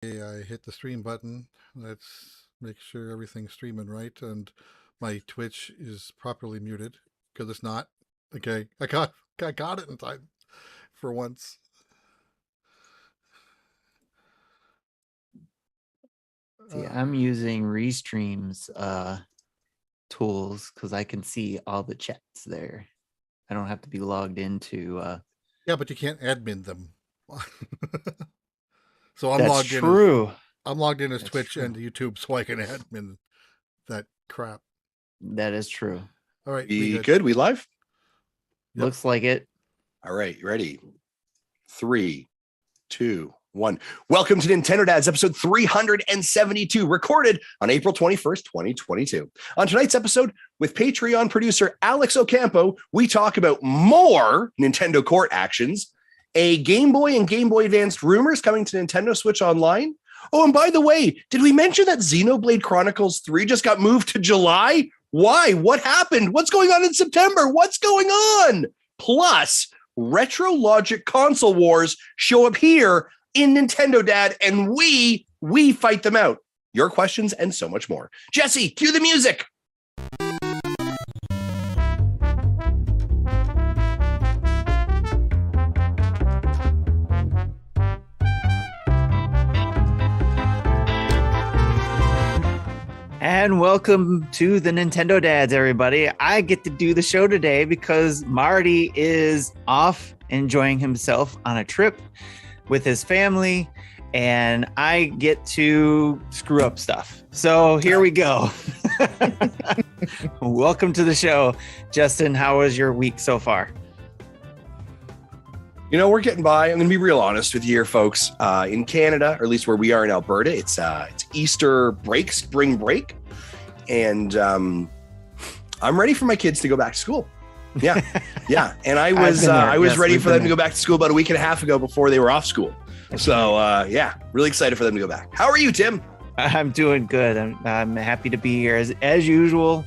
Okay, I hit the stream button. Let's make sure everything's streaming right and my Twitch is properly muted because it's not. Okay, I got it in time for once. See, I'm using Restream's tools because I can see all the chats there. I don't have to be logged into. Yeah, but you can't admin them. So I'm That's logged in. true. I'm logged in as That's Twitch true. and YouTube, so I can admin that crap. That is true. All right, we good? We live? Yep. Looks like it. All right, you ready? 3, 2, 1. Welcome to Nintendo Dads, episode 372, recorded on April 21st, 2022. On tonight's episode, with Patreon producer Alex Ocampo, we talk about more Nintendo court actions, a Game Boy and Game Boy Advance rumors coming to Nintendo Switch Online. Oh, and by the way, did we mention that Xenoblade Chronicles 3 just got moved to July? Why? What happened? What's going on in September? What's going on? Plus, Retro Logic console wars show up here in Nintendo Dad, and we fight them out. Your questions and so much more. Jesse, cue the music. And welcome to the Nintendo Dads, everybody. I get to do the show today because Marty is off enjoying himself on a trip with his family, and I get to screw up stuff. So here we go. Welcome to the show. Justin, how was your week so far? You know, we're getting by. I'm going to be real honest with you here, folks. In Canada, or at least where we are in Alberta, it's Easter break, spring break. And I'm ready for my kids to go back to school. Yeah. Yeah. And I was ready for them to go back to school about a week and a half ago before they were off school. So, yeah, really excited for them to go back. How are you, Tim? I'm doing good. I'm happy to be here as usual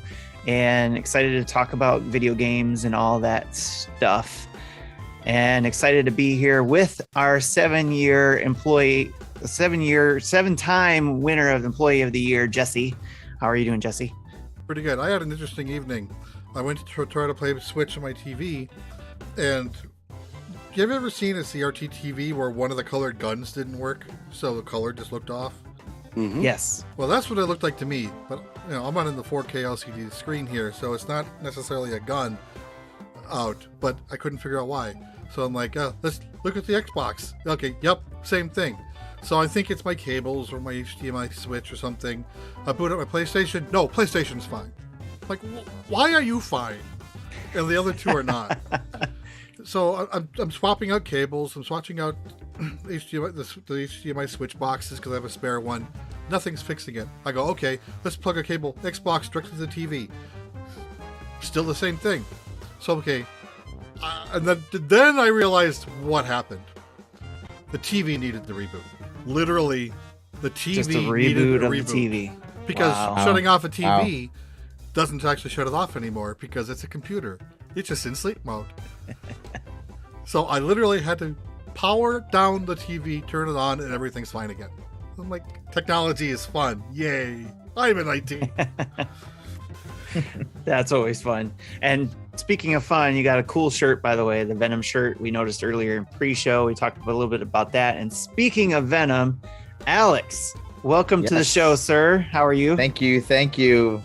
and excited to talk about video games and all that stuff. And excited to be here with our 7-year employee, 7-time winner of Employee of the Year, Jesse. How are you doing, Jesse? Pretty good. I had an interesting evening. I went to try to play Switch on my TV, and have you ever seen a CRT TV where one of the colored guns didn't work, so the color just looked off? Mm-hmm. Yes. Well, that's what it looked like to me, but you know, I'm on the 4K LCD screen here, so it's not necessarily a gun out, but I couldn't figure out why. So I'm like, let's look at the Xbox. Okay, yep, same thing. So I think it's my cables or my HDMI switch or something. I boot up my PlayStation. No, PlayStation's fine. Like, why are you fine? And the other two are not. So I'm swapping out cables. I'm swatching out HDMI, the HDMI switch boxes because I have a spare one. Nothing's fixing it. I go, okay, let's plug a cable Xbox directly to the TV. Still the same thing. So, okay. And then I realized what happened. The TV needed the reboot. Literally, the TV Just a needed a reboot of reboot. the TV. Because shutting off a TV Wow. doesn't actually shut it off anymore because it's a computer. It's just in sleep mode. So I literally had to power down the TV, turn it on, and everything's fine again. I'm like, technology is fun. Yay. I'm in IT. That's always fun. And speaking of fun, you got a cool shirt, by the way, the Venom shirt we noticed earlier in pre-show. We talked a little bit about that. And speaking of Venom, Alex, welcome to the show, sir. How are you? Thank you.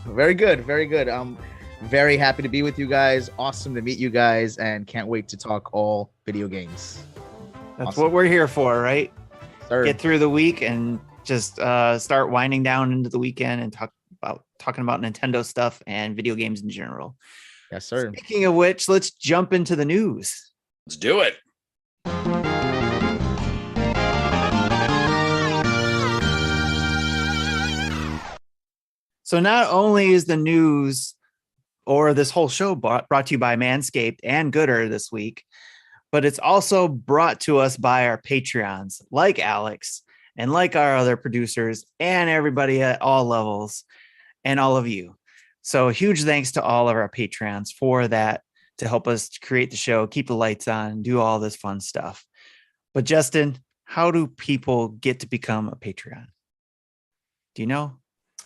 Very good. I'm very happy to be with you guys. Awesome to meet you guys, and can't wait to talk all video games. That's awesome. what we're here for, right? Sir. Get through the week and just start winding down into the weekend and talking about Nintendo stuff and video games in general. Yes, sir. Speaking of which, let's jump into the news. Let's do it. So not only is the news or this whole show brought to you by Manscaped and Gooder this week, but it's also brought to us by our Patreons like Alex and like our other producers and everybody at all levels and all of you. So huge thanks to all of our Patreons for that, to help us create the show, keep the lights on, do all this fun stuff. But Justin, how do people get to become a Patreon? Do you know?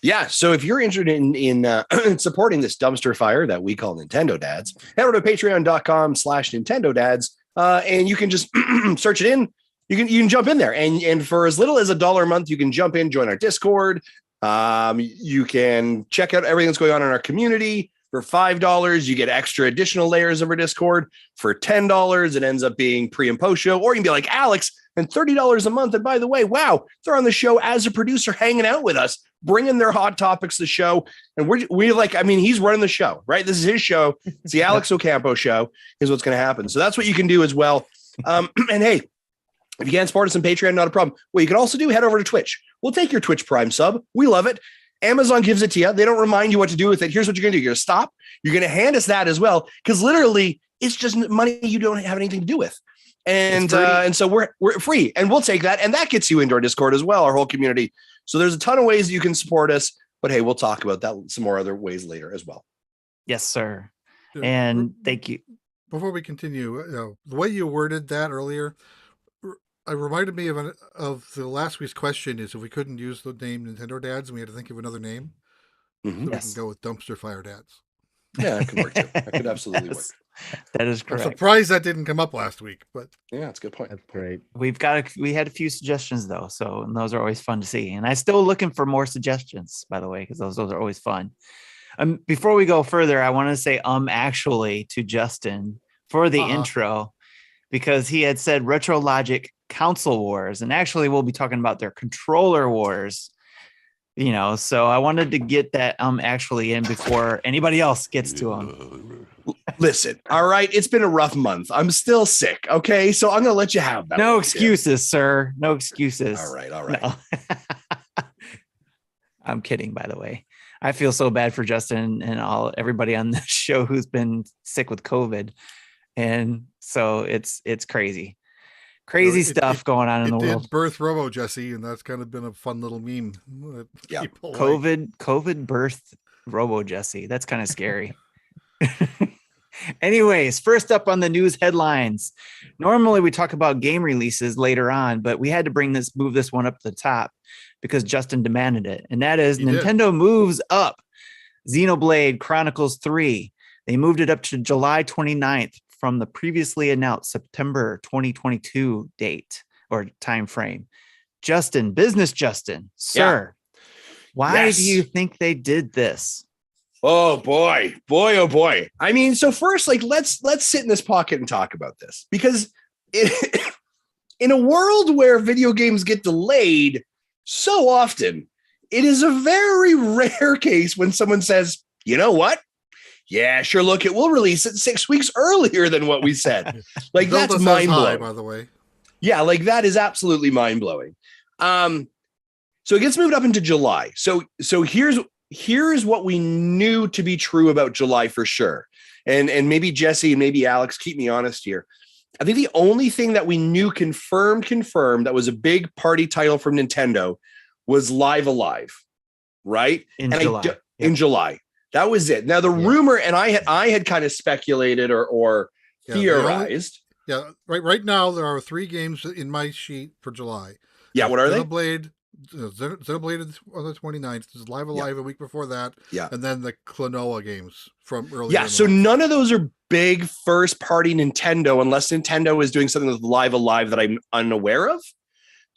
Yeah, so if you're interested in supporting this dumpster fire that we call Nintendo Dads, head over to patreon.com/Nintendo Dads, and you can just search it in. You can jump in there, and for as little as $1 a month, you can jump in, join our Discord. You can check out everything that's going on in our community. For $5, you get extra additional layers of our Discord. For $10, it ends up being pre and post show, or you can be like Alex and $30 a month. And by the way, wow, they're on the show as a producer, hanging out with us, bringing their hot topics to the show. And we're like, I mean, he's running the show, right? This is his show. It's the Alex Ocampo show is what's going to happen. So that's what you can do as well. And hey, if you can't support us on Patreon, not a problem. What you can also do, head over to Twitch. We'll take your Twitch Prime sub. We love it. Amazon gives it to you. They don't remind you what to do with it. Here's what you're going to do. You're going to stop. You're going to hand us that as well, because literally it's just money you don't have anything to do with. And so we're free, and we'll take that. And that gets you into our Discord as well, our whole community. So there's a ton of ways you can support us. But hey, we'll talk about that some more other ways later as well. Yes, sir. And thank you. Before we continue, the way you worded that earlier, it reminded me of the last week's question is if we couldn't use the name Nintendo Dads and we had to think of another name, so we can go with Dumpster Fire Dads. Yeah, that could work too. That could absolutely work. That is correct. I'm surprised that didn't come up last week, but yeah, that's a good point. That's great. We had a few suggestions though, and those are always fun to see. And I'm still looking for more suggestions, by the way, because those are always fun. Before we go further, I want to say actually to Justin for the intro, because he had said Retro Logic Console Wars, and actually we'll be talking about their controller wars. So I wanted to get that actually in before anybody else gets to them. Listen, all right, it's been a rough month. I'm still sick, okay? So I'm gonna let you have that. No excuses, sir. No excuses. All right. No. I'm kidding, by the way. I feel so bad for Justin and everybody on the show who's been sick with COVID. And so it's crazy. Crazy stuff going on in the world. It did birth Robo Jesse, and that's kind of been a fun little meme. Yeah. COVID birthed Robo Jesse. That's kind of scary. Anyways, first up on the news headlines. Normally we talk about game releases later on, but we had to move this one up to the top because Justin demanded it. And that is Nintendo moves up Xenoblade Chronicles 3. They moved it up to July 29th from the previously announced September 2022 date or time frame. Justin, sir, why do you think they did this? Oh boy. I mean, so first, let's sit in this pocket and talk about this, because in a world where video games get delayed so often, it is a very rare case when someone says, you know what? Yeah, sure. Look, we'll release it 6 weeks earlier than what we said. That's mind blowing, by the way. Yeah, that is absolutely mind blowing. So it gets moved up into July. So here's what we knew to be true about July for sure. And maybe Jesse and maybe Alex, keep me honest here. I think the only thing that we knew confirmed that was a big party title from Nintendo was Live Alive, right? In July. In July. That was it. Now the rumor, and I had kind of speculated or theorized. Right now there are 3 games in my sheet for July. Yeah, what are they? Xenoblade on the 29th. There's Live Alive a week before that. Yeah. And then the Klonoa games from earlier. Yeah, so none of those are big first party Nintendo unless Nintendo is doing something with Live Alive that I'm unaware of.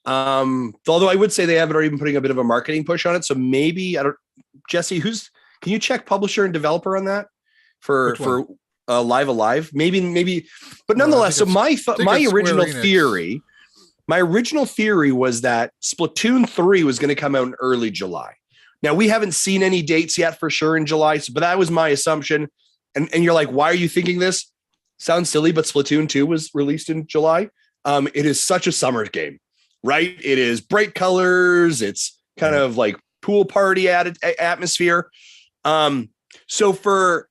Although I would say they haven't already been putting a bit of a marketing push on it. So maybe Jesse, can you check publisher and developer on that for Live Alive? Maybe, but nonetheless. So my original theory was that Splatoon 3 was going to come out in early July. Now we haven't seen any dates yet for sure in July, but that was my assumption. And you're like, why are you thinking this? Sounds silly, but Splatoon 2 was released in July. It is such a summer game, right? It is bright colors. It's kind of like pool party atmosphere. So for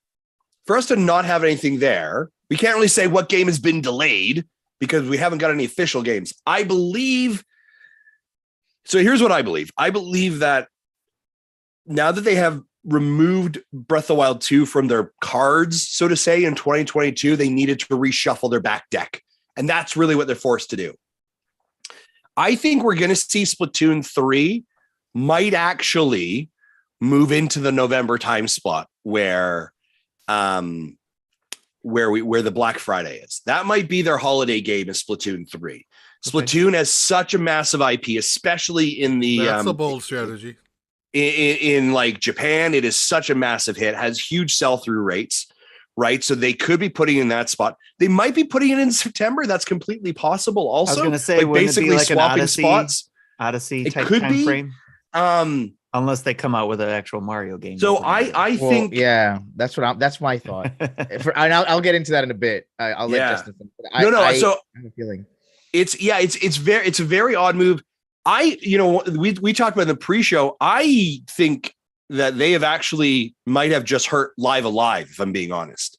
us to not have anything there, we can't really say what game has been delayed because we haven't got any official games. So here's what I believe. I believe that now that they have removed Breath of the Wild 2 from their cards, so to say, in 2022, they needed to reshuffle their back deck. And that's really what they're forced to do. I think we're going to see Splatoon 3 might actually move into the November time slot where the Black Friday is. That might be their holiday game is Splatoon 3. Splatoon has such a massive IP, especially in the That's a bold strategy. In like Japan, it is such a massive hit, has huge sell-through rates, right? So they could be putting in that spot. They might be putting it in September. That's completely possible. Also, I was going to say, like wouldn't basically it be like an swapping Odyssey, spots. Odyssey It type could time be. frame? Unless they come out with an actual Mario game. So I think yeah, that's my thought. I'll get into that in a bit. I'll let Justin. So I have a feeling it's a very odd move. We talked about in the pre-show. I think that they might have just hurt Live Alive, if I'm being honest,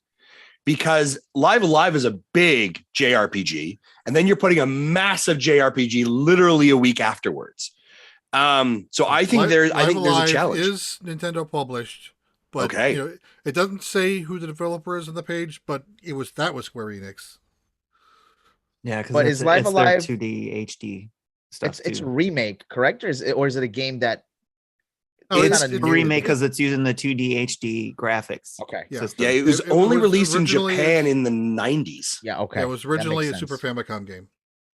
because Live Alive is a big JRPG, and then you're putting a massive JRPG literally a week afterwards. So I think there's a challenge. Is Nintendo published, but okay. It doesn't say who the developer is on the page, but that was Square Enix. Yeah, because is Live Alive 2D HD stuff? It's a remake, correct? Or is it a game that? No, it's a remake because it's using the 2D HD graphics. Okay. System. Yeah, it was only released in Japan in the 90s. Yeah, okay. It was originally a Super Famicom game.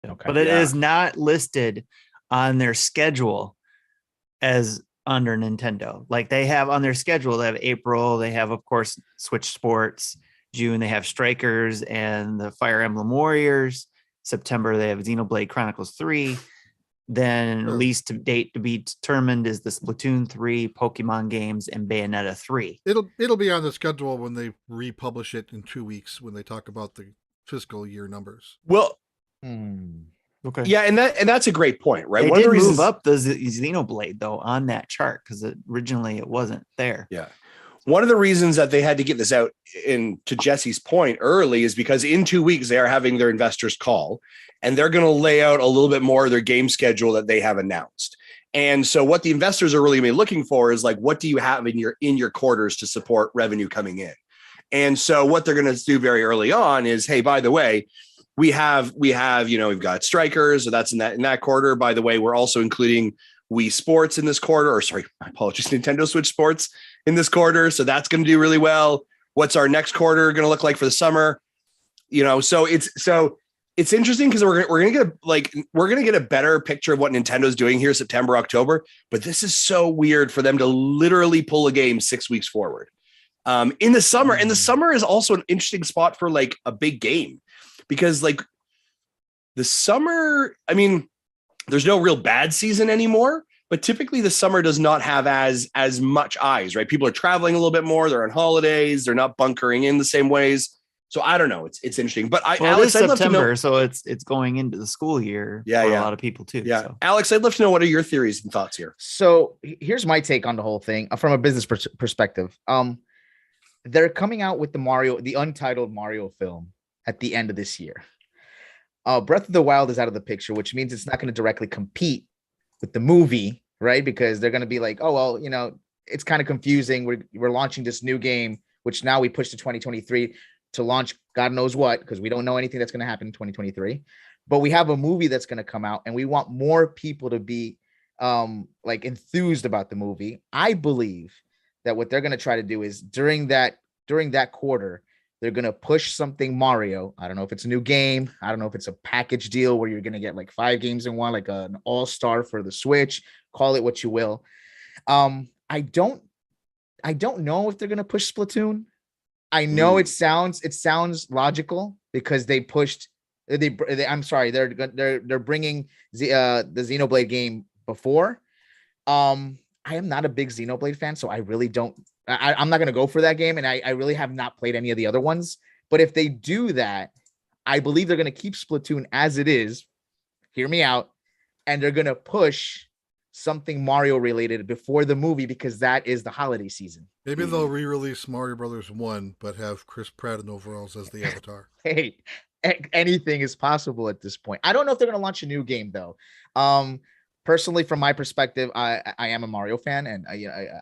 Okay. But it is not listed on their schedule as under Nintendo. Like they have on their schedule, they have April, they have, of course, Switch Sports. June, they have Strikers and the Fire Emblem Warriors. September, they have Xenoblade Chronicles 3. Then release to date to be determined is the Splatoon 3, Pokemon games, and Bayonetta 3. It'll be on the schedule when they republish it in 2 weeks when they talk about the fiscal year numbers. Well, okay, yeah, and that's a great point, right? They One did of the reasons move up the Xenoblade though on that chart because originally it wasn't there. Yeah. One of the reasons that they had to get this out, in to Jesse's point, early is because in 2 weeks they are having their investors call, and they're going to lay out a little bit more of their game schedule that they have announced. And so what the investors are really going to be looking for is like, what do you have in your quarters to support revenue coming in? And so what they're going to do very early on is, hey, by the way, we've got Strikers, so that's in that quarter. By the way, we're also including Wii Sports in this quarter, or sorry, my apologies, Nintendo Switch Sports in this quarter. So that's going to do really well. What's our next quarter going to look like for the summer? So it's interesting because we're going to get a better picture of what Nintendo's doing here September, October. But this is so weird for them to literally pull a game 6 weeks forward in the summer. And the summer is also an interesting spot for like a big game because like the summer, I mean, there's no real bad season anymore, but typically the summer does not have as much eyes, right? People are traveling a little bit more. They're on holidays. They're not bunkering in the same ways. So I don't know. It's interesting, but Alex, I'd love to know. So it's going into the school year for a lot of people too. Yeah, so. Alex, I'd love to know what are your theories and thoughts here. So here's my take on the whole thing from a business perspective. They're coming out with the Untitled Mario film at the end of this year. Breath of the Wild is out of the picture, which means it's not going to directly compete with the movie, right? Because they're going to be like, oh, well, it's kind of confusing. We're launching this new game, which now we push to 2023 to launch God knows what, because we don't know anything that's going to happen in 2023. But we have a movie that's going to come out, and we want more people to be like enthused about the movie. I believe that what they're going to try to do is during that quarter, they're going to push something Mario. I don't know if it's a new game. I don't know if it's a package deal where you're going to get like 5 games in one, like an all-star for the Switch, call it what you will. I don't know if they're going to push Splatoon. I know it sounds logical because they pushed I'm sorry, they're bringing the Xenoblade game before. I am not a big Xenoblade fan, so I really don't. I'm not going to go for that game, and I really have not played any of the other ones. But if they do that, I believe they're going to keep Splatoon as it is. Hear me out. And they're going to push something Mario related before the movie because that is the holiday season. Maybe they'll re-release Mario Brothers 1, but have Chris Pratt in overalls as the avatar. Hey, anything is possible at this point. I don't know if they're going to launch a new game, though. Personally, from my perspective, I am a Mario fan, and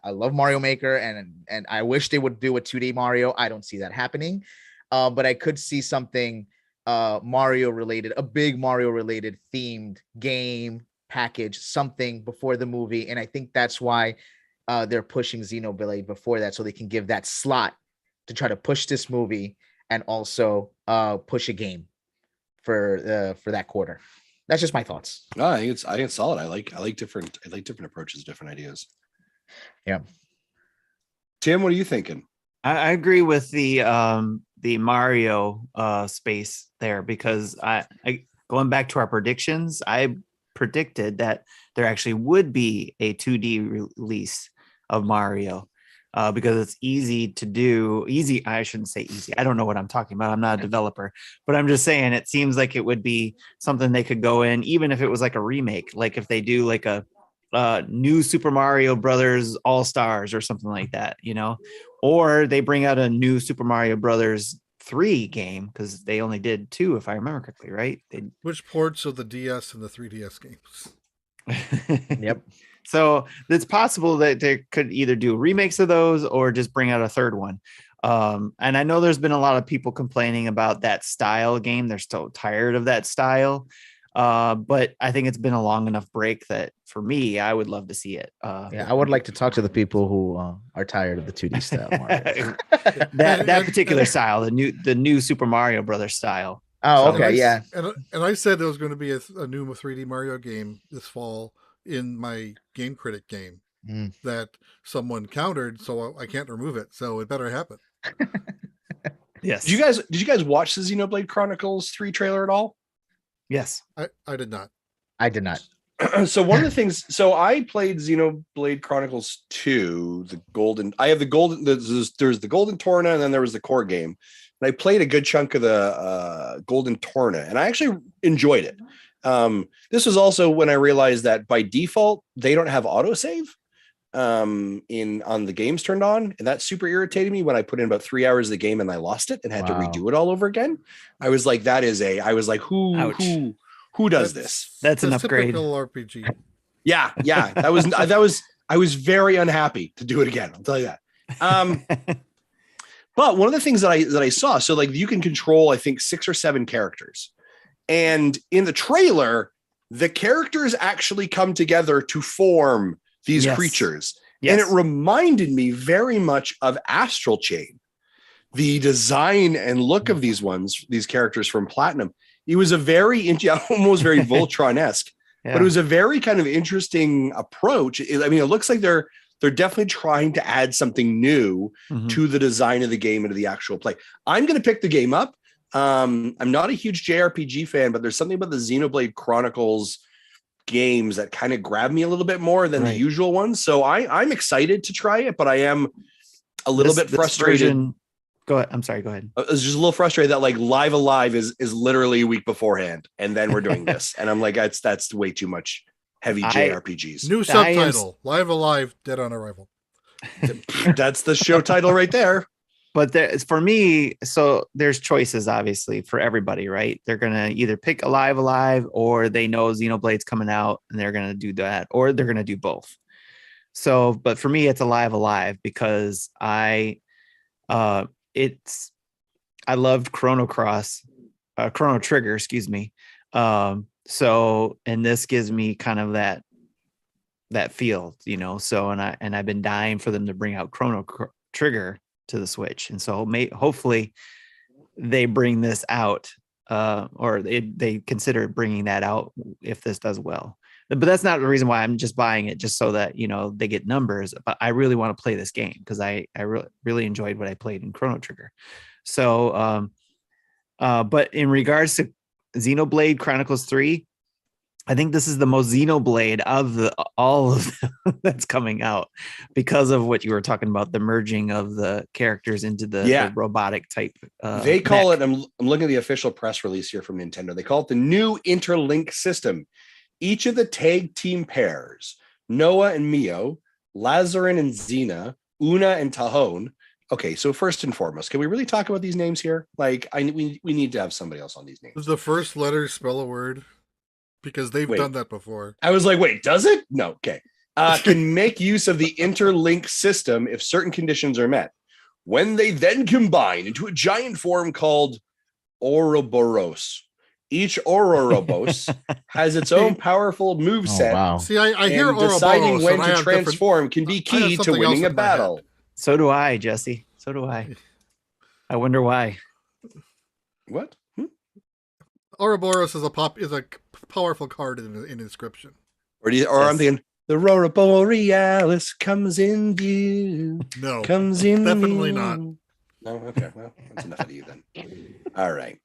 I love Mario Maker, and I wish they would do a 2D Mario. I don't see that happening, but I could see something Mario related, a big Mario related themed game package, something before the movie. And I think that's why they're pushing Xenoblade before that, so they can give that slot to try to push this movie and also push a game for that quarter. That's just my thoughts. No, I think it's solid. I like different approaches, different ideas. Yeah. Tim, what are you thinking? I agree with the Mario space there, because I going back to our predictions, I predicted that there actually would be a 2D release of Mario, because it's easy to do. I shouldn't say easy. I don't know what I'm talking about. I'm not a developer, but I'm just saying it seems like it would be something they could go in, even if it was like a remake, like if they do like a new Super Mario Brothers All Stars or something like that, or they bring out a new Super Mario Brothers 3 game, because they only did 2, if I remember correctly, right? Which ports of the DS and the 3DS games? Yep. So it's possible that they could either do remakes of those or just bring out a third one. And I know there's been a lot of people complaining about that style game. They're still tired of that style. But I think it's been a long enough break that for me, I would love to see it. I would like to talk to the people who are tired of the 2D style Mario. that particular style, the new Super Mario Brothers style. Oh, So- okay, yeah. And I said there was going to be a new 3D Mario game this fall in my Game Critic game that someone countered, so I can't remove it. So it better happen. Yes. Did you guys watch the Xenoblade Chronicles 3 trailer at all? Yes. I did not. I did not. So one of the things, so I played Xenoblade Chronicles 2, I have the golden, there's the golden Torna, and then there was the core game. And I played a good chunk of the golden Torna, and I actually enjoyed it. This was also when I realized that by default, they don't have autosave on the games turned on. And that super irritated me when I put in about 3 hours of the game and I lost it and had to redo it all over again. I was like, who does this? That's an upgrade. Typical RPG. Yeah. I was very unhappy to do it again. I'll tell you that. But one of the things that I saw, so like you can control, I think 6 or 7 characters. And in the trailer, the characters actually come together to form these creatures. Yes. And it reminded me very much of Astral Chain. The design and look of these characters from Platinum. It was a very, almost very Voltron-esque, but it was a very kind of interesting approach. It looks like they're definitely trying to add something new to the design of the game and to the actual play. I'm going to pick the game up. I'm not a huge JRPG fan, but there's something about the Xenoblade Chronicles games that kind of grab me a little bit more than the usual ones. So I'm excited to try it, but I am a little bit frustrated. Go ahead. I'm sorry. Go ahead. I was just a little frustrated that like Live Alive is literally a week beforehand, and then we're doing this, and I'm like, that's way too much heavy JRPGs. New subtitle: Live Alive, Dead on Arrival. That's the show title right there. But for me, so there's choices obviously for everybody, right? They're gonna either pick Alive, or they know Xenoblade's coming out and they're gonna do that, or they're gonna do both. So, but for me, it's Alive because I loved Chrono Trigger, excuse me. So, and this gives me kind of that feel, so, and I've been dying for them to bring out Chrono Trigger to the Switch. And so hopefully they bring this out, or they consider bringing that out if this does well. But that's not the reason why I'm just buying it, just so that, they get numbers. But I really want to play this game because I really enjoyed what I played in Chrono Trigger. So, but in regards to Xenoblade Chronicles 3, I think this is the most Xenoblade of all of them that's coming out, because of what you were talking about, the merging of the characters into the robotic type. They call it, I'm looking at the official press release here from Nintendo. They call it the new interlink system. Each of the tag team pairs, Noah and Mio, Lazarin and Xena, Una and Tahone. Okay, so first and foremost, can we really talk about these names here? Like, we need to have somebody else on these names. Does the first letter spell a word? Because they've done that before. I was like, wait, does it? No, okay. Can make use of the interlink system if certain conditions are met. When they then combine into a giant form called Ouroboros. Each Ouroboros has its own powerful moveset. wow. See, I hear And Ouroboros, deciding when and I to have transform can be I have key to something else winning a in my head. battle. So do I, Jesse. So do I. I wonder why. What? Ouroboros is a powerful card in inscription. Or Yes. I'm thinking the Aurora Borealis comes in view. No, Comes in definitely view. not. No, okay. Well, that's enough of you then. All right.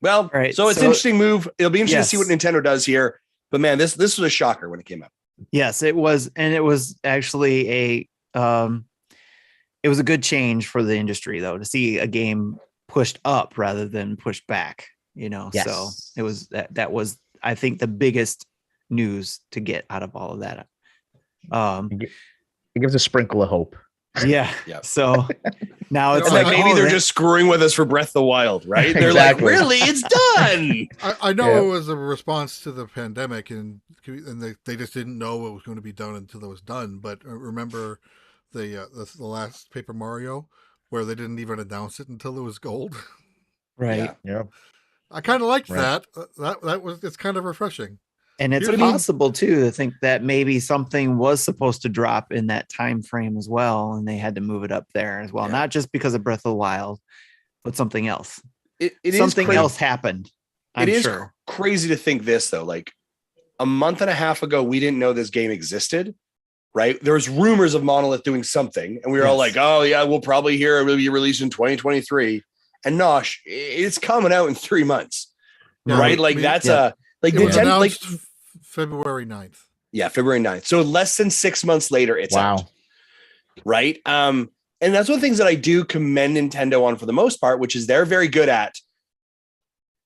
Well, right, so it's an so- interesting move. It'll be interesting to see Yes. what Nintendo does here. But man, this was a shocker when it came out. Yes, it was, and it was actually it was a good change for the industry though to see a game pushed up rather than pushed back. You know, Yes. so it was that was I think the biggest news to get out of all of that. It gives a sprinkle of hope. Yeah. Yep. So now it's It's like, like maybe oh, they're that- just screwing with us for Breath of the Wild, right? They're Exactly. like, really? It's done. I know Yeah. it was a response to the pandemic, and they just didn't know what was going to be done until it was done. But remember the last Paper Mario, where they didn't even announce it until it was gold. right. Yeah. Yeah. I kind of liked Right. that. It's kind of refreshing. And it's Here's what I mean. possible too to think that maybe something was supposed to drop in that time frame as well, and they had to move it up there as well, Yeah. not just because of Breath of the Wild, but something else. It is Something crazy. else happened. I'm It is sure. crazy to think this though. Like a month and a half ago, we didn't know this game existed, right? There was rumors of Monolith doing something, and we were all Yes. like, "Oh yeah, we'll probably hear it will be released in 2023." And Nosh, it's coming out in 3 months, Yeah, right? Like I mean, that's yeah. like It was Nintendo, like announced February 9th. yeah, February 9th. So less than 6 months later, it's out. Wow. Right? And that's one of the things that I do commend Nintendo on for the most part, which is they're very good at,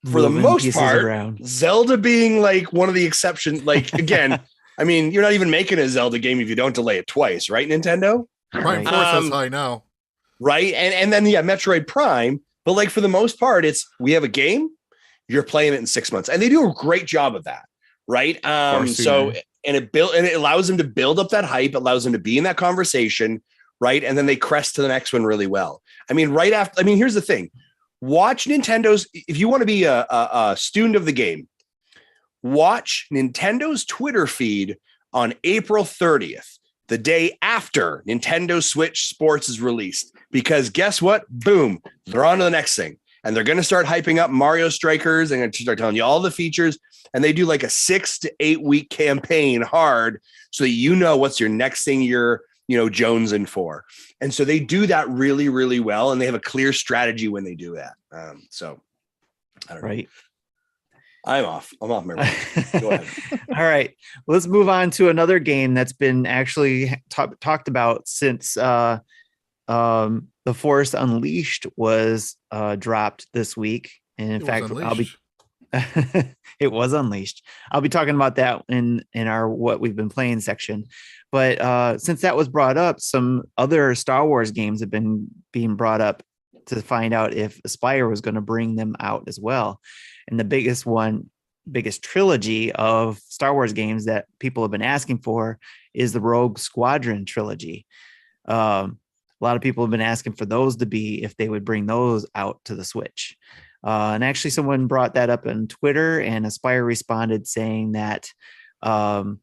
for the Moving most pieces part, around. Zelda being like one of the exceptions. Like again, I mean, you're not even making a Zelda game if you don't delay it twice, right, Nintendo? Prime Right. Force is Um, high now. Right? And then yeah, Metroid Prime. But like for the most part, it's we have a game, you're playing it in 6 months, and they do a great job of that, right? course, So yeah. and it allows them to build up that hype, it allows them to be in that conversation, right? And then they crest to the next one really well. I mean, right after, I mean, here's the thing: watch Nintendo's. If you want to be a student of the game, watch Nintendo's Twitter feed on April 30th, the day after Nintendo Switch Sports is released. Because guess what? Boom, they're on to the next thing. And they're going to start hyping up Mario Strikers and going to start telling you all the features. And they do like a 6 to 8 week campaign hard so that you know what's your next thing you're, jonesing for. And so they do that really, really well. And they have a clear strategy when they do that. So I don't know. Right. I'm off my range. Go ahead. All right. Let's move on to another game that's been actually talked about since The Force Unleashed was dropped this week. And in It was fact, I'll be unleashed. it was unleashed. I'll be talking about that in our what we've been playing section. But since that was brought up, some other Star Wars games have been being brought up to find out if Aspyr was going to bring them out as well. And the biggest trilogy of Star Wars games that people have been asking for is the Rogue Squadron trilogy. A lot of people have been asking for those to be, if they would bring those out to the Switch. And actually someone brought that up on Twitter, and Aspyr responded saying that, and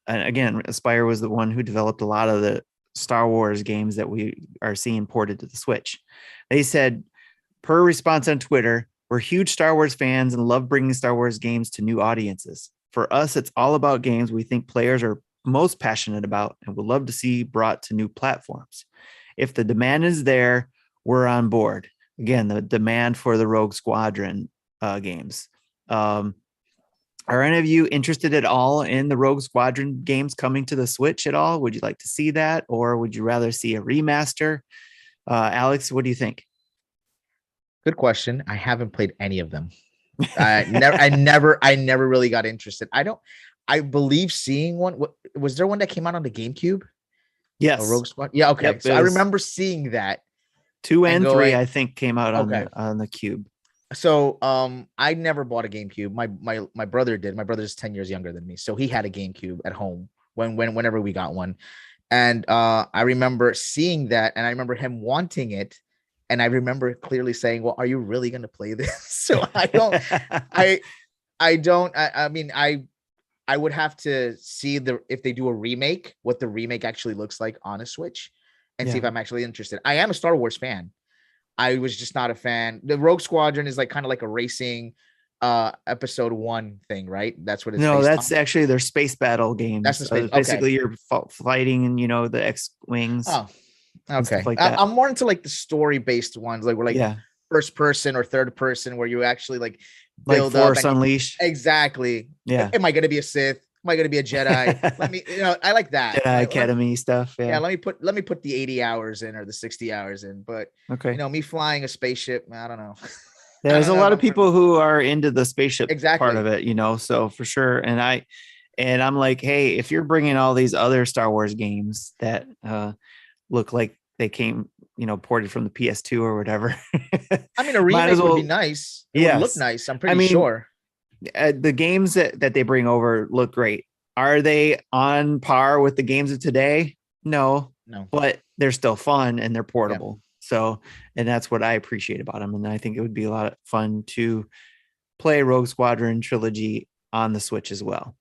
again, Aspyr was the one who developed a lot of the Star Wars games that we are seeing ported to the Switch. They said, per response on Twitter, "We're huge Star Wars fans and love bringing Star Wars games to new audiences. For us, it's all about games we think players are most passionate about and would love to see brought to new platforms. If the demand is there, we're on board." Again, the demand for the Rogue Squadron games. Are any of you interested at all in the Rogue Squadron games coming to the Switch at all? Would you like to see that, or would you rather see a remaster? Alex, what do you think? Good question. I haven't played any of them. I never really got interested. I believe seeing one. Was there one that came out on the GameCube? Yes, A Rogue Squad. Yeah. Okay. Yep, So it I was- remember seeing that. 2 and and 3, going- I think, came out on Okay. on the Cube. So I never bought a GameCube. My brother did. My brother's 10 years younger than me, so he had a GameCube at home whenever we got one. And I remember seeing that, and I remember him wanting it. And I remember clearly saying, well, are you really going to play this? So I mean, I would have to see if they do a remake, what the remake actually looks like on a Switch, and see if I'm actually interested. I am a Star Wars fan. I was just not a fan. The Rogue Squadron is like kind of like a racing episode 1 thing, right? That's what it's that's actually their space battle game. That's the space. Basically you're fighting and the X-wings. Oh, okay. Stuff like that. I'm more into like the story-based ones, like we're like first person or third person, where you actually like build like Force up Unleashed. Exactly. Yeah. Am I going to be a Sith? Am I going to be a Jedi? Let me, I like that. Jedi Academy stuff. Yeah. Let me put the 80 hours in or the 60 hours in. But me flying a spaceship, I don't know. There's a lot of people who are into the spaceship part of it, so for sure. And I'm like, hey, if you're bringing all these other Star Wars games that look like they came, ported from the PS2 or whatever. I mean, a remake would be nice. It would look nice. I'm pretty sure. The games that they bring over look great. Are they on par with the games of today? No, but they're still fun and they're portable. So, and that's what I appreciate about them. And I think it would be a lot of fun to play Rogue Squadron Trilogy on the Switch as well.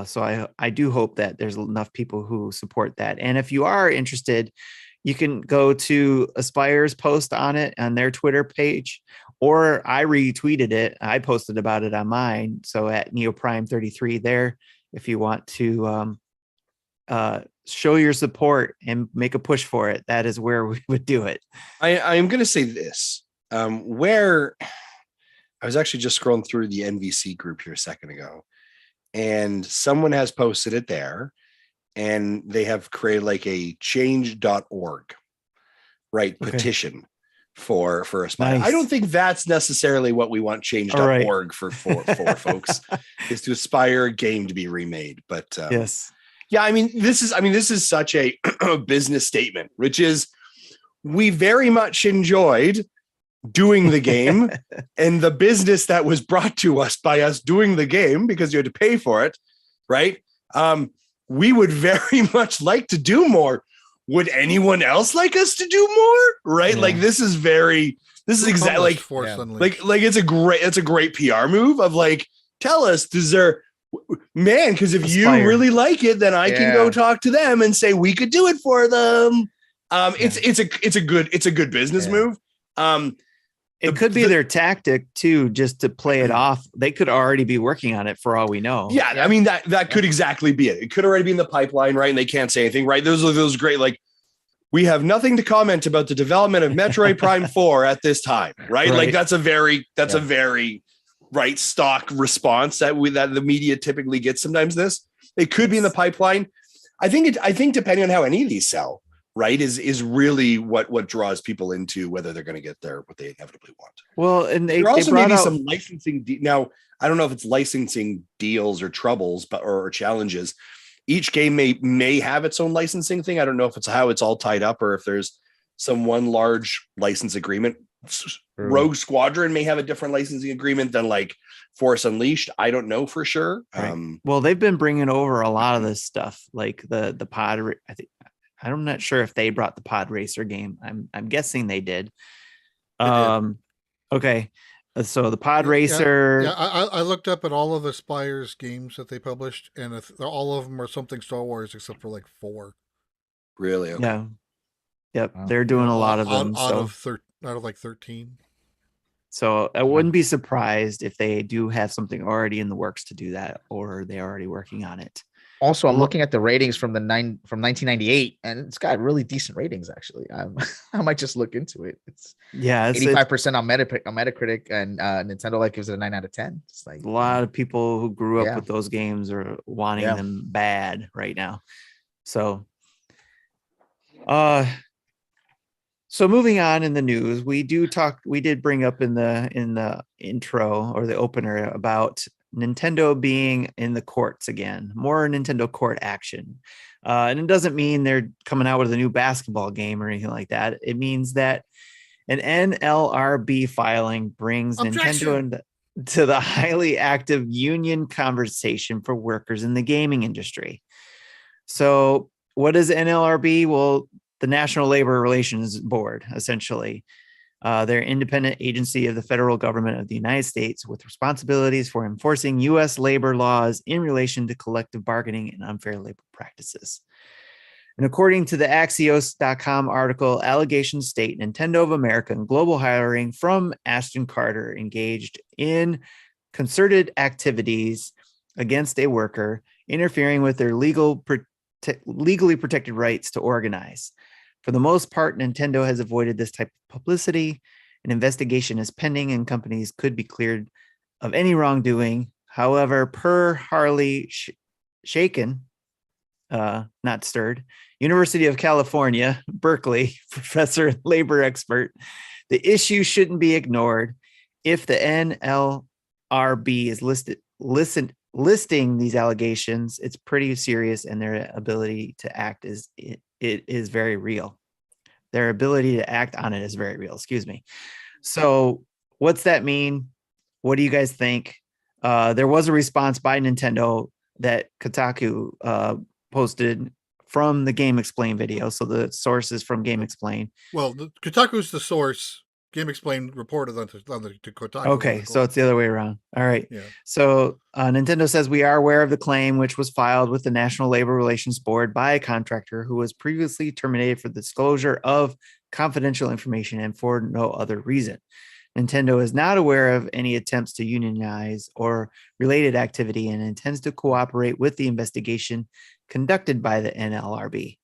So I do hope that there's enough people who support that. And if you are interested, you can go to Aspire's post on it on their Twitter page, or I retweeted it. I posted about it on mine. So at NeoPrime33 there, if you want to show your support and make a push for it, that is where we would do it. I am going to say this, where I was actually just scrolling through the NVC group here a second ago, and someone has posted it there, and they have created like a change.org, petition for Aspire. Nice. I don't think that's necessarily what we want change.org for folks, is to aspire a game to be remade. But yes. Yeah, this is such a business statement, which is, we very much enjoyed doing the game and the business that was brought to us by us doing the game, because you had to pay for it, right? We would very much like to do more. Would anyone else like us to do more? Right? Yeah. Like this is exactly like it's a great PR move of like, tell us, because if you really like it, then I can go talk to them and say we could do it for them. It's a good business move. It could be their tactic too, just to play it off. They could already be working on it for all we know. Yeah, that could exactly be it. It could already be in the pipeline, right? And they can't say anything, right? Those are those great, like, we have nothing to comment about the development of Metroid Prime 4 at this time, right? Like that's a very right stock response that the media typically gets. Sometimes it could be in the pipeline. I think depending on how any of these sell, right, is really what draws people into whether they're going to get what they inevitably want. Well, and there also may be some licensing. Now, I don't know if it's licensing deals or troubles, or challenges. Each game may have its own licensing thing. I don't know if it's how it's all tied up, or if there's some one large license agreement. Rogue Squadron may have a different licensing agreement than like Force Unleashed. I don't know for sure. Right. Well, they've been bringing over a lot of this stuff, like the pod. I think I'm not sure if they brought the pod racer game. I'm guessing they did. Okay, so the pod racer. Yeah, I looked up at all of Aspire's games that they published, and all of them are something Star Wars except for like 4. Really? Okay. Yeah. Yep, they're doing a lot of them. Out of like 13. So I wouldn't be surprised if they do have something already in the works to do that, or they're already working on it. Also, I'm looking at the ratings from 1998, and it's got really decent ratings. Actually, I might just look into it. It's 85% on Metacritic, and Nintendo Life gives it a 9 out of 10. It's like a lot of people who grew up with those games are wanting them bad right now. So, So moving on in the news, we did bring up in the intro or the opener about Nintendo being in the courts again, more Nintendo court action. And it doesn't mean they're coming out with a new basketball game or anything like that. It means that an NLRB filing brings Nintendo to the highly active union conversation for workers in the gaming industry. So what is NLRB? Well, the National Labor Relations Board, essentially. They're an independent agency of the federal government of the United States with responsibilities for enforcing U.S. labor laws in relation to collective bargaining and unfair labor practices. And according to the Axios.com article, allegations state Nintendo of America and global hiring from Ashton Carter engaged in concerted activities against a worker, interfering with their legally protected rights to organize. For the most part, Nintendo has avoided this type of publicity. An investigation is pending and companies could be cleared of any wrongdoing. However, per Harley Shaken, not stirred, University of California, Berkeley, professor and labor expert, the issue shouldn't be ignored. If the NLRB is listing these allegations, it's pretty serious, and their ability to act is very real. Their ability to act on it is very real. Excuse me. So what's that mean? What do you guys think? There was a response by Nintendo that Kotaku posted from the Game Explain video. So the source is from Game Explain. Well, Kotaku's the source. Game Explain reported on to Kotaku. Okay, so it's the other way around. All right. Yeah. So Nintendo says we are aware of the claim, which was filed with the National Labor Relations Board by a contractor who was previously terminated for disclosure of confidential information and for no other reason. Nintendo is not aware of any attempts to unionize or related activity and intends to cooperate with the investigation conducted by the NLRB.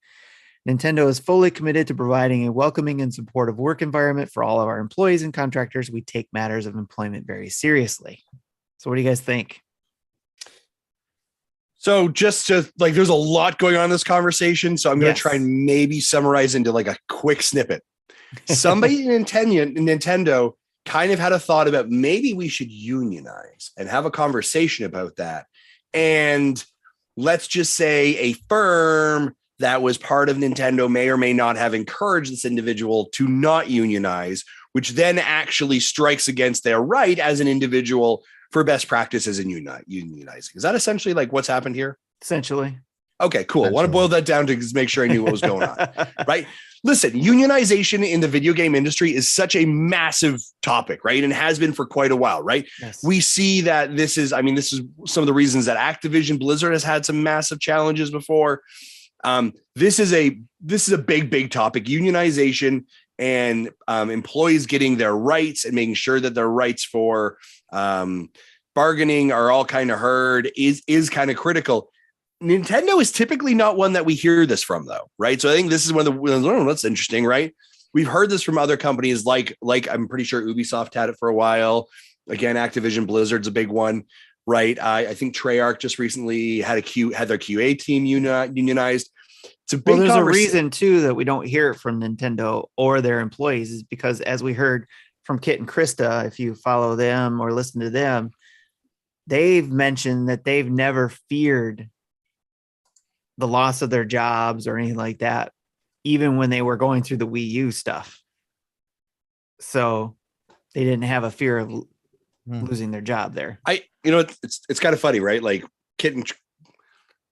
Nintendo is fully committed to providing a welcoming and supportive work environment for all of our employees and contractors. We take matters of employment very seriously. So what do you guys think? So just to there's a lot going on in this conversation. So I'm going to try and maybe summarize into a quick snippet. Somebody in Nintendo kind of had a thought about maybe we should unionize and have a conversation about that. And let's just say a firm that was part of Nintendo may or may not have encouraged this individual to not unionize, which then actually strikes against their right as an individual for best practices in unionizing. Is that essentially what's happened here? Essentially. Okay, cool. I want to boil that down to just make sure I knew what was going on, right? Listen, unionization in the video game industry is such a massive topic, right? And has been for quite a while, right? Yes. We see that this is some of the reasons that Activision Blizzard has had some massive challenges before. This is a big topic. Unionization and employees getting their rights and making sure that their rights for bargaining are all kind of heard is kind of critical. Nintendo is typically not one that we hear this from, though, right? So I think this is one of the that's interesting, right? We've heard this from other companies like I'm pretty sure Ubisoft had it for a while. Again, Activision Blizzard's a big one, right? I think Treyarch just recently had their QA team unionized. It's a big there's a reason too that we don't hear it from Nintendo or their employees is because, as we heard from Kit and Krista, if you follow them or listen to them, they've mentioned that they've never feared the loss of their jobs or anything like that, even when they were going through the Wii U stuff. So they didn't have a fear of losing their job there. It's kind of funny, right? Kit and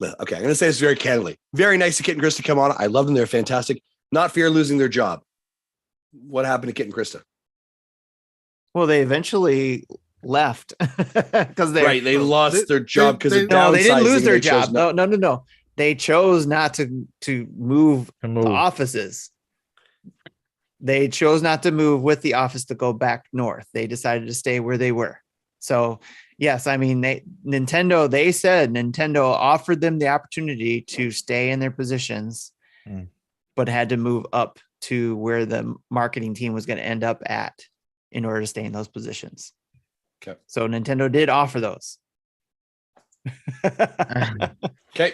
okay, I'm going to say this very candidly. Very nice to Kit and Krista come on. I love them. They're fantastic. Not fear losing their job. What happened to Kit and Krista? Well, they eventually left because they lost their job because they didn't lose their job. No. They chose not to move to offices. They chose not to move with the office to go back north. They decided to stay where they were. So yes, I mean, Nintendo offered them the opportunity to stay in their positions, but had to move up to where the marketing team was going to end up at in order to stay in those positions. Okay. So Nintendo did offer those. Okay.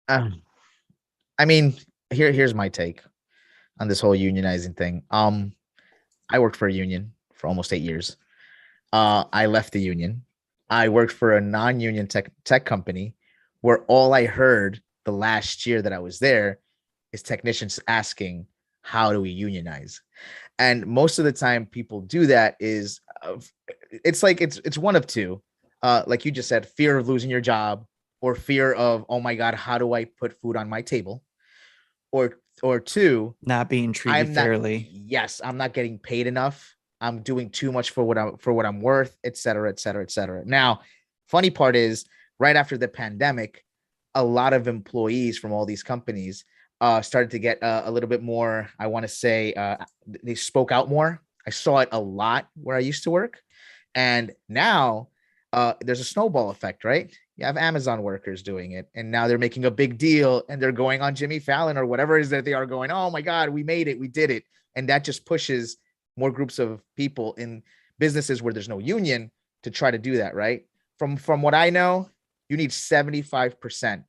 I mean, here's my take on this whole unionizing thing. I worked for a union for almost 8 years. I left the union. I worked for a non-union tech company where all I heard the last year that I was there is technicians asking, how do we unionize? And most of the time people do that is it's one of two. Like you just said, fear of losing your job, or fear of, oh my God, how do I put food on my table? Or or two, Not being treated fairly. Yes, I'm not getting paid enough. I'm doing too much for what I'm worth, et cetera, et cetera, et cetera. Now, funny part is, right after the pandemic, a lot of employees from all these companies started to get a little bit more, I want to say, they spoke out more. I saw it a lot where I used to work. And now there's a snowball effect, right? You have Amazon workers doing it, and now they're making a big deal, and they're going on Jimmy Fallon or whatever it is that they are going, oh my God, we made it, we did it. And that just pushes more groups of people in businesses where there's no union to try to do that, right? From what I know, you need 75%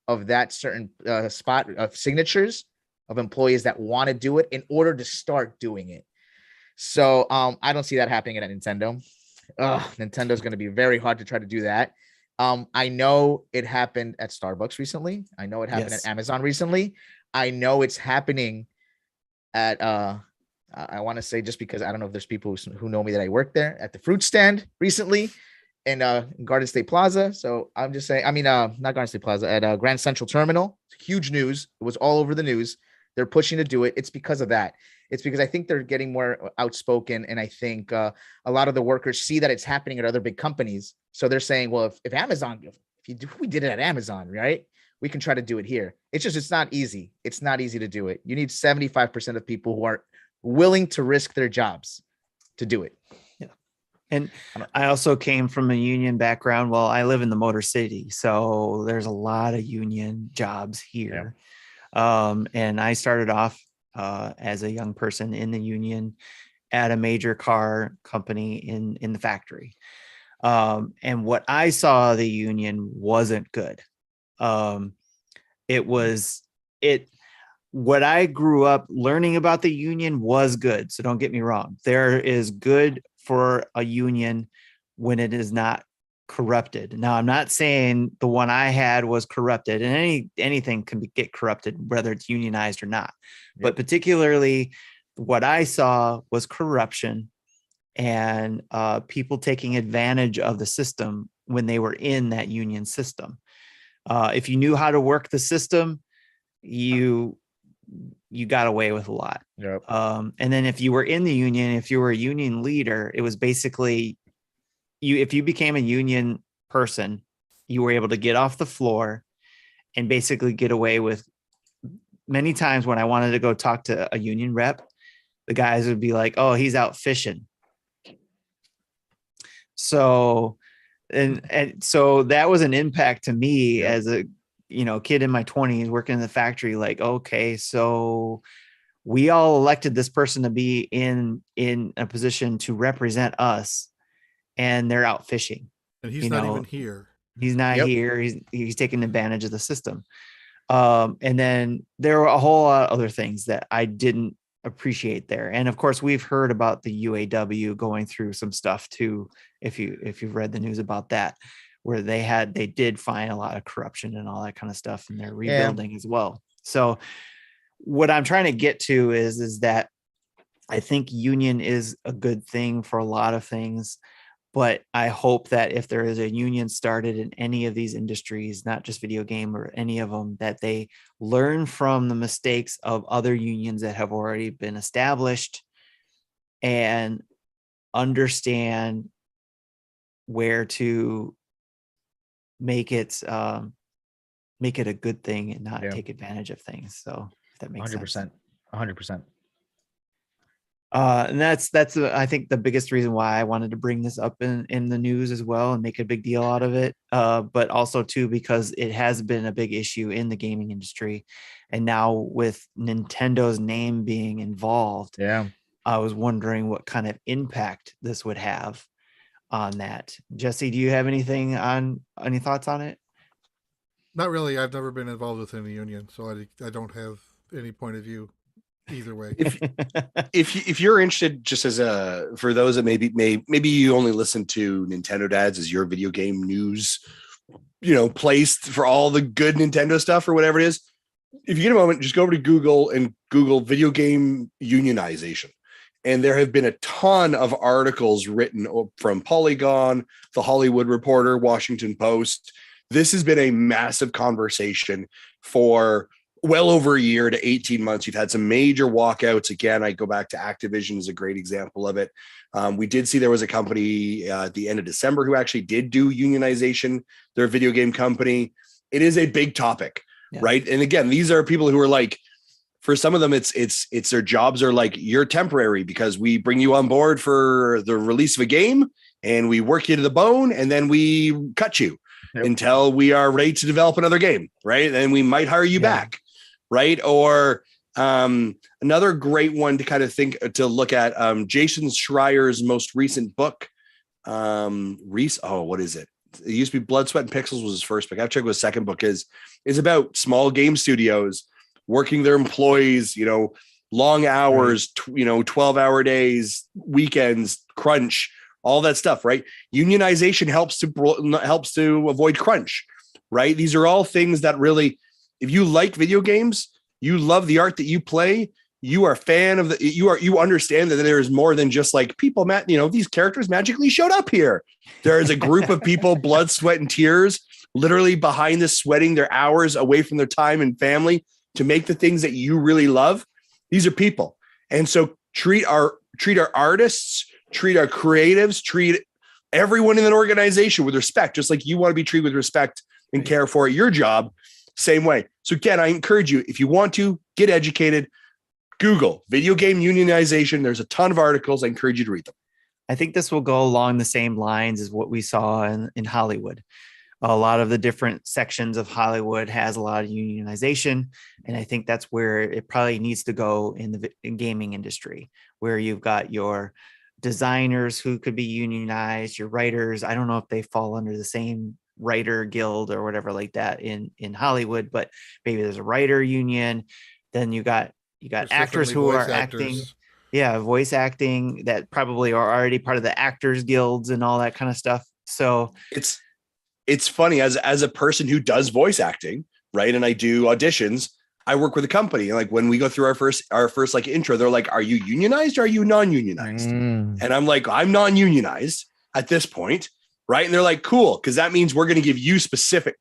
of that certain spot of signatures of employees that want to do it in order to start doing it. So I don't see that happening at Nintendo. Nintendo's going to be very hard to try to do that. I know it happened at Starbucks recently. I know it happened at Amazon recently. I know it's happening at I want to say, just because I don't know if there's people who know me that I work there, at the fruit stand recently in Garden State Plaza. So I'm just saying, I mean, not Garden State Plaza, at Grand Central Terminal. It's huge news. It was all over the news. They're pushing to do it. It's because of that. It's because I think they're getting more outspoken. And I think a lot of the workers see that it's happening at other big companies. So they're saying, well, if Amazon, we did it at Amazon, right? We can try to do it here. It's not easy. It's not easy to do it. You need 75% of people who are willing to risk their jobs to do it. Yeah. And I also came from a union background. Well, I live in the Motor City, so there's a lot of union jobs here. Yeah. And I started off as a young person in the union at a major car company in the factory. And what I saw, the union wasn't good. What I grew up learning about the union was good. So don't get me wrong. There is good for a union when it is not corrupted. Now, I'm not saying the one I had was corrupted, and anything can get corrupted, whether it's unionized or not. Yep. But particularly what I saw was corruption and people taking advantage of the system when they were in that union system. If you knew how to work the system, you got away with a lot. Yep. And then if you were in the union, if you were a union leader, it was basically if you became a union person, you were able to get off the floor and basically get away with. Many times when I wanted to go talk to a union rep, the guys would be like, oh, he's out fishing. So, and so that was an impact to me as a kid in my 20s working in the factory. Like, okay, so we all elected this person to be in a position to represent us, and they're out fishing. And he's not even here. He's not here. He's taking advantage of the system. And then there were a whole lot of other things that I didn't appreciate there. And of course, we've heard about the UAW going through some stuff too. If you've read the news about that, where they did find a lot of corruption and all that kind of stuff, and they're rebuilding as well. So what I'm trying to get to is that I think union is a good thing for a lot of things, but I hope that if there is a union started in any of these industries, not just video game or any of them, that they learn from the mistakes of other unions that have already been established and understand where to make it a good thing and not take advantage of things. So if that makes 100%, sense. 100%. And that's I think the biggest reason why I wanted to bring this up in the news as well and make a big deal out of it. But also too, because it has been a big issue in the gaming industry. And now with Nintendo's name being involved, I was wondering what kind of impact this would have on that. Jesse, do you have any thoughts on it? Not really. I've never been involved with any union, so I don't have any point of view either way. If you're interested, just as for those that maybe you only listen to Nintendo Dads as your video game news, place for all the good Nintendo stuff or whatever it is. If you get a moment, just go over to Google and Google video game unionization. And there have been a ton of articles written from Polygon, The Hollywood Reporter, Washington Post. This has been a massive conversation for well over a year to 18 months. You've had some major walkouts. Again, I go back to Activision is a great example of it. We did see there was a company at the end of December who actually did do unionization, their video game company. It is a big topic, right? And again, these are people who are like, for some of them, it's their jobs are like, you're temporary because we bring you on board for the release of a game and we work you to the bone and then we cut you until we are ready to develop another game, right? And we might hire you back. Right. Or another great one to kind of look at, Jason Schreier's most recent book. What is it? It used to be Blood, Sweat, and Pixels was his first book. I've checked what his second book is about small game studios working their employees, long hours, 12-hour days, weekends, crunch, all that stuff. Right. Unionization helps to avoid crunch. Right. These are all things that really, if you like video games, you love the art that you play, you are a fan of you understand that there is more than just like people, these characters magically showed up here. There is a group of people, blood, sweat, and tears, literally behind this, sweating their hours away from their time and family to make the things that you really love. These are people. And so treat our artists, treat our creatives, treat everyone in an organization with respect, just like you want to be treated with respect and care for your job. Same way. So again, I encourage you, if you want to get educated, Google video game unionization. There's a ton of articles. I encourage you to read them. I think this will go along the same lines as what we saw in Hollywood. A lot of the different sections of Hollywood has a lot of unionization. And I think that's where it probably needs to go in the gaming industry, where you've got your designers who could be unionized, your writers. I don't know if they fall under the same writer guild or whatever like that in Hollywood, but maybe there's a writer union. Then you got actors who are acting, voice acting that probably are already part of the actors guilds and all that kind of stuff. So it's funny as a person who does voice acting, right? And I do auditions. I work with a company, and like when we go through our first like intro, they're like, "Are you unionized or are you non-unionized?" And I'm like, "I'm non-unionized at this point." Right. And they're like, cool, because that means we're going to give you specific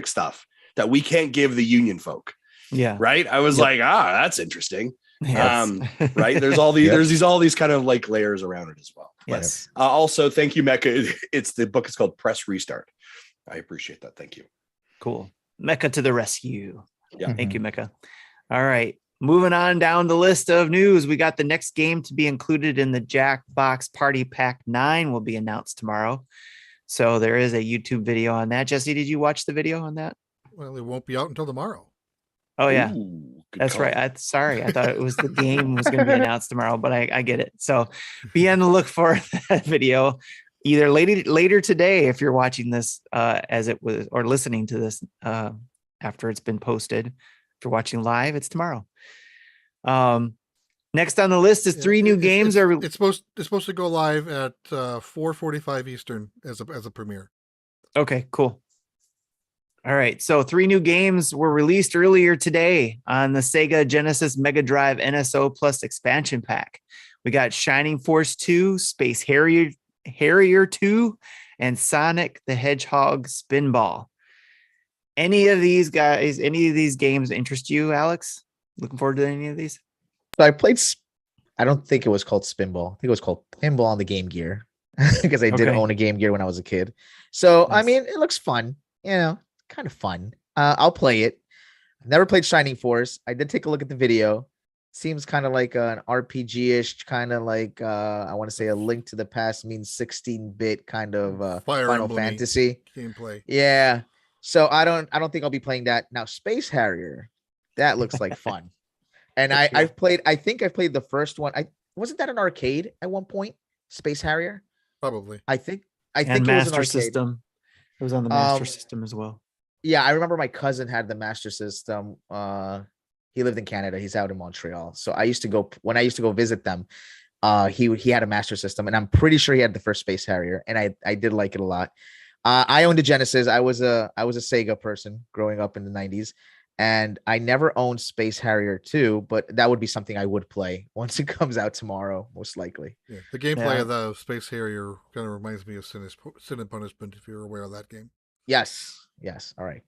stuff that we can't give the union folk. Yeah. Right. I was like, that's interesting. Yes. Right. There's all these, there's all these kind of like layers around it as well. Yes. But, also, thank you, Mecca. The book is called Press Restart. I appreciate that. Thank you. Cool. Mecca to the rescue. Yeah. Thank you, Mecca. All right. Moving on down the list of news, we got the next game to be included in the Jackbox Party Pack 9 will be announced tomorrow. So there is a YouTube video on that. Jesse, did you watch the video on that? Well, it won't be out until tomorrow. Oh, yeah. Ooh, that's call. Right. I thought it was the game was going to be announced tomorrow, but I get it. So be on the look for that video either later today if you're watching this as it was, or listening to this after it's been posted. If you're watching live, it's tomorrow. Next on the list is three new games. It's supposed to go live at 4:45 Eastern as a premiere. Okay, cool. All right, so three new games were released earlier today on the SEGA Genesis Mega Drive NSO Plus Expansion Pack. We got Shining Force 2, Space Harrier 2, and Sonic the Hedgehog Spinball. Any of these games interest you, Alex? Looking forward to any of these? So I played, I don't think it was called Spinball. I think it was called Pinball on the Game Gear because I did own a Game Gear when I was a kid. So, nice. I mean, it looks fun, kind of fun. I'll play it. I've never played Shining Force. I did take a look at the video. Seems kind of like an RPG-ish, kind of like, I want to say A Link to the Past means 16-bit kind of Final Fantasy gameplay. Yeah. So I don't think I'll be playing that. Now, Space Harrier, that looks like fun. And I think I've played the first one. Wasn't that an arcade at one point? Space Harrier? Probably. I think it was an arcade. System. It was on the Master System as well. Yeah, I remember my cousin had the Master System. He lived in Canada. He's out in Montreal. So I used to go visit them. He had a Master System, and I'm pretty sure he had the first Space Harrier, and I did like it a lot. I owned a Genesis. I was a Sega person growing up in the 90s, and I never owned Space Harrier 2, but that would be something I would play once it comes out tomorrow, most likely. Yeah, the gameplay of the Space Harrier kind of reminds me of Sin and Punishment, if you're aware of that game. Yes. All right.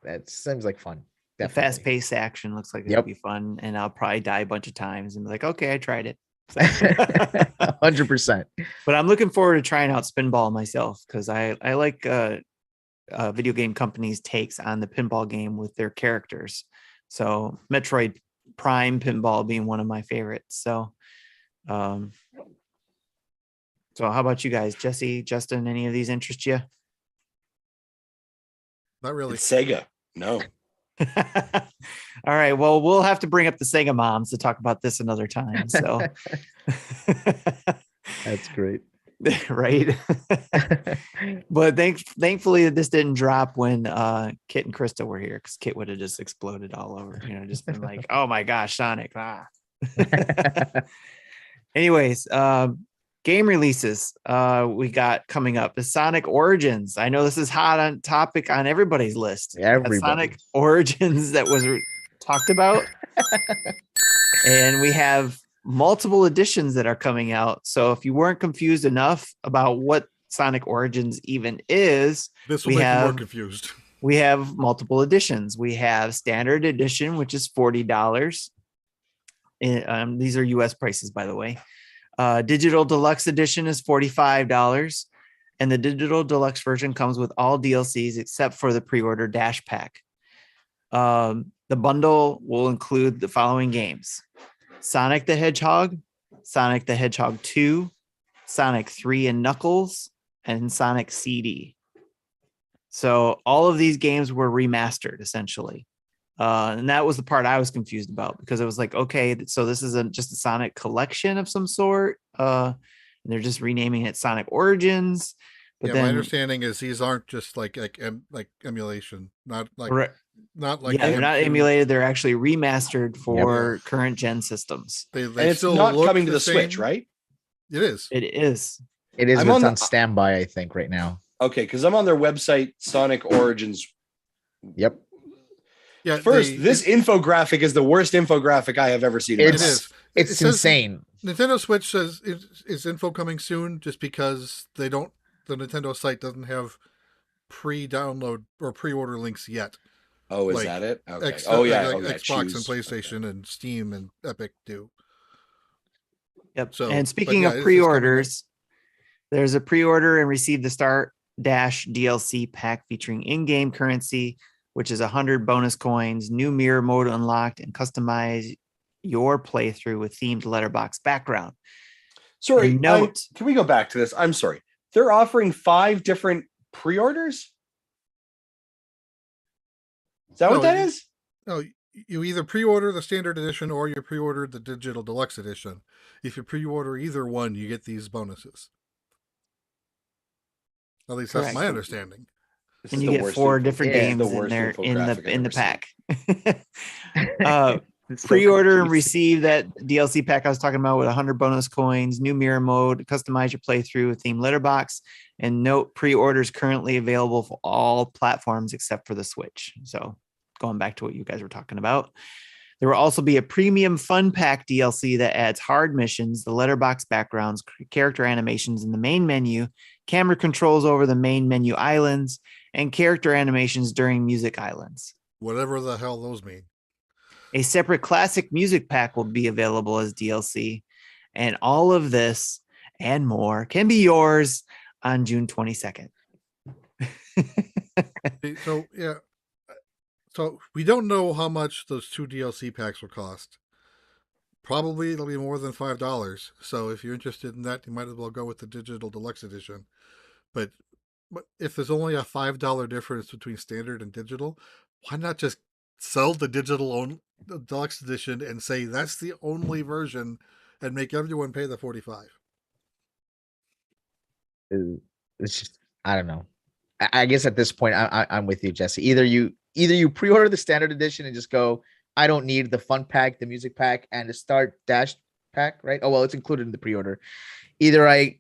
That seems like fun. The fast-paced action looks like it'll be fun, and I'll probably die a bunch of times and be like, okay, I tried it. 100%. But I'm looking forward to trying out Spinball myself because I like video game companies' takes on the pinball game with their characters. So Metroid Prime Pinball being one of my favorites. So how about you guys? Jesse, Justin, any of these interest you? Not really. It's Sega. No. All right. Well, we'll have to bring up the Sega moms to talk about this another time. So that's great. Right. But thankfully this didn't drop when Kit and Krista were here, because Kit would have just exploded all over, just been like, oh my gosh, Sonic. Anyways, game releases we got coming up is Sonic Origins. I know this is hot on topic on everybody's list. Sonic Origins that was talked about. And we have multiple editions that are coming out. So if you weren't confused enough about what Sonic Origins even is, this will make you more confused. We have multiple editions. We have Standard Edition, which is $40. These are US prices, by the way. Digital Deluxe Edition is $45, and the Digital Deluxe version comes with all DLCs except for the pre-order Dash Pack. The bundle will include the following games: Sonic the Hedgehog, Sonic the Hedgehog 2, Sonic 3 and Knuckles, and Sonic CD. So all of these games were remastered, essentially. And that was the part I was confused about, because it was like, okay, so this isn't just a Sonic collection of some sort. And they're just renaming it Sonic Origins. But my understanding is these aren't just like emulation, not like they're not emulated. They're actually remastered for current gen systems. They and it's still not coming to the Switch, right? It is. It is. It is. It's on standby, I think, right now. Okay, because I'm on their website, Sonic Origins. Yep. Yeah. This infographic is the worst infographic I have ever seen. It is. It's insane. Nintendo Switch says is info coming soon, just because the Nintendo site doesn't have pre-download or pre-order links yet. Oh, is that it? Okay. Xbox and PlayStation and Steam and Epic do. Yep. So, and speaking of pre-orders, there's a pre-order and receive the Start Dash DLC pack featuring in-game currency, which is 100 bonus coins, new mirror mode unlocked, and customize your playthrough with themed letterbox background. Sorry, can we go back to this? I'm sorry. They're offering 5 different pre-orders? Is that what that is? No, you either pre-order the standard edition or you pre-order the digital deluxe edition. If you pre-order either one, you get these bonuses. At least that's my understanding. And you get 4 different games in there in the pack. Pre-order and receive that DLC pack I was talking about with 100 bonus coins, new mirror mode, customize your playthrough with themed letterbox, and note pre-orders currently available for all platforms except for the Switch. So going back to what you guys were talking about. There will also be a premium fun pack DLC that adds hard missions, the letterbox backgrounds, character animations in the main menu, camera controls over the main menu islands, and character animations during music islands. Whatever the hell those mean. A separate classic music pack will be available as DLC, and all of this and more can be yours on June 22nd. So we don't know how much those 2 DLC packs will cost. Probably it'll be more than $5. So if you're interested in that, you might as well go with the digital deluxe edition. But if there's only a $5 difference between standard and digital, why not just sell the digital deluxe edition and say that's the only version and make everyone pay the $45? It's just, I don't know. I guess at this point, I'm with you, Jesse. Either you pre-order the standard edition and just go, I don't need the fun pack, the music pack, and the Start Dash pack, right? Oh, well, it's included in the pre-order. Either I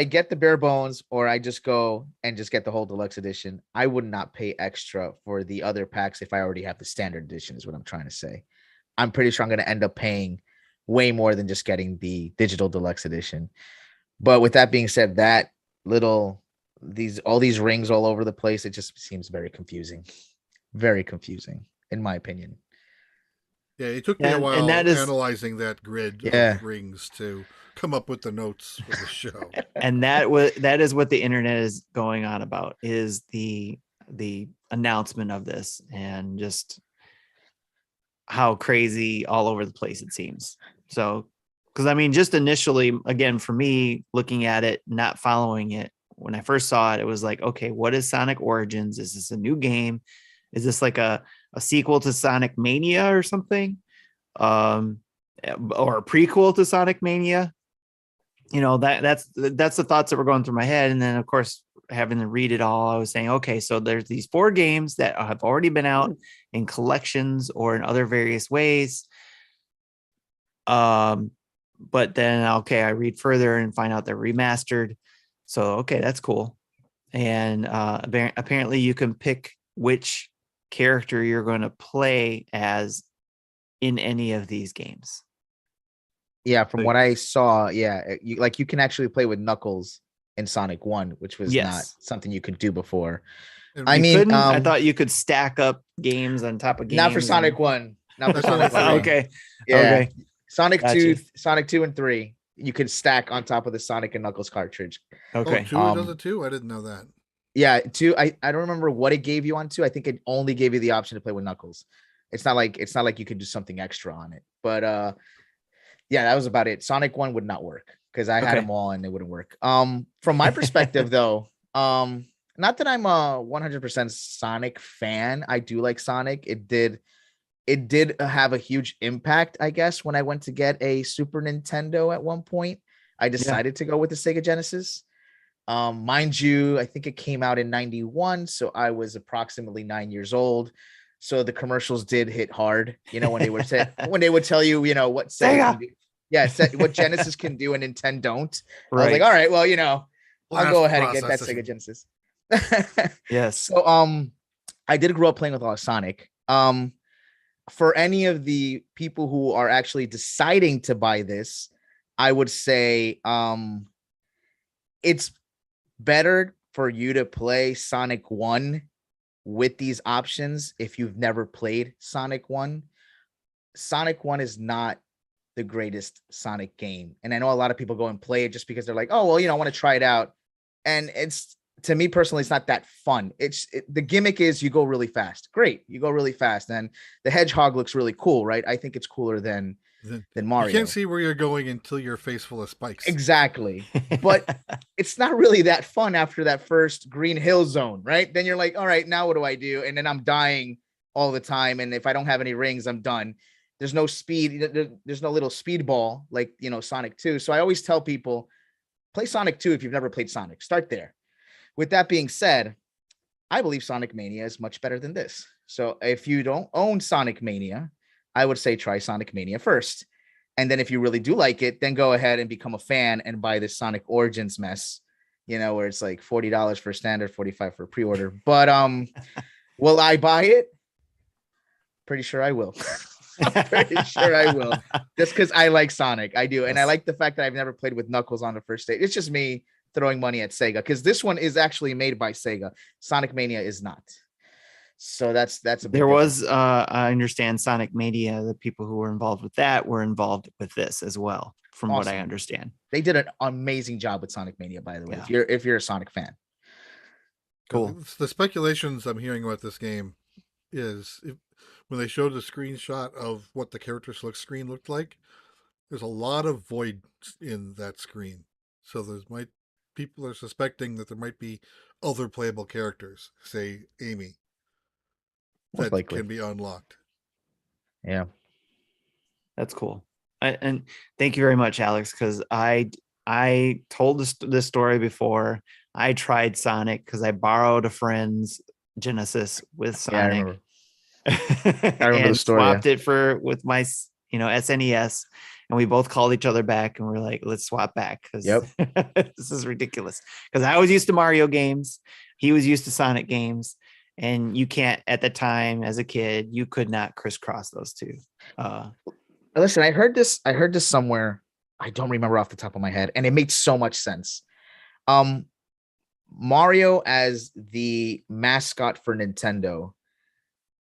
get the bare bones or I just go and just get the whole deluxe edition. I would not pay extra for the other packs if I already have the standard edition, is what I'm trying to say. I'm pretty sure I'm going to end up paying way more than just getting the digital deluxe edition. But with that being said, all these rings all over the place, it just seems very confusing. Very confusing. in my opinion. Yeah, it took me a while and that is analyzing that grid Yeah. of rings to come up with the notes for the show. and that is what the internet is going on about, is the announcement of this, and just how crazy all over the place it seems. So, because I mean, just initially, again, for me, looking at it, not following it, when I first saw it, it was like, okay, what is Sonic Origins? Is this a new game? Is this like a sequel to Sonic Mania or something? Or a prequel to Sonic Mania? You know, that's the thoughts that were going through my head. And then, of course, having to read it all, I was saying, okay, so there's these 4 games that have already been out in collections or in other various ways. But then, okay, I read further and find out they're remastered. So, okay, that's cool. And apparently you can pick which character you're going to play as in any of these games. Yeah, from what I saw, you can actually play with Knuckles in Sonic 1, which was not something you could do before. And I we mean, couldn't, I thought you could stack up games on top of games. not for Sonic 1. Not for Sonic 1. Okay. Yeah. Okay. Sonic Gotcha. 2 and 3, you could stack on top of the Sonic and Knuckles cartridge. Okay. Oh, 2 does it too? I didn't know that. Yeah, 2. I don't remember what it gave you on 2. I think it only gave you the option to play with Knuckles. It's not like you could do something extra on it. But yeah, that was about it. Sonic 1 would not work because I had them all and it wouldn't work. From my perspective though, not that I'm a 100% Sonic fan. I do like Sonic. It did have a huge impact, I guess, when I went to get a Super Nintendo at one point. I decided to go with the Sega Genesis. Mind you, I think it came out in 91, so I was approximately 9 years old. So the commercials did hit hard, you know, when they would say when they would tell you, you know, what Sega can do. Yeah, what Genesis can do and Nintendo don't. Right. I was like, all right, well, you know, I'll go ahead and get that Sega Genesis. Yes. So I did grow up playing with a lot of Sonic. For any of the people who are actually deciding to buy this, I would say it's better for you to play Sonic 1 with these options if you've never played Sonic 1. Sonic 1 is not the greatest Sonic game. And I know a lot of people go and play it just because they're like, oh, well, you know, I want to try it out. And it's, to me personally, it's not that fun. The gimmick is you go really fast. Great. You go really fast. And the hedgehog looks really cool, right? I think it's cooler than Mario. You can't see where you're going until your face full of spikes. Exactly. But it's not really that fun after that first Green Hill Zone, right? Then you're like, all right, now what do I do? And then I'm dying all the time. And if I don't have any rings, I'm done. There's no speed. There's no little speed ball like, you know, Sonic 2. So I always tell people, play Sonic 2 if you've never played Sonic. Start there. With that being said, I believe Sonic Mania is much better than this. So if you don't own Sonic Mania, I would say try Sonic Mania first. And then if you really do like it, then go ahead and become a fan and buy this Sonic Origins mess, you know, where it's like $40 for standard, $45 for pre-order. But will I buy it? Pretty sure I will. I'm pretty sure I will. Just because I like Sonic. I do. And I like the fact that I've never played with Knuckles on the first stage. It's just me throwing money at Sega because this one is actually made by Sega. Sonic Mania is not. So that's a big difference. I understand Sonic Mania, the people who were involved with that were involved with this as well, from what I understand. They did an amazing job with Sonic Mania, by the way, if you're a Sonic fan. Cool. The speculations I'm hearing about this game is when they showed the screenshot of what the character select screen looked like, there's a lot of void in that screen. So people are suspecting that there might be other playable characters, say Amy, that can be unlocked. Yeah, that's cool. And thank you very much, Alex, because I told this story before. I tried Sonic because I borrowed a friend's Genesis with Sonic. I remember the story. Swapped it with my SNES, and we both called each other back and we're like, let's swap back because this is ridiculous. Because I was used to Mario games, he was used to Sonic games, and you can't, at the time as a kid, you could not crisscross those two. Listen, I heard this somewhere. I don't remember off the top of my head, and it made so much sense. Mario as the mascot for Nintendo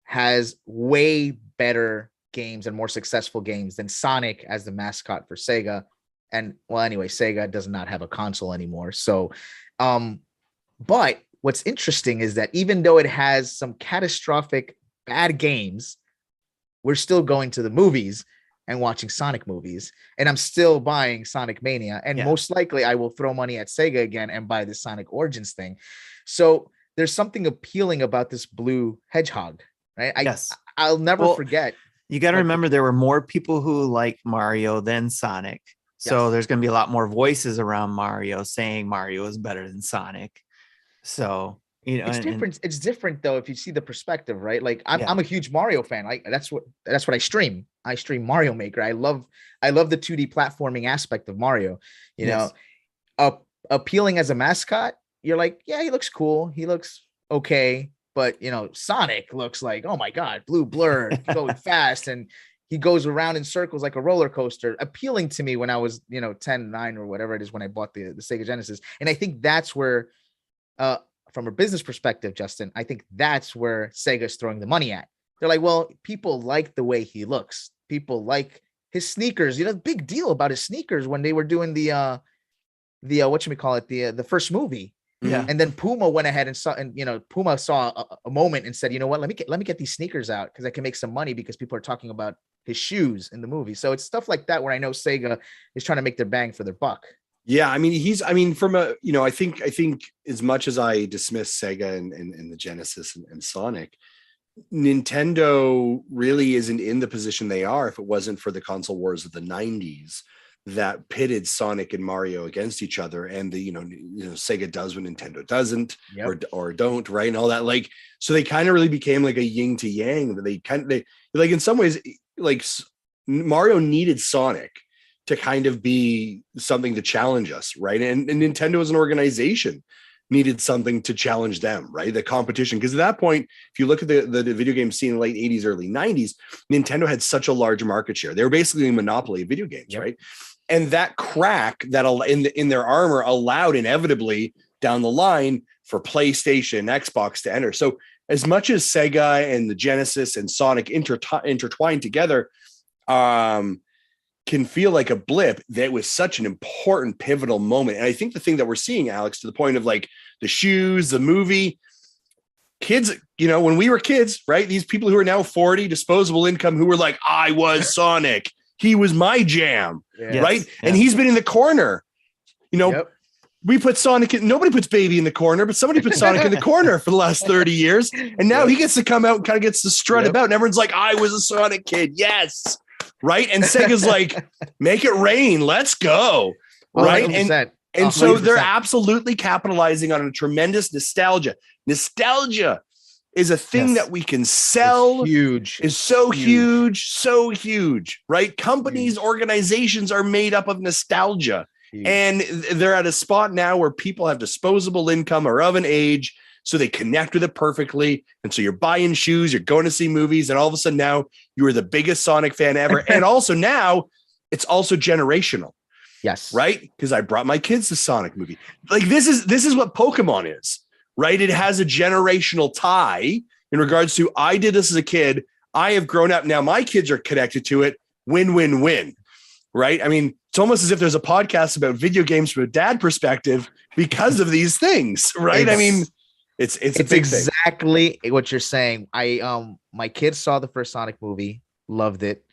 has way better games and more successful games than Sonic as the mascot for Sega. And well, anyway, Sega does not have a console anymore. So, but what's interesting is that even though it has some catastrophic bad games, we're still going to the movies and watching Sonic movies. And I'm still buying Sonic Mania. And most likely I will throw money at Sega again and buy the Sonic Origins thing. So there's something appealing about this blue hedgehog, right? I'll never forget. You got to remember there were more people who like Mario than Sonic. So there's going to be a lot more voices around Mario saying Mario is better than Sonic. So, you know, it's different. It's different though. If you see the perspective, right? Like I'm a huge Mario fan. Like that's what I stream. I stream Mario Maker. I love the 2D platforming aspect of Mario, you know, appealing as a mascot. You're like, yeah, he looks cool. He looks okay. But, you know, Sonic looks like, oh my God, blue blur going fast. And he goes around in circles like a roller coaster, appealing to me when I was, 10, 9 or whatever it is when I bought the SEGA Genesis. And I think that's where, from a business perspective, Justin, I think that's where Sega's throwing the money at. They're like, well, people like the way he looks. People like his sneakers. Big deal about his sneakers when they were doing the first movie. Yeah. And then Puma went ahead and Puma saw a moment and said, you know what, let me get these sneakers out because I can make some money because people are talking about his shoes in the movie. So it's stuff like that where I know Sega is trying to make their bang for their buck. Yeah, I mean, from a, I think as much as I dismiss Sega and the Genesis and Sonic, Nintendo really isn't in the position they are if it wasn't for the console wars of the 90s that pitted Sonic and Mario against each other, and the Sega does what Nintendo doesn't, or don't, right, and all that. Like, so they kind of really became like a yin to yang. That they like in some ways, like Mario needed Sonic to kind of be something to challenge us, right? And Nintendo as an organization needed something to challenge them, right? The competition, because at that point, if you look at the video game scene in the late 80s, early 90s, Nintendo had such a large market share. They were basically a monopoly of video games, right? And that crack that in their armor allowed inevitably down the line for PlayStation, Xbox to enter. So as much as Sega and the Genesis and Sonic intertwined together, can feel like a blip, that was such an important pivotal moment. And I think the thing that we're seeing, Alex, to the point of like the shoes, the movie, kids, when we were kids, right? These people who are now 40, disposable income, who were like, I was Sonic. He was my jam, right? Yes. And he's been in the corner. We put Sonic in, nobody puts Baby in the corner, but somebody put Sonic in the corner for the last 30 years. And now he gets to come out and kind of gets to strut about. And everyone's like, I was a Sonic kid. Yes. Right. And Sega's like, make it rain. Let's go. Right. 100%. And so they're absolutely capitalizing on a tremendous nostalgia. Nostalgia is a thing that we can sell. It's huge. Is so huge, right? Companies, organizations are made up of nostalgia. Huge. And they're at a spot now where people have disposable income or of an age, so they connect with it perfectly. And so you're buying shoes, you're going to see movies, and all of a sudden now you are the biggest Sonic fan ever. And also now it's also generational. Yes. Right? Because I brought my kids to Sonic movie. Like this is what Pokemon is. Right. It has a generational tie in regards to, I did this as a kid. I have grown up. Now my kids are connected to it. Win, win, win. Right. I mean, it's almost as if there's a podcast about video games from a dad perspective because of these things. Right. It's exactly what you're saying. My kids saw the first Sonic movie, loved it.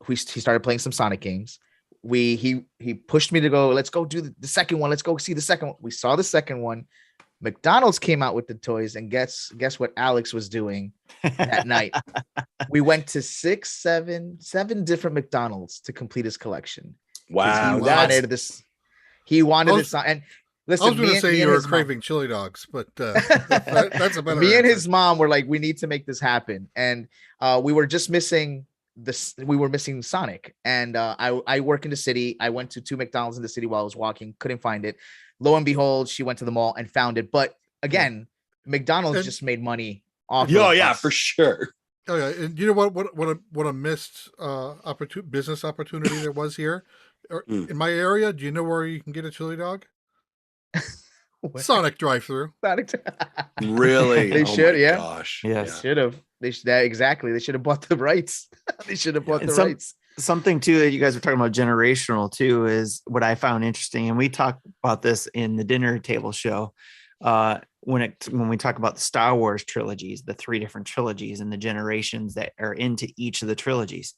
He started playing some Sonic games. He pushed me to go, let's go do the second one. Let's go see the second one. We saw the second one. McDonald's came out with the toys, and guess what Alex was doing that night? We went to 7 different McDonald's to complete his collection. Wow. He wanted this. And listen, I was going to say you were craving chili dogs, but that's a better Me answer. and his mom were like, we need to make this happen. And we were just missing we were missing Sonic. And I work in the city. I went to 2 McDonald's in the city while I was walking, couldn't find it. Lo and behold, she went to the mall and found it. But again, McDonald's just made money off. For sure. Oh yeah, and you know what a missed business opportunity there was here in my area. Do you know where you can get a chili dog? Sonic drive-through. Really? They should, yeah. Gosh. Yes. Should have. Exactly. They should have bought the rights. They should have bought the rights. Something too that you guys were talking about generational too is what I found interesting, and we talked about this in the dinner table show. When we talk about the Star Wars trilogies, the 3 different trilogies and the generations that are into each of the trilogies.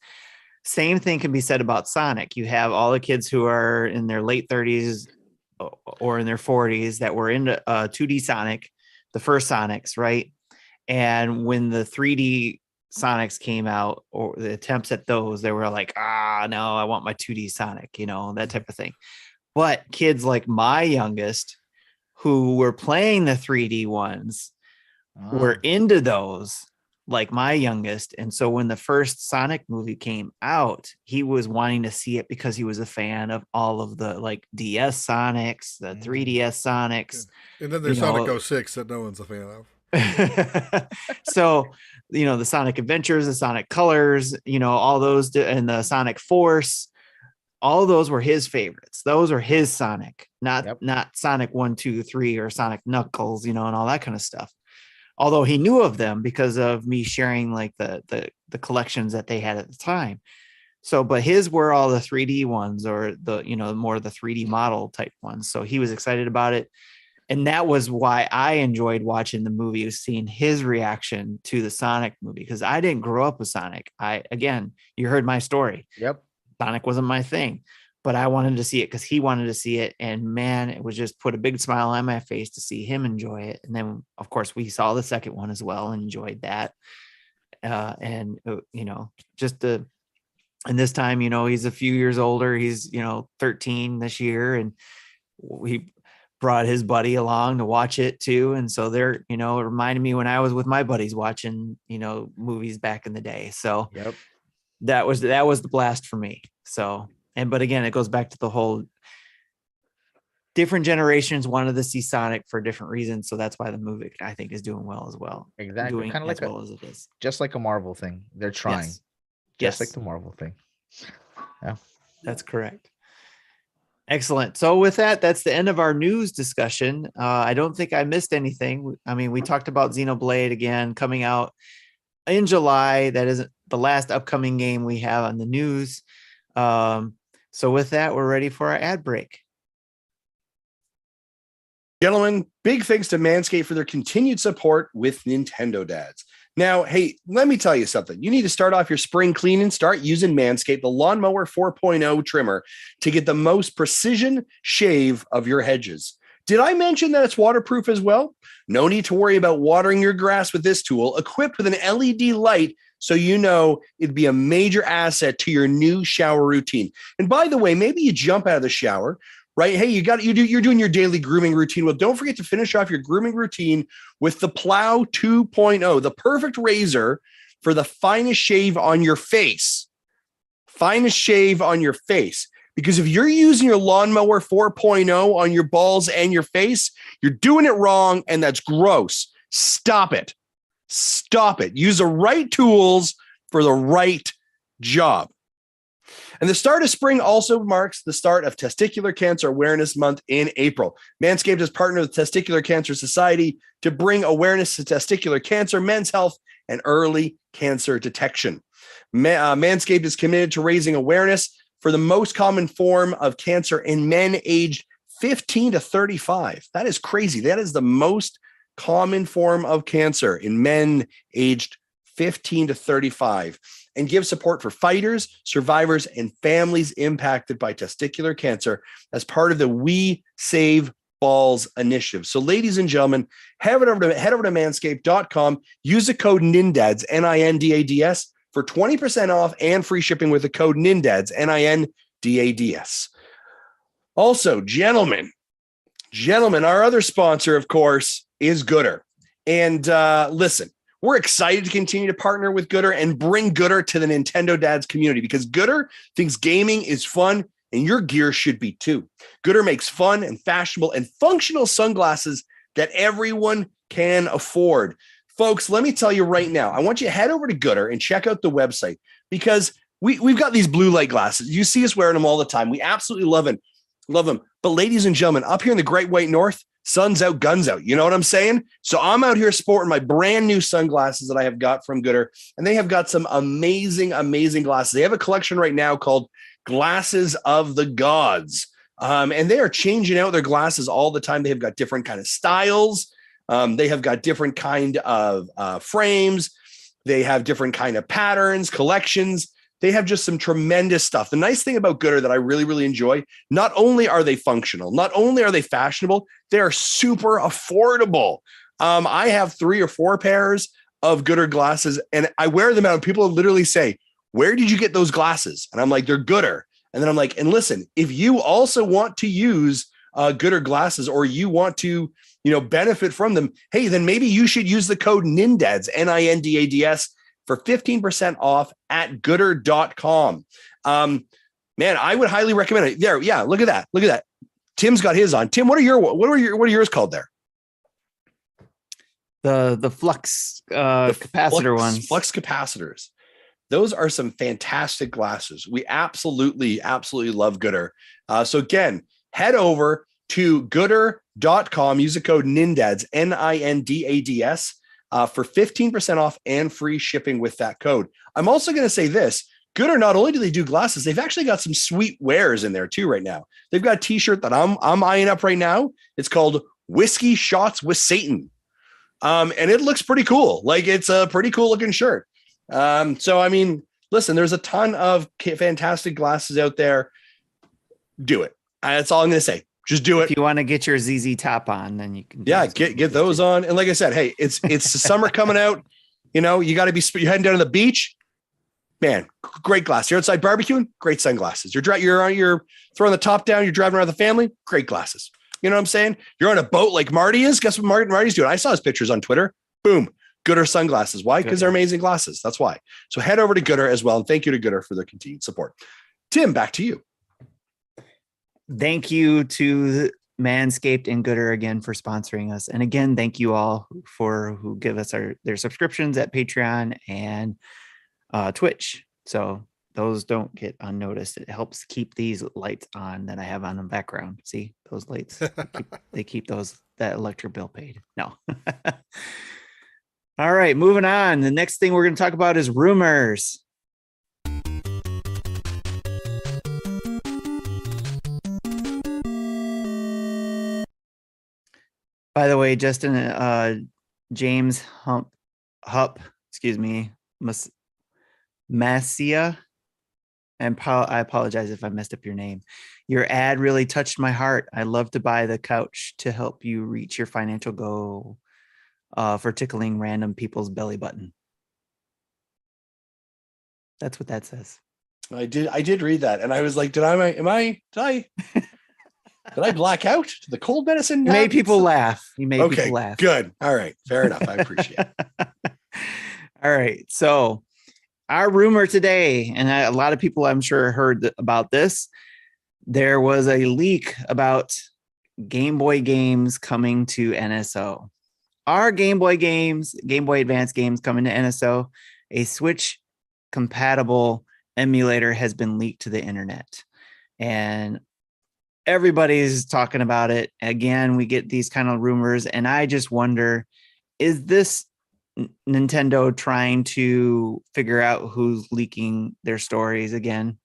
Same thing can be said about Sonic. You have all the kids who are in their late 30s or in their 40s that were into 2D Sonic, the first Sonics, right? And when the 3D Sonics came out, or the attempts at those, they were like, no, I want my 2D Sonic, that type of thing. But kids like my youngest who were playing the 3D ones were into those, like my youngest. And so when the first Sonic movie came out, he was wanting to see it because he was a fan of all of the like DS Sonics, the 3DS Sonics. And then there's Sonic 06 that no one's a fan of. So, the Sonic Adventures, the Sonic Colors, all those, and the Sonic Force, all those were his favorites. Those are his Sonic, not Sonic 1, 2, 3 or Sonic Knuckles, and all that kind of stuff. Although he knew of them because of me sharing like the collections that they had at the time. So, but his were all the 3D ones, or the, more the 3D model type ones. So he was excited about it. And that was why I enjoyed watching the movie, was seeing his reaction to the Sonic movie, because I didn't grow up with Sonic. Again, you heard my story. Yep. Sonic wasn't my thing, but I wanted to see it because he wanted to see it. And man, it was just put a big smile on my face to see him enjoy it. And then, of course, we saw the second one as well and enjoyed that. And this time, he's a few years older. He's, 13 this year. And he brought his buddy along to watch it too. And so it reminded me when I was with my buddies watching, movies back in the day. So that was the blast for me. So, but again, it goes back to the whole different generations wanted to see Sonic for different reasons. So that's why the movie, I think, is doing well as well. Exactly. Kind of like well as it is. Just like a Marvel thing. They're trying. Yes. Just like the Marvel thing. Yeah. That's correct. Excellent. So with that, that's the end of our news discussion. I don't think I missed anything. I mean, we talked about Xenoblade again coming out in July. That is the last upcoming game we have on the news. So with that, we're ready for our ad break. Gentlemen, big thanks to Manscaped for their continued support with Nintendo Dads. Now, hey, let me tell you something. You need to start off your spring cleaning. Start using Manscaped, the Lawnmower 4.0 trimmer, to get the most precision shave of your hedges. Did I mention that it's waterproof as well? No need to worry about watering your grass with this tool, equipped with an LED light, so it'd be a major asset to your new shower routine. And by the way, maybe you jump out of the shower, right? Hey, you're doing your daily grooming routine. Well, don't forget to finish off your grooming routine with the Plow 2.0, the perfect razor for the finest shave on your face. Finest shave on your face. Because if you're using your Lawnmower 4.0 on your balls and your face, you're doing it wrong, and that's gross. Stop it. Stop it. Use the right tools for the right job. And the start of spring also marks the start of Testicular Cancer Awareness Month in April. Manscaped has partnered with Testicular Cancer Society to bring awareness to testicular cancer, men's health, and early cancer detection. Manscaped is committed to raising awareness for the most common form of cancer in men aged 15 to 35. That is crazy. That is the most common form of cancer in men aged 15 to 35, and give support for fighters, survivors, and families impacted by testicular cancer as part of the We Save Balls initiative. So ladies and gentlemen, head over to manscaped.com, use the code NINDADS, NINDADS, for 20% off and free shipping with the code NINDADS, NINDADS. Also, gentlemen, our other sponsor, of course, is Gooder. And listen, we're excited to continue to partner with Gooder and bring Gooder to the Nintendo Dads community, because Gooder thinks gaming is fun and your gear should be too. Gooder makes fun and fashionable and functional sunglasses that everyone can afford. Folks, let me tell you right now, I want you to head over to Gooder and check out the website, because we've got these blue light glasses. You see us wearing them all the time. We absolutely love them. But ladies and gentlemen, up here in the Great White North, sun's out, guns out. You know what I'm saying? So I'm out here sporting my brand new sunglasses that I have got from Gooder, and they have got some amazing, amazing glasses. They have a collection right now called Glasses of the Gods. And they are changing out their glasses all the time. They have got different kind of styles. They have got different kind of frames. They have different kind of patterns, collections. They have just some tremendous stuff. The nice thing about Gooder that I really, really enjoy, not only are they functional, not only are they fashionable, they are super affordable. I have 3 or 4 pairs of Gooder glasses, and I wear them out. And people literally say, "Where did you get those glasses?" And I'm like, "They're Gooder." And then I'm like, and listen, if you also want to use Gooder glasses, or you want to, benefit from them, hey, then maybe you should use the code NINDADS, NINDADS, for 15% off at gooder.com. Man, I would highly recommend it. There, yeah, look at that. Look at that. Tim's got his on. Tim, what are yours called there? The flux capacitor ones. Flux capacitors. Those are some fantastic glasses. We absolutely, absolutely love Gooder. So again, head over to gooder.com, use the code NINDADS, NINDADS, for 15% off and free shipping with that code. I'm also going to say this. Gooder, not only do they do glasses, they've actually got some sweet wares in there too right now. They've got a t-shirt that I'm eyeing up right now. It's called Whiskey Shots with Satan. And it looks pretty cool. Like, it's a pretty cool looking shirt. So, I mean, listen, there's a ton of fantastic glasses out there. Do it. That's all I'm going to say. Just do it. If you want to get your ZZ top on, then you can. Yeah, get those on. And like I said, hey, it's the summer coming out. You got to be, you're heading down to the beach. Man, great glass. You're outside barbecuing, great sunglasses. You're throwing the top down. You're driving around the family, great glasses. You know what I'm saying? You're on a boat like Marty is. Guess what Marty's doing? I saw his pictures on Twitter. Boom. Gooder sunglasses. Why? Because they're amazing glasses. That's why. So head over to Gooder as well. And thank you to Gooder for their continued support. Tim, back to you. Thank you to Manscaped and Gooder again for sponsoring us. And again, thank you all who give us their subscriptions at Patreon and Twitch. So those don't get unnoticed. It helps keep these lights on that I have on the background. See those lights? They keep that electric bill paid. No. All right, moving on. The next thing we're going to talk about is rumors. By the way, Justin, James Hupp, excuse me, Massia, and I apologize if I messed up your name. Your ad really touched my heart. I love to buy the couch to help you reach your financial goal for tickling random people's belly button. That's what that says. I did read that, and I was like, did I black out? Did the cold medicine? You made people laugh. People laugh. Good. All right. Fair enough. I appreciate it. All right. So our rumor today, and a lot of people I'm sure heard about this, there was a leak about Game Boy games coming to NSO. Our Game Boy games, Game Boy Advance games coming to NSO, a Switch compatible emulator has been leaked to the internet. And everybody's talking about it. Again, we get these kind of rumors, and I just wonder, is this Nintendo trying to figure out who's leaking their stories again?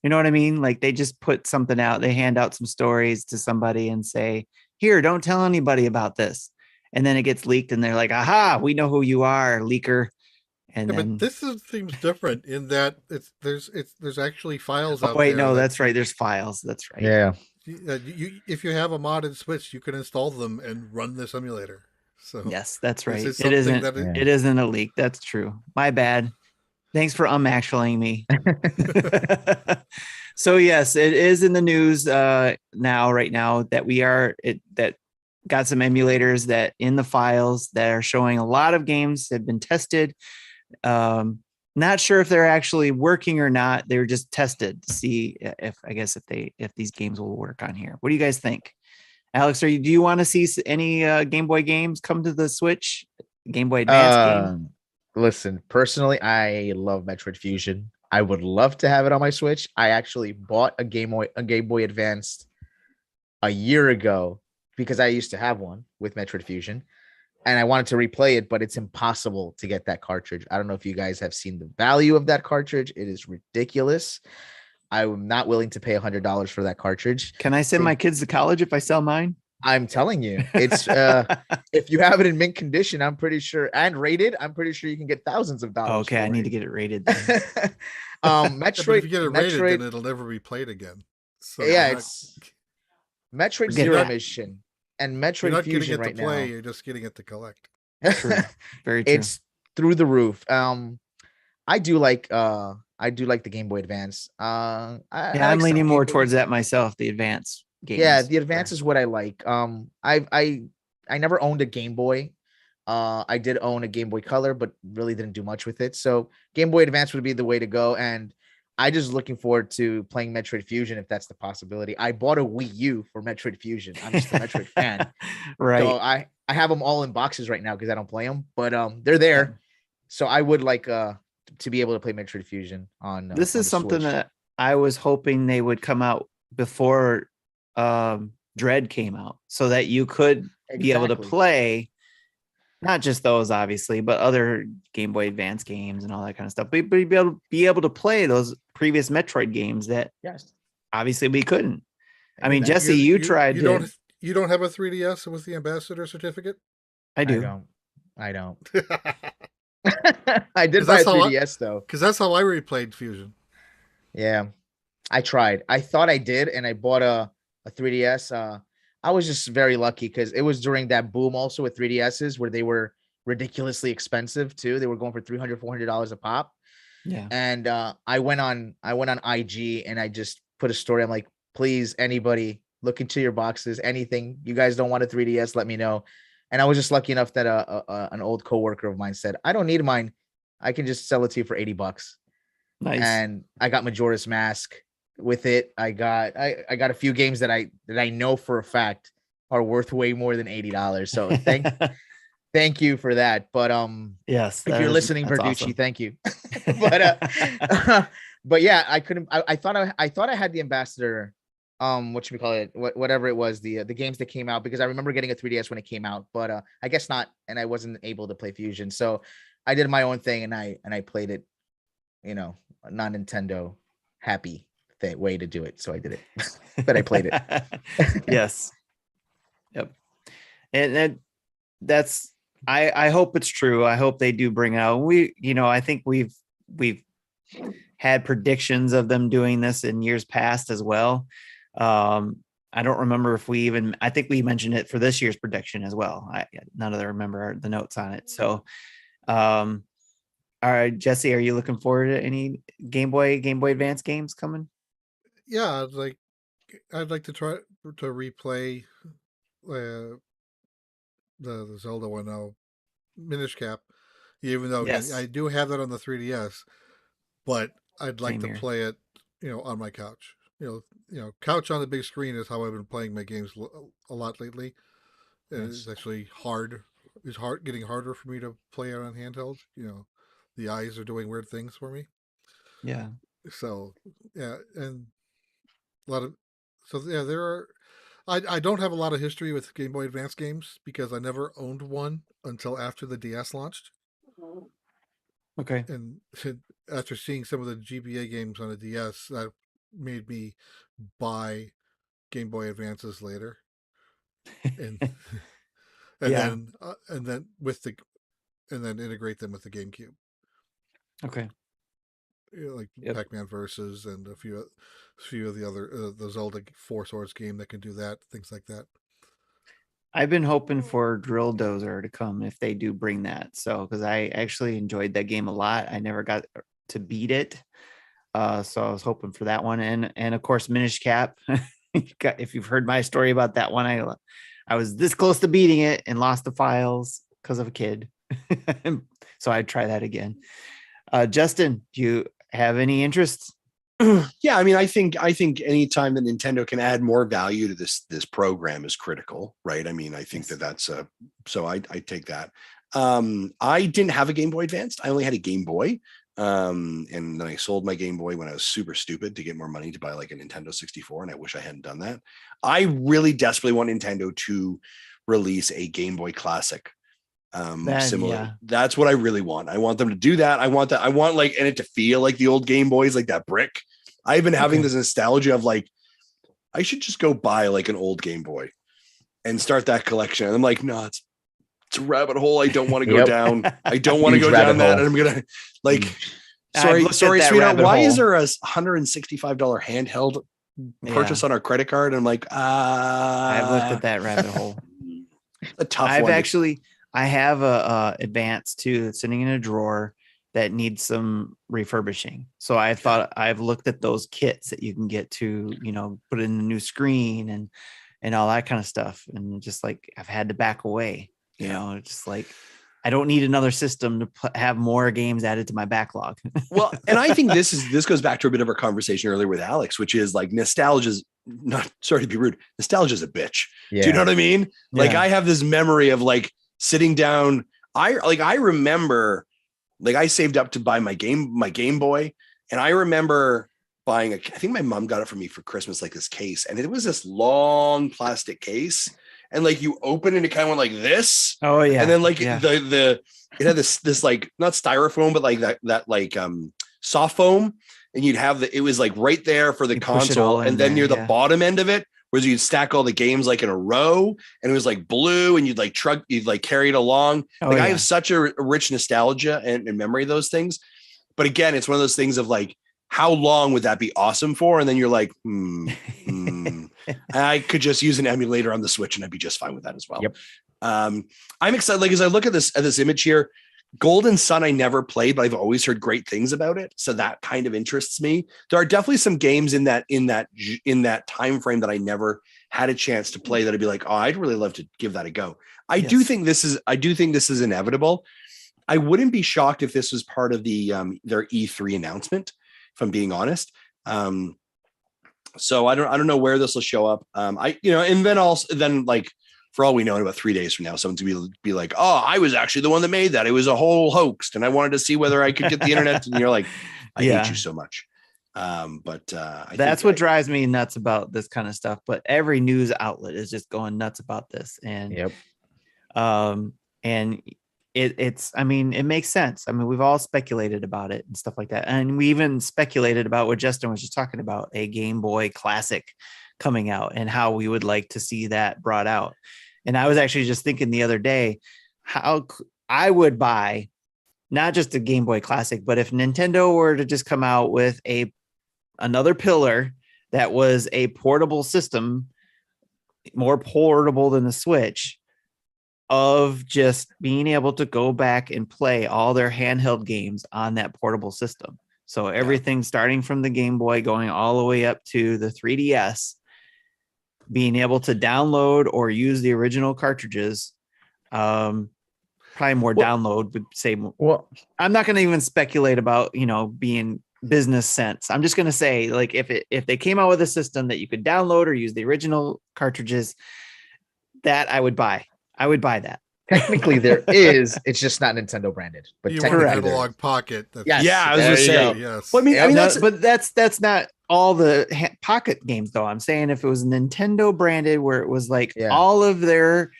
You know what I mean? Like, they just put something out, they hand out some stories to somebody and say, here, don't tell anybody about this. And then it gets leaked and they're like, aha, we know who you are, leaker. And then, but this seems different in that there's actually files out there. Wait, no, that's right. There's files. That's right. Yeah. If you have a modded Switch, you can install them and run this emulator. So yes, that's right. It isn't a leak. That's true. My bad. Thanks for actuallying me. So yes, it is in the news right now that that got some emulators that in the files that are showing a lot of games have been tested. Not sure if they're actually working or not. They were just tested to see if these games will work on here. What do you guys think? Alex, do you want to see any Game Boy games come to the Switch? Game Boy Advance game? Listen, personally, I love Metroid Fusion. I would love to have it on my Switch. I actually bought a Game Boy Advance a year ago because I used to have one with Metroid Fusion, and I wanted to replay it, but it's impossible to get that cartridge. I don't know if you guys have seen the value of that cartridge. It is ridiculous. I'm not willing to pay $100 for that cartridge. Can I send my kids to college if I sell mine? I'm telling you, it's if you have it in mint condition, I'm pretty sure, and rated, I'm pretty sure you can get thousands of dollars. Okay, I need to get it rated. Metroid. But if you get it rated, then it'll never be played again. So yeah, it's Metroid Zero Mission and Metroid Fusion right now. You're just getting it to collect. True. Very true. It's through the roof. I do like the Game Boy Advance. I'm leaning more towards that myself. The Advance games. Yeah, the Advance is what I like. I never owned a Game Boy. I did own a Game Boy Color, but really didn't do much with it. So Game Boy Advance would be the way to go. And I just looking forward to playing Metroid Fusion if that's the possibility. I bought a Wii U for Metroid Fusion. I'm just a Metroid fan, right? So I have them all in boxes right now because I don't play them, but they're there. So I would like to be able to play Metroid Fusion on. This is something Switch. that I was hoping they would come out before Dread came out, so that you could be able to play. Not just those, obviously, but other Game Boy Advance games and all that kind of stuff. But be able to play those previous Metroid games that obviously we couldn't. I mean, Jesse, you tried. You don't have a 3DS with the ambassador certificate? I do. I don't. I did buy a 3DS though, because that's how I replayed Fusion. Yeah, I tried. I thought I did, and I bought a 3DS. I was just very lucky because it was during that boom also with 3DSs where they were ridiculously expensive too. They were going for $300, $400 a pop. Yeah. And I went on IG and I just put a story. I'm like, please, anybody look into your boxes, anything. You guys don't want a 3DS, let me know. And I was just lucky enough that an old coworker of mine said, I don't need mine. I can just sell it to you for $80. Nice. And I got Majora's Mask. With it, I got a few games that I know for a fact are worth way more than $80. So thank you for that. But yes, if you're listening, Verducci, awesome. Thank you. But yeah, I couldn't. I thought I had the ambassador. What should we call it? Whatever it was, the games that came out, because I remember getting a 3DS when it came out, but I guess not, and I wasn't able to play Fusion. So I did my own thing, and I played it, non-Nintendo happy way to do it. So I did it, but I played it. Yes. Yep. And that's, I hope it's true. I hope they do bring out, I think we've had predictions of them doing this in years past as well. I don't remember if I think we mentioned it for this year's prediction as well. None of them remember the notes on it. So, all right, Jesse, are you looking forward to any Game Boy Advance games coming? Yeah, I'd like to try to replay the Zelda 1.0 Minish Cap, even though I do have that on the 3DS, but I'd like to play it, on my couch. Couch on the big screen is how I've been playing my games a lot lately. And it's actually hard. It's getting harder for me to play it on handheld. The eyes are doing weird things for me. Yeah. So and there are. I don't have a lot of history with Game Boy Advance games because I never owned one until after the DS launched. Okay. And after seeing some of the GBA games on the DS, that made me buy Game Boy Advances later, and then integrate them with the GameCube. Okay. Like Pac-Man Versus and a few of the other the Zelda Four Swords game that can do that, things like that. I've been hoping for Drill Dozer to come if they do bring that. So, because I actually enjoyed that game a lot. I never got to beat it. So I was hoping for that one. And of course, Minish Cap. If you've heard my story about that one, I was this close to beating it and lost the files because of a kid. So I'd try that again. Justin, do you have any interest? Yeah, I mean, I think any time that Nintendo can add more value to this program is critical, right? I mean, I think that's so I take that. I didn't have a Game Boy Advance. I only had a Game Boy. And then I sold my Game Boy when I was super stupid to get more money to buy like a Nintendo 64. And I wish I hadn't done that. I really desperately want Nintendo to release a Game Boy Classic. Similar. Yeah. That's what I really want. I want them to do that. I want like, and it to feel like the old Game Boys, like that brick. I've been having this nostalgia of like, I should just go buy like an old Game Boy and start that collection. And I'm like, no, it's a rabbit hole. I don't want to go down. I don't want to go down that. And I'm going to like, sorry, sweetheart. Why is there a $165 handheld purchase on our credit card? And I'm like, I've looked at that rabbit hole. A tough one. I have a Advance too that's sitting in a drawer that needs some refurbishing. So I've looked at those kits that you can get to, put in the new screen and all that kind of stuff. And just like, I've had to back away, just like, I don't need another system to have more games added to my backlog. Well, and I think this goes back to a bit of our conversation earlier with Alex, which is like nostalgia's not, sorry to be rude, nostalgia's a bitch. Yeah. Do you know what I mean? Yeah. Like I have this memory of like sitting down. I remember like I saved up to buy my Game Boy. And I remember buying I think my mom got it for me for Christmas, like this case. And it was this long plastic case. And like you open it, it kind of went like this. Oh yeah. And then like it had this like not styrofoam, but like that like soft foam. And you'd have it was like right there for the console. And then near the bottom end of it, where you'd stack all the games like in a row, and it was like blue, and you'd like carry it along. I have such a rich nostalgia and memory of those things. But again, it's one of those things of like, how long would that be awesome for? And then you're like, I could just use an emulator on the Switch and I'd be just fine with that as well. Yep. I'm excited. Like, as I look at this image here, Golden Sun, I never played, but I've always heard great things about it. So that kind of interests me. There are definitely some games in that time frame that I never had a chance to play that I'd be like, oh, I'd really love to give that a go. I do think this is inevitable. I wouldn't be shocked if this was part of their E3 announcement, if I'm being honest. So I don't know where this will show up. And then like, for all we know, in about 3 days from now, someone's gonna be like, oh, I was actually the one that made that. It was a whole hoax. And I wanted to see whether I could get the internet. And you're like, I hate you so much. That's what drives me nuts about this kind of stuff. But every news outlet is just going nuts about this. And, and it makes sense. I mean, we've all speculated about it and stuff like that. And we even speculated about what Justin was just talking about, a Game Boy Classic coming out and how we would like to see that brought out. And I was actually just thinking the other day how I would buy not just a Game Boy Classic, but if Nintendo were to just come out with another pillar that was a portable system, more portable than the Switch, of just being able to go back and play all their handheld games on that portable system. So everything starting from the Game Boy going all the way up to the 3DS, being able to download or use the original cartridges, probably more download would say. Well, I'm not going to even speculate about, being business sense. I'm just going to say, like, if they came out with a system that you could download or use the original cartridges, that I would buy. I would buy that. Technically, there is. It's just not Nintendo branded. But you want an analog pocket. Yes. Yeah, I was going to say. Yes. Well, I mean, that's not all the pocket games, though. I'm saying if it was Nintendo branded, where it was like all of their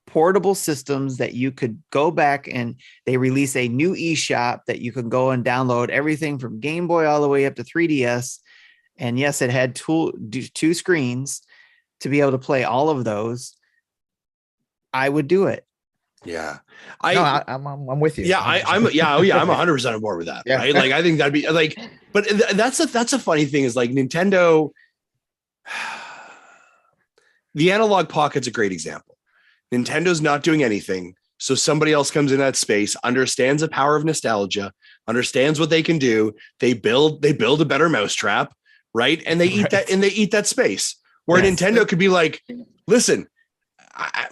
portable systems that you could go back and they release a new eShop that you can go and download everything from Game Boy all the way up to 3DS. And yes, it had two screens to be able to play all of those. I would do it. Yeah, I'm with you. Yeah, I'm 100% on board with that. Yeah. Right? Like, I think that'd be like, but that's a funny thing is like Nintendo. The analog pocket's a great example. Nintendo's not doing anything, so somebody else comes in that space, understands the power of nostalgia, understands what they can do. They build a better mousetrap, right? And they eat that space. Where Nintendo could be like, listen.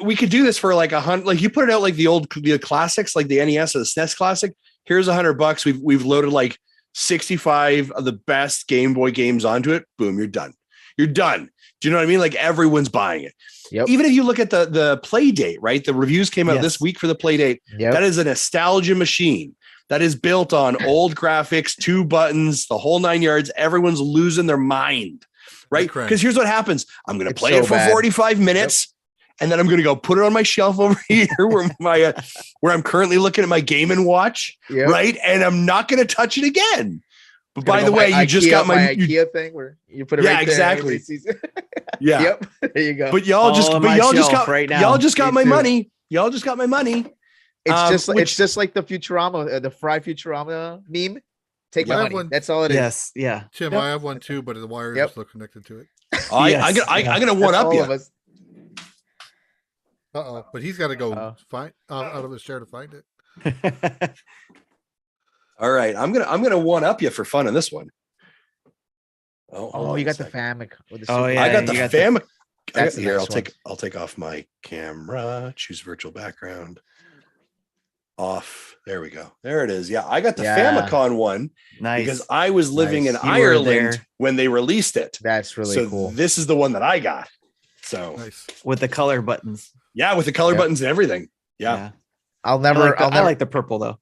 We could do this for like $100. Like, you put it out like the classics, like the NES or the SNES Classic. Here's $100. We've loaded like 65 of the best Game Boy games onto it. Boom, you're done. You're done. Do you know what I mean? Like, everyone's buying it. Yep. Even if you look at the Play Date, right? The reviews came out this week for the Play Date. Yep. That is a nostalgia machine. that is built on old graphics, 2 buttons, the whole 9 yards. Everyone's losing their mind, right? Because here's what happens. I'm going to play it for 45 minutes. And then I'm going to go put it on my shelf over here where I'm currently looking at my Game & Watch, right? And I'm not going to touch it again. But by the way, you just got my IKEA thing where you put it right there. Exactly. Yeah, yep. There you go. But y'all just got my money. Y'all just got my money. It's just like the Futurama, the Fry Futurama meme. Take my money. That's all it is. Yes, yeah. Tim, I have one too, but the wires are still connected to it. I'm gonna one up you. But he's got to go find out of his chair to find it. All right, I'm gonna one up you for fun on this one. Oh, you got the Famicom. I got the Famicom. Here, I'll take off my camera. Choose virtual background. Off. There we go. There it is. Yeah, I got the Famicom one. Nice. Because I was living in Ireland when they released it. That's really cool. This is the one that I got. So nice. With the color buttons. Yeah, with the color buttons and everything. Yeah. I like the purple though.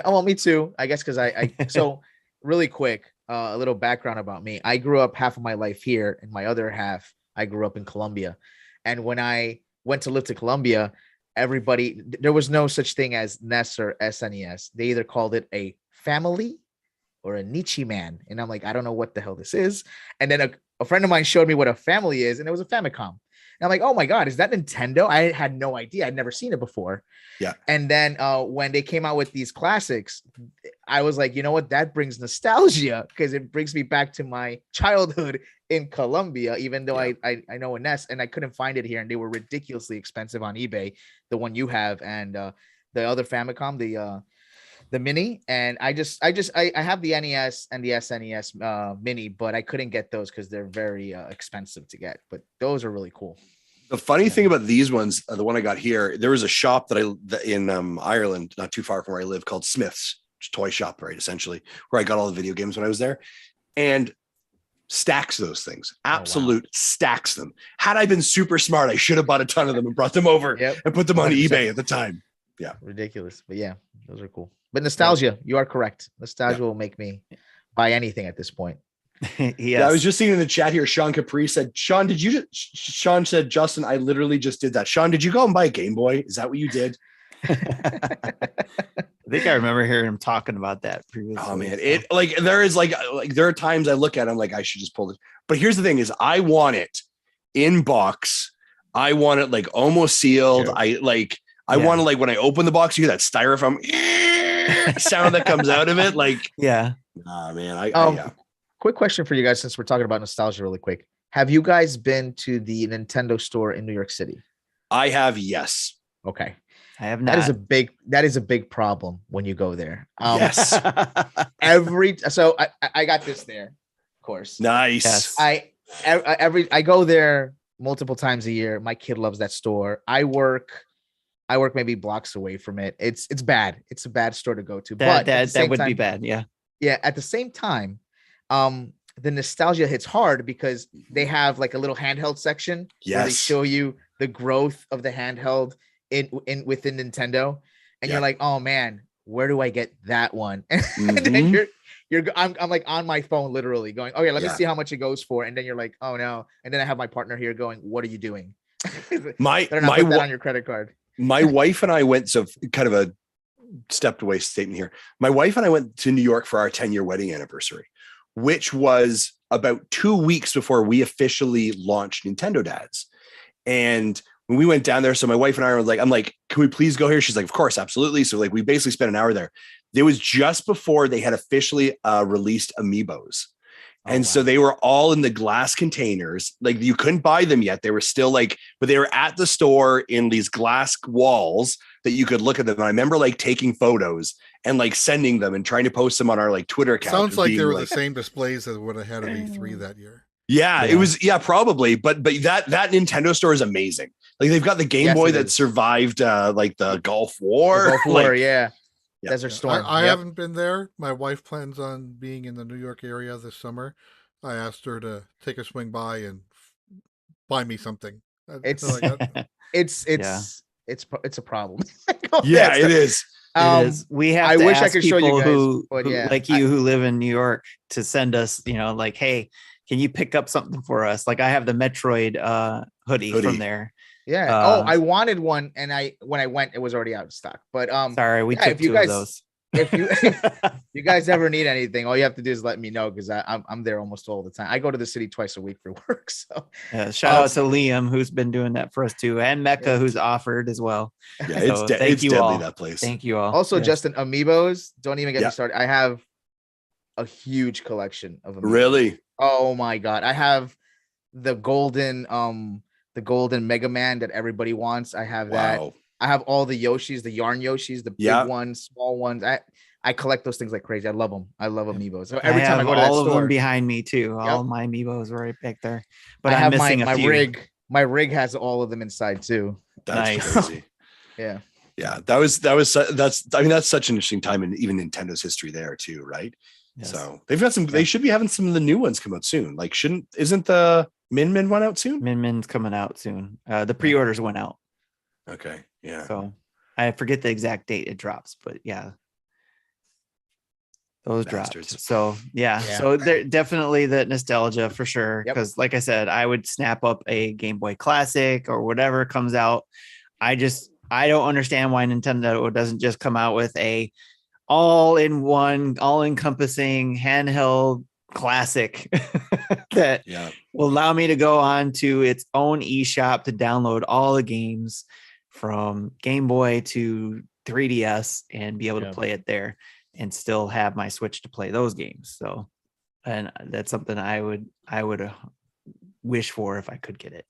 Well, me too. I guess because I so really quick, a little background about me. I grew up half of my life here, and my other half I grew up in Colombia. And when I went to live to Colombia, there was no such thing as NES or SNES. They either called it a family or a Nietzsche man. And I'm like, I don't know what the hell this is. And then a friend of mine showed me what a family is, and it was a Famicom. And I'm like, oh my God, is that Nintendo? I had no idea. I'd never seen it before. Yeah. And then when they came out with these classics, I was like, you know what? That brings nostalgia because it brings me back to my childhood in Colombia, even though I know a NES, and I couldn't find it here. And they were ridiculously expensive on eBay, the one you have, and the other Famicom, the mini. And I have the NES and the SNES mini, but I couldn't get those because they're very expensive to get. But those are really cool. The funny thing about these ones, the one I got here, there was a shop in Ireland, not too far from where I live, called Smith's toy shop, right? Essentially, where I got all the video games when I was there, and stacks those things, stacks them. Had I been super smart, I should have bought a ton of them and brought them over and put them on 100%. eBay at the time. Yeah, ridiculous, but yeah, those are cool. But nostalgia, you are correct. Nostalgia will make me buy anything at this point. Yes. Yeah, I was just seeing in the chat here, Sean Capri said, Sean said, Justin, I literally just did that. Sean, did you go and buy a Game Boy? Is that what you did? I think I remember hearing him talking about that previously. Oh man, there are times I look at it, I'm like, I should just pull it. But here's the thing is I want it in box. I want it like almost sealed. Sure. I want to, like, when I open the box, you hear that styrofoam sound that comes out of it. Like, yeah. Man, Quick question for you guys, since we're talking about nostalgia really quick. Have you guys been to the Nintendo store in New York City? I have, yes. Okay. I have not. That is a big problem when you go there. Yes. So I got this there, of course. Nice. Yes. I go there multiple times a year. My kid loves that store. I work maybe blocks away from it. It's bad. It's a bad store to go to. That would be bad. Yeah. Yeah. At the same time, the nostalgia hits hard because they have like a little handheld section where they show you the growth of the handheld within Nintendo, and you're like, oh man, where do I get that one? And then I'm like on my phone literally going, okay, let me see how much it goes for, and then you're like, oh no, and then I have my partner here going, what are you doing? Better not put that on your credit card. My wife and I went, so kind of a stepped away statement here. My wife and I went to New York for our 10-year wedding anniversary, which was about 2 weeks before we officially launched Nintendo Dads. And when we went down there, so my wife and I were like, I'm like, can we please go here? She's like, of course, absolutely. So like, we basically spent an hour there. It was just before they had officially released Amiibos. And so they were all in the glass containers. Like, you couldn't buy them yet. They were still like, but they were at the store in these glass walls that you could look at them. And I remember like taking photos and like sending them and trying to post them on our like Twitter account. Sounds like they were the same displays as what I had at E3 that year. Yeah, it was. Yeah, probably. But that Nintendo store is amazing. Like, they've got the Game Boy that survived like the Gulf War. Gulf War, yeah. Desert Storm. I haven't been there. My wife plans on being in the New York area this summer. I asked her to take a swing by and buy me something. It's a problem. Yeah, it is. It is. We have I to wish I ask could show you people guys, who, but who yeah, like you who live in New York to send us, like, hey, can you pick up something for us? Like I have the Metroid hoodie from there. Yeah. I wanted one, and when I went, it was already out of stock. But sorry, we took if you two guys, of those. if you guys ever need anything, all you have to do is let me know, because I'm there almost all the time. I go to the city twice a week for work. So yeah, shout out to Liam, who's been doing that for us too, and Mecca, who's offered as well. Yeah, so it's deadly, all. that place. Thank you all. Also, Justin, amiibos. Don't even get me started. I have a huge collection of amiibos. Really? Oh my god, I have the golden Mega Man that everybody wants. I have that. I have all the Yoshis, the yarn Yoshis, the big ones, small ones. I collect those things like crazy. I love them. I love amiibos. So every time I go to that store, all of them behind me too. All my amiibos right back there. But I I'm have missing my a few. rig. My rig has all of them inside too. That's crazy. Yeah. Yeah, that's such an interesting time in even Nintendo's history there too, right? Yes. So they've got some. They should be having some of the new ones come out soon. Like, isn't the Min one out soon? Min's coming out soon. The pre-orders went out. Okay, yeah. So I forget the exact date it drops, but yeah, those dropped. So yeah, so they're definitely the nostalgia for sure. Because like I said, I would snap up a Game Boy Classic or whatever comes out. I don't understand why Nintendo doesn't just come out with a all-in-one, all-encompassing handheld classic that will allow me to go on to its own eShop to download all the games from Game Boy to 3DS and be able to play it there and still have my Switch to play those games. So, and that's something I would wish for if I could get it.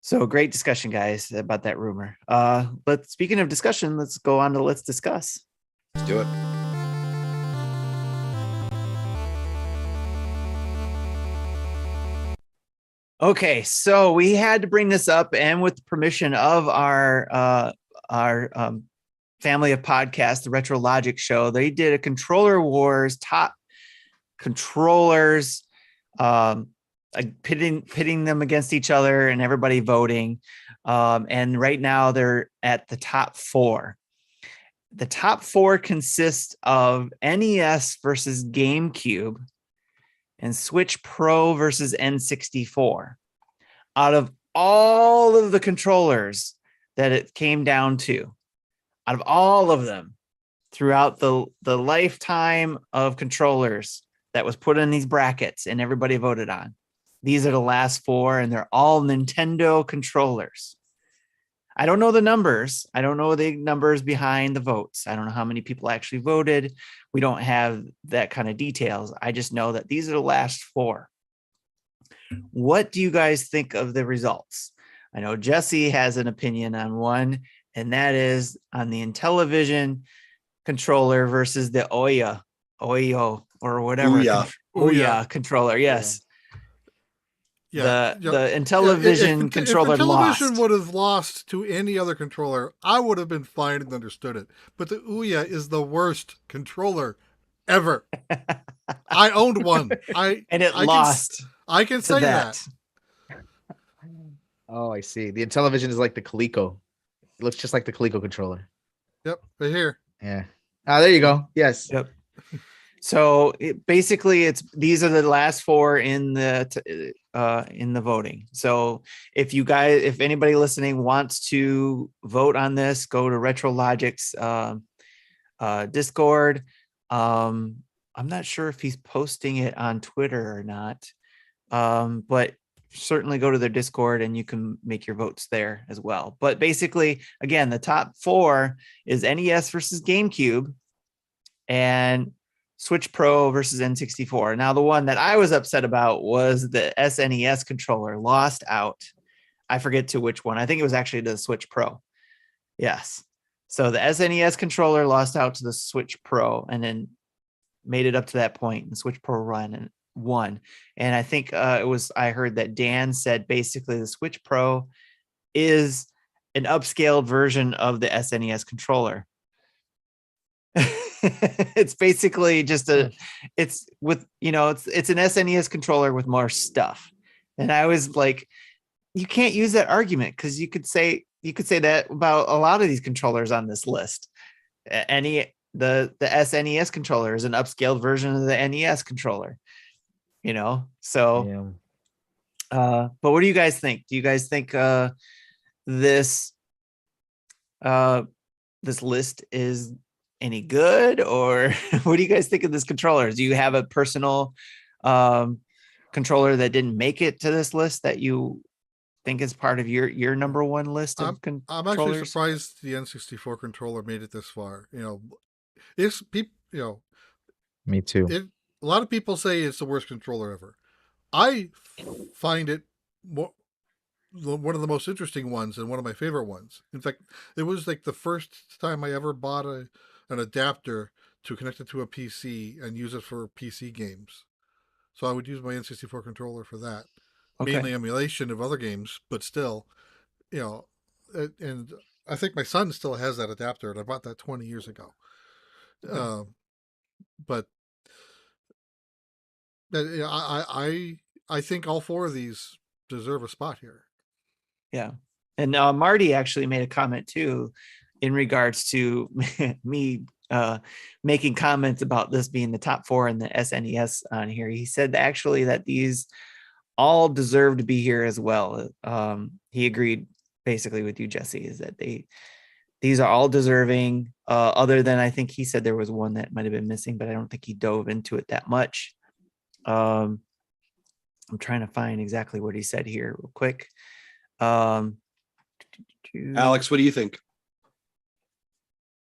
So great discussion, guys, about that rumor. But speaking of discussion, let's go on to let's discuss. Let's do it. Okay, so we had to bring this up, and with the permission of our family of podcasts, the Retro Logic Show, they did a Controller Wars top controllers, pitting them against each other, and everybody voting. And right now they're at the top 4. The top 4 consist of NES versus GameCube and Switch Pro versus N64. Out of all of the controllers that it came down to, out of all of them throughout the lifetime of controllers that was put in these brackets and everybody voted on, these are the last 4, and they're all Nintendo controllers. I don't know the numbers. I don't know the numbers behind the votes. I don't know how many people actually voted. We don't have that kind of details. I just know that these are the last 4. What do you guys think of the results? I know Jesse has an opinion on one, and that is on the Intellivision controller versus the Ouya or whatever. Ouya controller. Yes. The Intellivision controller if Intellivision lost. would have lost to any other controller, I would have been fine and understood it. But the Ouya is the worst controller ever. I owned one. I lost. I can say that. Oh, I see. The Intellivision is like the Coleco. It looks just like the Coleco controller. Yep, right here. Yeah. There you go. Yes. Yep. So basically, these are the last 4 in the voting. So if anybody listening wants to vote on this, go to Retro Logic's Discord. I'm not sure if he's posting it on Twitter or not, but certainly go to their Discord and you can make your votes there as well. But basically, again, the top 4 is NES versus GameCube and Switch Pro versus N64. Now, the one that I was upset about was the SNES controller lost out. I forget to which one. I think it was actually the Switch Pro. Yes. So the SNES controller lost out to the Switch Pro and then made it up to that point. And Switch Pro won. And I think I heard that Dan said basically the Switch Pro is an upscaled version of the SNES controller. It's basically just it's an SNES controller with more stuff. And I was like, you can't use that argument because you could say that about a lot of these controllers on this list. the SNES controller is an upscaled version of the NES controller, so but what do you guys think? Do you guys think this this list is any good, or what do you guys think of this controller? Do you have a personal controller that didn't make it to this list that you think is part of your number one list of controllers? I'm actually surprised the N64 controller made it this far. It's people. Me too. A lot of people say it's the worst controller ever. I find it one of the most interesting ones and one of my favorite ones. In fact, it was like the first time I ever bought an adapter to connect it to a PC and use it for PC games. So I would use my N64 controller for that. Okay. Mainly emulation of other games, but still, and I think my son still has that adapter, and I bought that 20 years ago. Okay. But I think all four of these deserve a spot here. Yeah. And Marty actually made a comment too in regards to me making comments about this being the top four in the SNES on here. He said actually that these all deserve to be here as well. He agreed basically with you, Jesse, is that these are all deserving, other than I think he said there was one that might have been missing, but I don't think he dove into it that much. I'm trying to find exactly what he said here real quick. Alex, what do you think?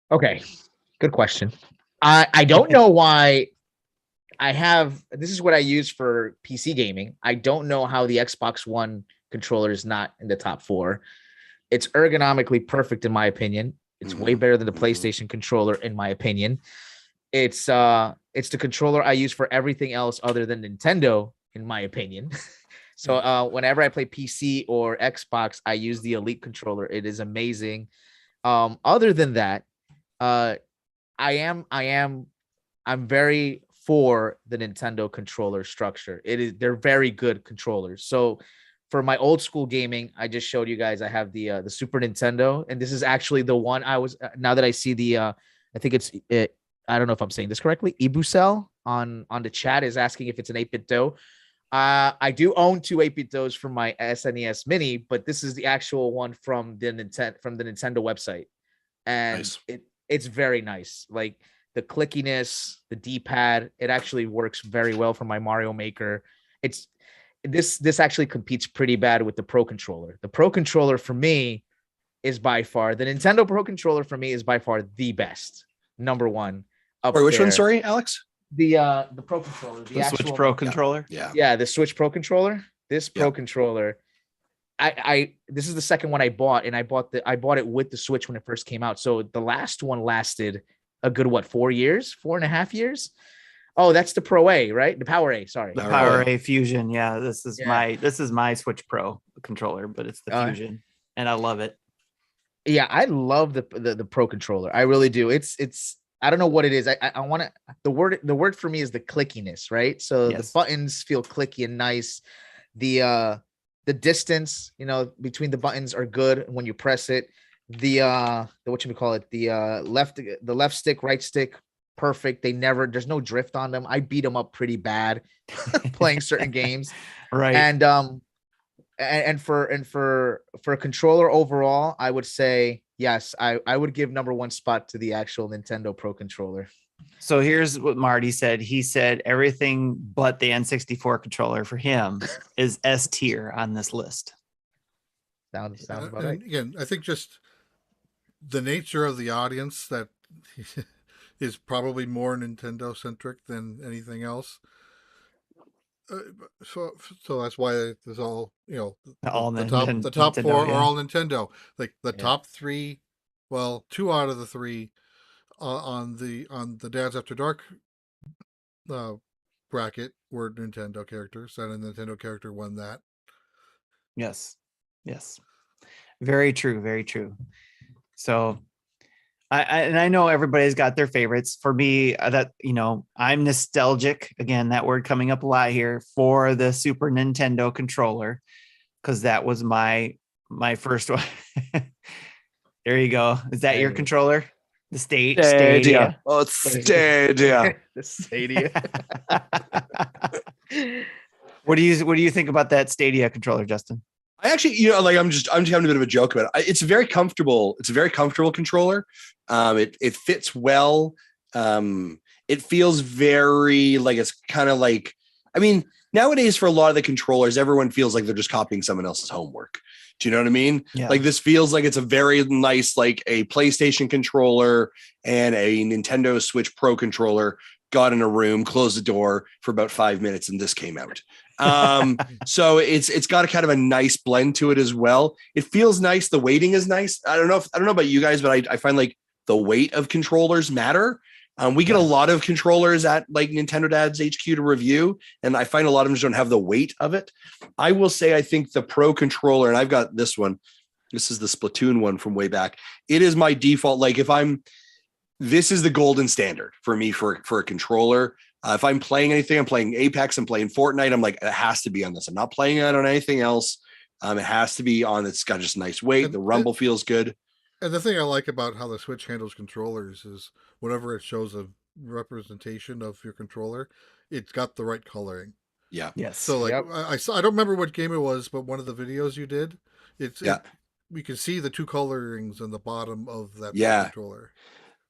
Okay, good question. I don't know why this is what I use for PC gaming. I don't know how the Xbox One controller is not in the top four. It's ergonomically perfect in my opinion. It's way better than the PlayStation controller in my opinion. It's the controller I use for everything else other than Nintendo in my opinion. So whenever I play PC or Xbox, I use the Elite controller. It is amazing. Other than that, I'm very for the Nintendo controller structure. They're very good controllers. So for my old school gaming, I just showed you guys, I have the Super Nintendo, and this is actually the one now that I see I think I don't know if I'm saying this correctly. Ibusel on the chat is asking if it's an 8-bit DOE. I do own two 8-bit DOEs from my SNES Mini, but this is the actual one from the Nintendo website, and nice. It's very nice. Like the clickiness, the D-pad, it actually works very well for my Mario Maker. This actually competes pretty bad with the Pro Controller. The Pro Controller for me is by far the Nintendo Pro Controller for me is by far the best, number one. Wait, which one? Sorry, Alex. The Pro Controller, the Switch Pro Controller. Yeah, the Switch Pro Controller. This Pro Controller, this is the second one I bought, and I bought it with the Switch when it first came out. So the last one lasted a good 4.5 years. Oh, that's the Pro A, right? The Power A, sorry. The Power A Fusion. Yeah, this is my Switch Pro controller, but it's the Fusion, and I love it. Yeah, I love the Pro Controller. I really do. It's I don't know what it is. I want to the word for me is the clickiness, right? So the buttons feel clicky and nice. The distance, between the buttons are good when you press it. The left stick, right stick, perfect. There's no drift on them. I beat them up pretty bad playing certain games. Right. And for a controller overall, I would say yes, I would give number one spot to the actual Nintendo Pro Controller. So here's what Marty said. He said everything but the N64 controller for him is S tier on this list. Sounds about right. Again, I think just the nature of the audience that is probably more Nintendo centric than anything else. So that's why there's all the top Nintendo, four are all Nintendo. Like the top three, well, 2 out of the 3 on the Dads After Dark bracket were Nintendo characters, and a Nintendo character won that. Yes, very true, very true. So I know everybody's got their favorites. For me, I'm nostalgic. Again, that word coming up a lot here for the Super Nintendo controller, because that was my first one. There you go. Is that your controller? The Stadia. Oh, it's Stadia. The Stadia. What do you think about that Stadia controller, Justin? I actually, I'm just having a bit of a joke about it. It's very comfortable. It's a very comfortable controller. It fits well. It feels very like it's kind of like, I mean, nowadays for a lot of the controllers, everyone feels like they're just copying someone else's homework. Do you know what I mean? Yeah. Like this feels like it's a very nice, like a PlayStation controller and a Nintendo Switch Pro controller got in a room, closed the door for about 5 minutes, and this came out. So it's got a kind of a nice blend to it as well. It feels nice. The weighting is nice. I don't know about you guys, but I find like the weight of controllers matter. We get a lot of controllers at like Nintendo Dad's HQ to review, and I find a lot of them just don't have the weight of it. I will say, I think the Pro controller, and I've got this one. This is the Splatoon one from way back. It is my default. Like this is the golden standard for me for a controller. If I'm playing anything, I'm playing Apex, I'm playing Fortnite, I'm like, it has to be on this. I'm not playing it on anything else. It has to be on. It's got just nice weight. The rumble feels good. And the thing I like about how the Switch handles controllers is whenever it shows a representation of your controller, it's got the right coloring. Yeah. Yes. So like I don't remember what game it was, but one of the videos you did, we can see the two colorings on the bottom of that controller.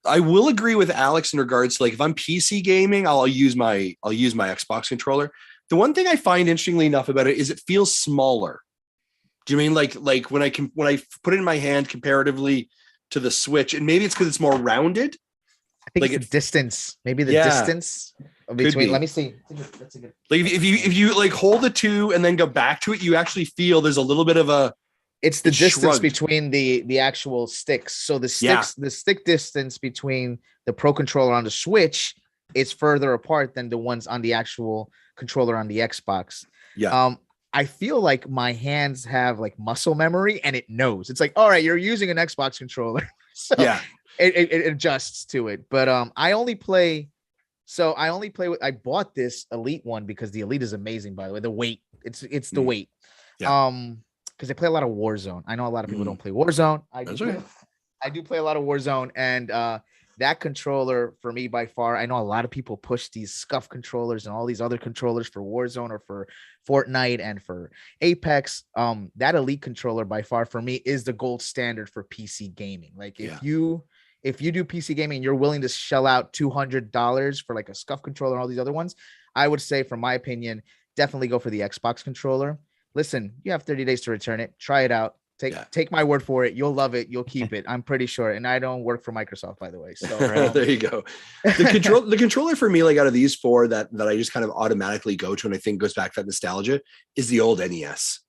I will agree with Alex in regards to like if I'm PC gaming, I'll use my Xbox controller. The one thing I find interestingly enough about it is it feels smaller. Do you mean like when I put it in my hand comparatively to the Switch, and maybe it's because it's more rounded? I think it's the distance. Maybe the distance between. Let me see. That's a good. Like if you like hold the two and then go back to it, you actually feel there's a little bit of a. It's the distance between the actual sticks. So the stick distance between the Pro controller on the Switch is further apart than the ones on the actual controller on the Xbox. Yeah. I feel like my hands have like muscle memory, and it knows. It's like, all right, you're using an Xbox controller, so it adjusts to it. But I only play with. I bought this Elite one because the Elite is amazing. By the way, the weight. It's the weight. Yeah. Because I play a lot of Warzone. I know a lot of people don't play Warzone. I do play a lot of Warzone, and that controller for me by far. I know a lot of people push these scuff controllers and all these other controllers for Warzone or for Fortnite and for Apex. That Elite controller by far for me is the gold standard for PC gaming. Like if you do PC gaming and you're willing to shell out $200 for like a scuff controller and all these other ones, I would say, from my opinion, definitely go for the Xbox controller. Listen, you have 30 days to return it. Try it out. Take my word for it. You'll love it. You'll keep it. I'm pretty sure. And I don't work for Microsoft, by the way. So there you go. The controller for me, like out of these four that I just kind of automatically go to, and I think goes back to that nostalgia, is the old NES.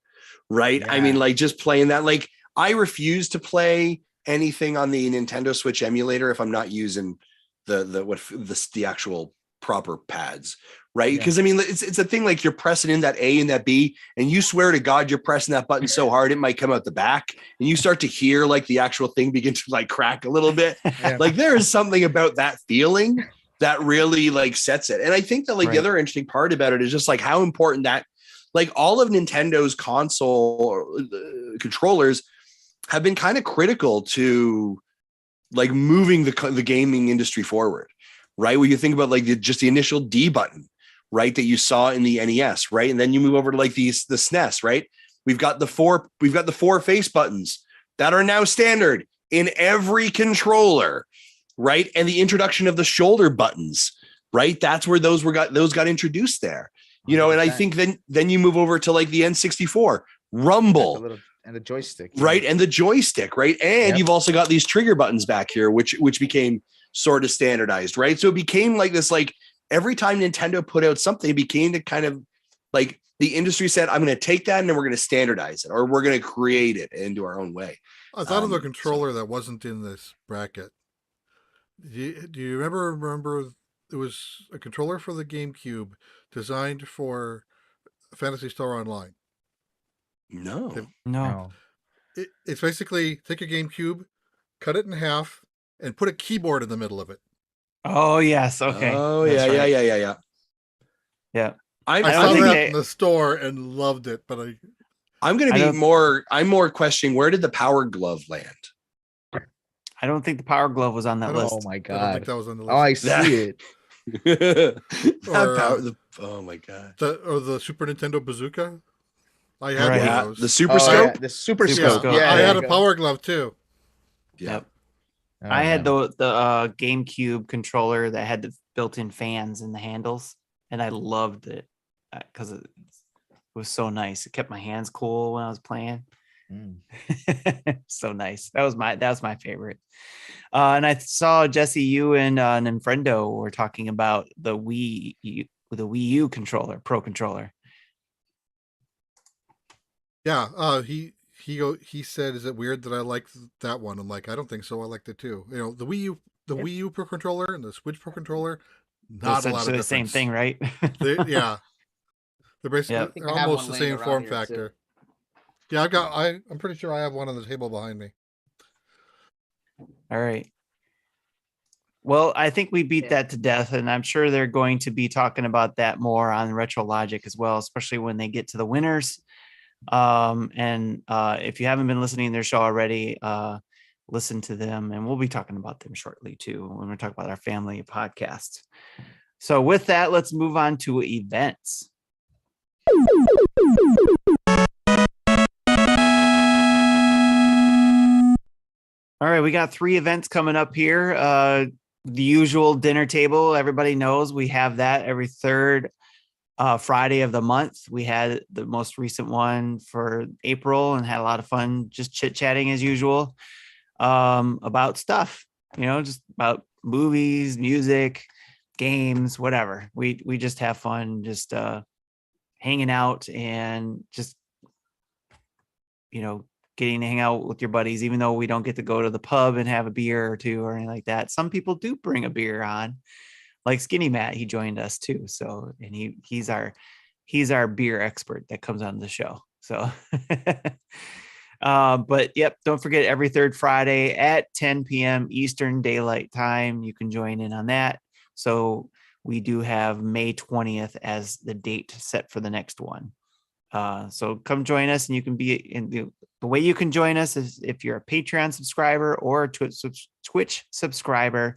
Right. Yeah. I mean, like just playing that, like I refuse to play anything on the Nintendo Switch emulator if I'm not using the actual proper pads. Right. Because I mean, it's a thing like you're pressing in that A and that B, and you swear to God, you're pressing that button so hard it might come out the back, and you start to hear like the actual thing begin to like crack a little bit. Like there is something about that feeling that really like sets it. And I think that like the other interesting part about it is just like how important that like all of Nintendo's console controllers have been kind of critical to like moving the gaming industry forward. Right. When you think about like just the initial D button, right, that you saw in the NES, right? And then you move over to like the SNES, right? We've got the four face buttons that are now standard in every controller, right? And the introduction of the shoulder buttons, right? That's where those got introduced there. You know, and I think then you move over to like the N64, Rumble. And the joystick. Right. And the joystick, right? And you've also got these trigger buttons back here, which became sort of standardized, right? So it became like this, like every time Nintendo put out something, it became the kind of like the industry said, I'm going to take that and then we're going to standardize it, or we're going to create it into our own way. I thought of a controller that wasn't in this bracket. Do you remember it was a controller for the GameCube designed for Phantasy Star Online? No. It's basically take a GameCube, cut it in half, and put a keyboard in the middle of it. Oh yes, okay. Oh yeah, right. Yeah. I saw that in the store and loved it, but I'm more questioning, where did the Power Glove land? I don't think the Power Glove was on that I don't- list. Oh my I don't think god. that was on the list. Oh, I see it. Oh my god. The Super Nintendo Bazooka. I had Right. one Yeah, of those. the Super Oh, Scope. yeah, the Super Super Scope. Scope. Yeah, I there had you a go. Power Glove too. Yeah. Yep. Oh, I had man. the GameCube controller that had the built-in fans in the handles, and I loved it because it was so nice. It kept my hands cool when I was playing. Mm. So nice. That was my favorite. And I saw Jesse, you and Ninfrendo were talking about the Wii U controller, Pro controller. Yeah. He said, "Is it weird that I like that one?" I'm like, I don't think so. I liked it too. You know, the Yep. Wii U Pro controller and the Switch Pro controller, They're not a lot of essentially the difference. same thing, right? Yeah, they're basically Yep. I think I have almost one the laying same around form here, too. factor. Yeah, I'm pretty sure I have one on the table behind me. All right. Well, I think we beat Yeah. that to death, and I'm sure they're going to be talking about that more on Retro Logic as well, especially when they get to the winners. And if you haven't been listening to their show already, listen to them, and we'll be talking about them shortly too when we talk about our family podcast. So with that, let's move on to events. All right, we got 3 events coming up here. The usual dinner table, everybody knows we have that every third Friday of the month. We had the most recent one for April and had a lot of fun just chit-chatting as usual about stuff, just about movies, music, games, whatever. We just have fun just hanging out and just getting to hang out with your buddies, even though we don't get to go to the pub and have a beer or two or anything like that. Some people do bring a beer on, like Skinny Matt. He joined us too. So, and he's our beer expert that comes on the show. So, but yep, don't forget every third Friday at 10 p.m. Eastern Daylight Time, you can join in on that. So we do have May 20th as the date set for the next one. So come join us, and you can be in the way you can join us is if you're a Patreon subscriber or a Twitch subscriber,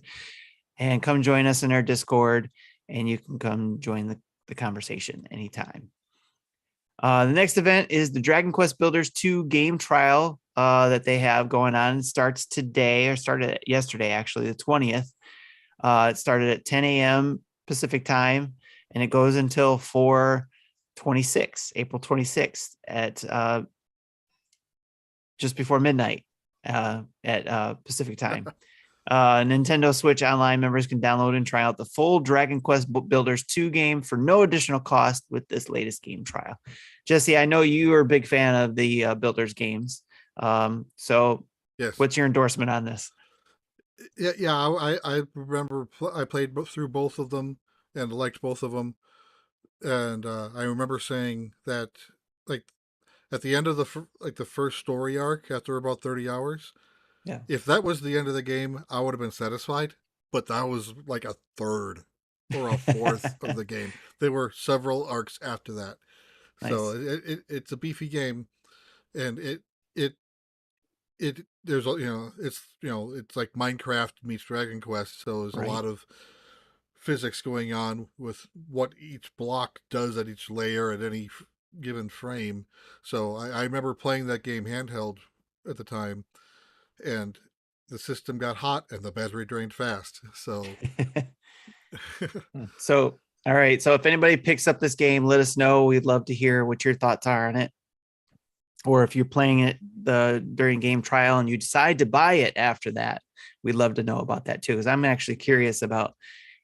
and come join us in our Discord, and you can come join the conversation anytime. The next event is the Dragon Quest Builders 2 game trial that they have going on. It starts today, or started yesterday, actually, the 20th. It started at 10 a.m. Pacific time, and it goes until April 26th at just before midnight at Pacific time. Nintendo Switch Online members can download and try out the full Dragon Quest Builders 2 game for no additional cost with this latest game trial. Jesse, I know you are a big fan of the Builders games. So Yes. what's your endorsement on this? Yeah. I remember I played through both of them and liked both of them. And I remember saying that, like, at the end of the first story arc, after about 30 hours, Yeah. if that was the end of the game, I would have been satisfied. But that was like a third or a fourth of the game. There were several arcs after that. Nice. So it's a beefy game, and there's it's like Minecraft meets Dragon Quest. So there's Right. a lot of physics going on with what each block does at each layer at any given frame. So I remember playing that game handheld at the time, and the system got hot and the battery drained fast. So So, all right. So if anybody picks up this game, let us know. We'd love to hear what your thoughts are on it. Or if you're playing it during game trial and you decide to buy it after that, we'd love to know about that too. Because I'm actually curious about,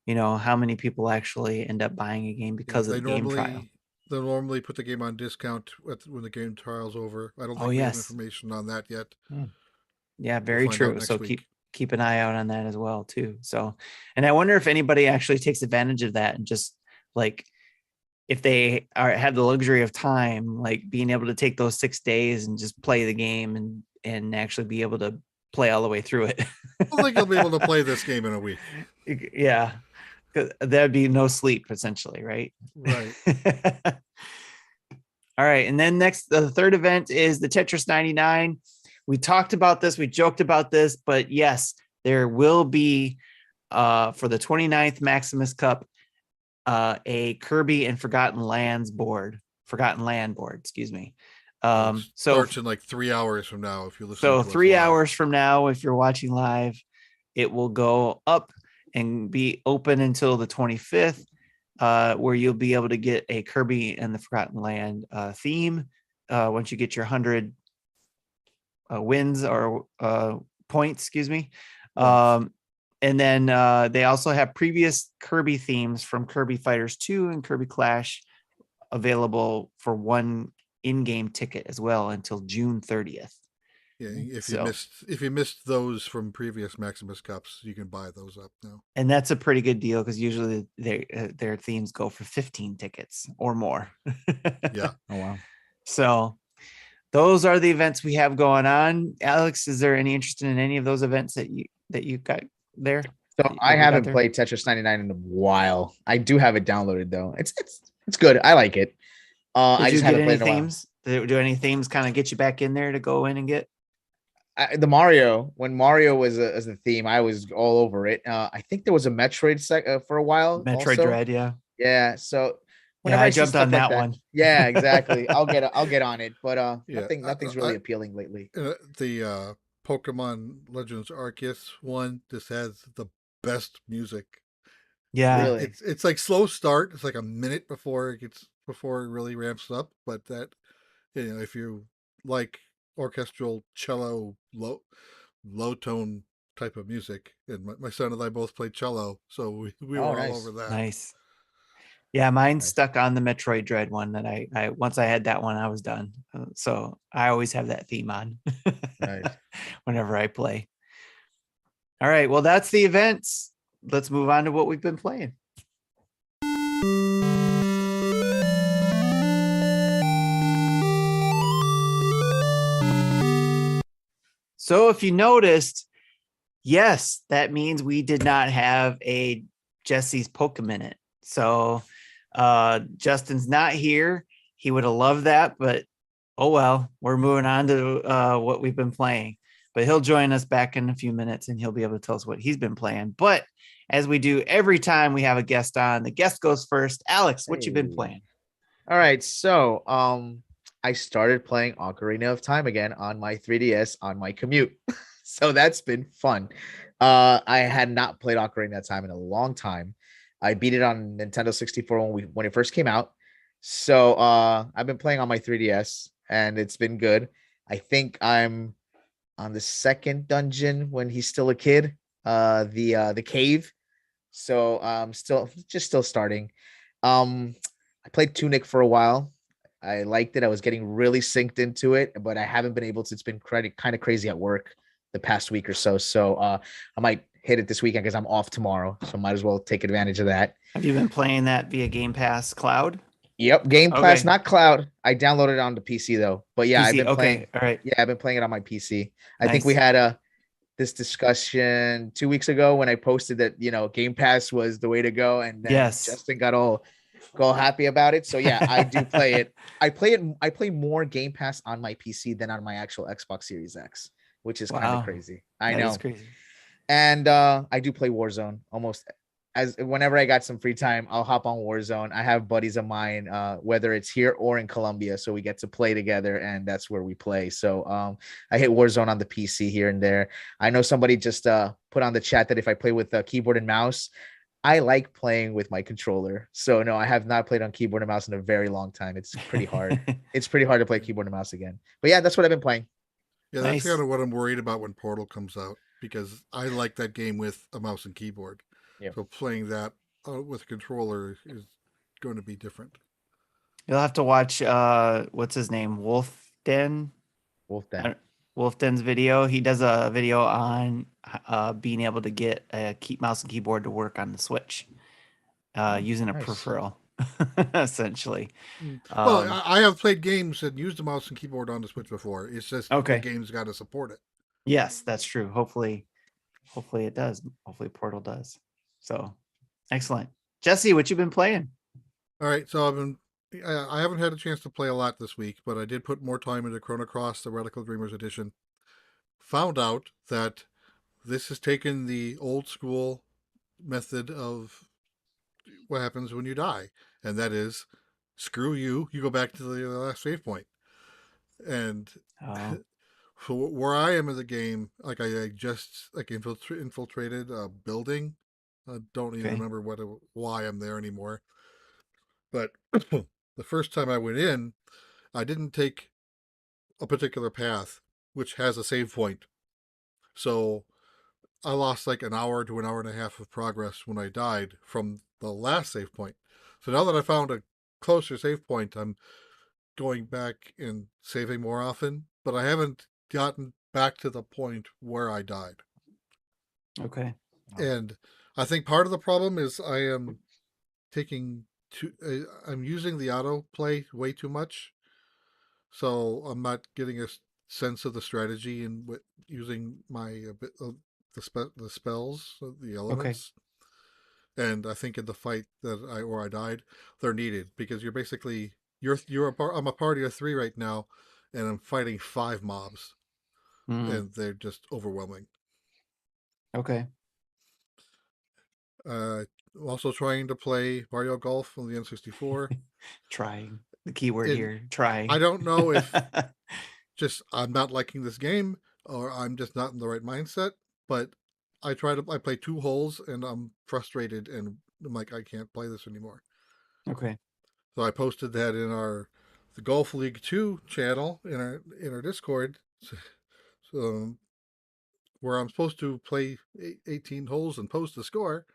how many people actually end up buying a game because of the game trial. They normally put the game on discount when the game trial's over. I don't think we have information on that yet. Yeah, very find out true. next So week. keep an eye out on that as well too. So, and I wonder if anybody actually takes advantage of that and just like, if they have the luxury of time, like being able to take those 6 days and just play the game and actually be able to play all the way through it. I don't think I'll be able to play this game in a week. Yeah. 'Cause there'd be no sleep essentially, right? Right. All right. And then next, the third event is the Tetris 99. we talked about this, we joked about this, but yes, there will be for the 29th Maximus Cup a Kirby and Forgotten Land board, excuse me. So starts in like 3 hours from now if you listen. So to 3 us live. hours from now, if you're watching live, it will go up and be open until the 25th, where you'll be able to get a Kirby and the Forgotten Land theme once you get your 100 wins or points, excuse me. And then they also have previous Kirby themes from Kirby Fighters 2 and Kirby Clash available for one in-game ticket as well until June 30th. Yeah, if you missed those from previous Maximus Cups, you can buy those up now. And that's a pretty good deal because usually their themes go for 15 tickets or more. Yeah. Oh wow. So those are the events we have going on. Alex, is there any interest in any of those events that you got there? So I haven't played Tetris 99 in a while. I do have it downloaded though. It's good. I like it. I just haven't played any themes. Do any themes kind of get you back in there to go in and get? The Mario, when Mario was as a theme, I was all over it. I think there was a Metroid for a while. Metroid also. Dread, yeah. Yeah. So whenever I jumped on that one. Yeah, exactly. I'll get on it, but nothing's really appealing lately. The Pokemon Legends Arceus one just has the best music. Yeah, really. It's like slow start. It's like a minute before it really ramps up. But that, if you like orchestral cello low tone type of music, and my son and I both played cello, so we were all over that. Nice. Yeah, mine stuck on the Metroid Dread one that I once I had that one, I was done. So I always have that theme on Nice. whenever I play. All right, well, that's the events. Let's move on to what we've been playing. So if you noticed, yes, that means we did not have a Jesse's Pokeminute. So Justin's not here. He would have loved that, but oh well, we're moving on to what we've been playing. But he'll join us back in a few minutes and he'll be able to tell us what he's been playing. But as we do every time we have a guest on, the guest goes first. Alex, what you been playing? All right, so I started playing Ocarina of Time again on my 3DS on my commute. So that's been fun. I had not played Ocarina of Time in a long time. I beat it on Nintendo 64 when it first came out. So I've been playing on my 3DS and it's been good. I think I'm on the second dungeon when he's still a kid, the cave. So still starting. I played Tunic for a while. I liked it. I was getting really synced into it, but I haven't been able to. It's been kind of crazy at work the past week or so. So I might hit it this weekend because I'm off tomorrow. So might as well take advantage of that. Have you been playing that via Game Pass Cloud? Yep, Game Pass, not Cloud. I downloaded it on the PC though. But yeah, PC, I've been playing. All right. Yeah, I've been playing it on my PC. I think we had this discussion 2 weeks ago when I posted that Game Pass was the way to go, and then Justin got all happy about it. So yeah, I do play it. I play more Game Pass on my PC than on my actual Xbox Series X, which is kind of crazy. I know. It's crazy. And I do play Warzone almost whenever I got some free time. I'll hop on Warzone. I have buddies of mine, whether it's here or in Colombia, so we get to play together, and that's where we play. So I hit Warzone on the PC here and there. I know somebody just put on the chat that if I play with a keyboard and mouse, I like playing with my controller. So no, I have not played on keyboard and mouse in a very long time. It's pretty hard. It's pretty hard to play keyboard and mouse again. But yeah, that's what I've been playing. Yeah, that's kind of what I'm worried about when Portal comes out, because I like that game with a mouse and keyboard. Yeah. So playing that with a controller is going to be different. You'll have to watch what's his name, Wolfden's video. He does a video on being able to get a mouse and keyboard to work on the Switch using a peripheral, essentially. Well, I have played games that used a mouse and keyboard on the Switch before. It's just the game's got to support it. Yes, that's true. Hopefully it does. Hopefully Portal does. So excellent. Jesse, what you been playing? All right, so I haven't had a chance to play a lot this week, but I did put more time into Chrono Cross, the Radical Dreamers edition. found out that this has taken the old school method of what happens when you die, and that is, screw you. You go back to the last save point. And Oh, so where I am in the game, like I just like infiltrated a building. I don't even okay. remember why I'm there anymore. But the first time I went in, I didn't take a particular path, which has a save point. So I lost like an hour to an hour and a half of progress when I died from the last save point. So now that I found a closer save point, I'm going back and saving more often, but I haven't gotten back to the point where I died. Okay. And I think part of the problem is I am taking I'm using the autoplay way too much. So I'm not getting a sense of the strategy and using my the spells, the Okay. elements. And I think in the fight that I died, they're needed because you're basically I'm a party of 3 right now, and I'm fighting 5 mobs, Mm, and they're just overwhelming. okay. I'm also trying to play Mario Golf on the N64, Trying. The key word and here, I trying. don't know if just I'm not liking this game or I'm just not in the right mindset, but I play 2 holes and I'm frustrated and I'm like I can't play this anymore. Okay. So I posted that in the Golf League 2 channel in our Discord. So, where I'm supposed to play 18 holes and post the score,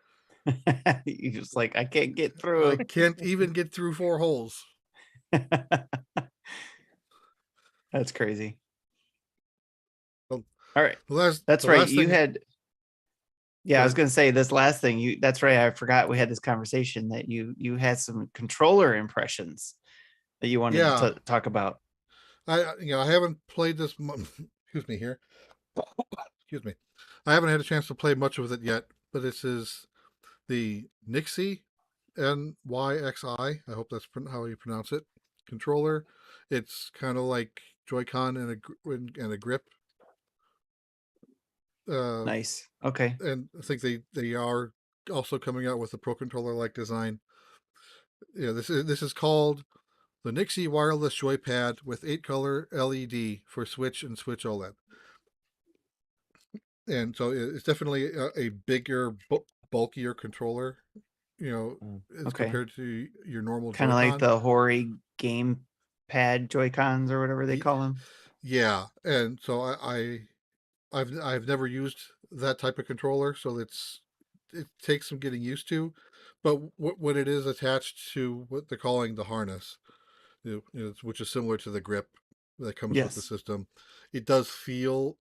You just like, I can't get I through. can't even get through 4 holes. That's crazy. The All right. That's the right. last You thing. had, Go yeah, I was ahead. gonna say this last thing. That's right. I forgot we had this conversation that you had some controller impressions that you wanted Yeah, to talk about. I haven't played this. Excuse me here. Excuse me. I haven't had a chance to play much of it yet, but this is the Nixie NYXI. I hope that's how you pronounce it. Controller. It's kind of like Joy-Con and a grip. Uh, Nice. Okay. and I think they are also coming out with a Pro Controller like design. Yeah, this is called the Nixie Wireless Joypad with 8-color LED for Switch and Switch OLED. And so it's definitely a bigger, bulkier controller, as Okay. compared to your normal Kind of like Joy-Con. the Hori game pad Joy-Cons or whatever they Ye- call them. Yeah, and so I've never used that type of controller, so it takes some getting used to. But what it is attached to what they're calling the harness, which is similar to the grip that comes with the Yes. system, it does feel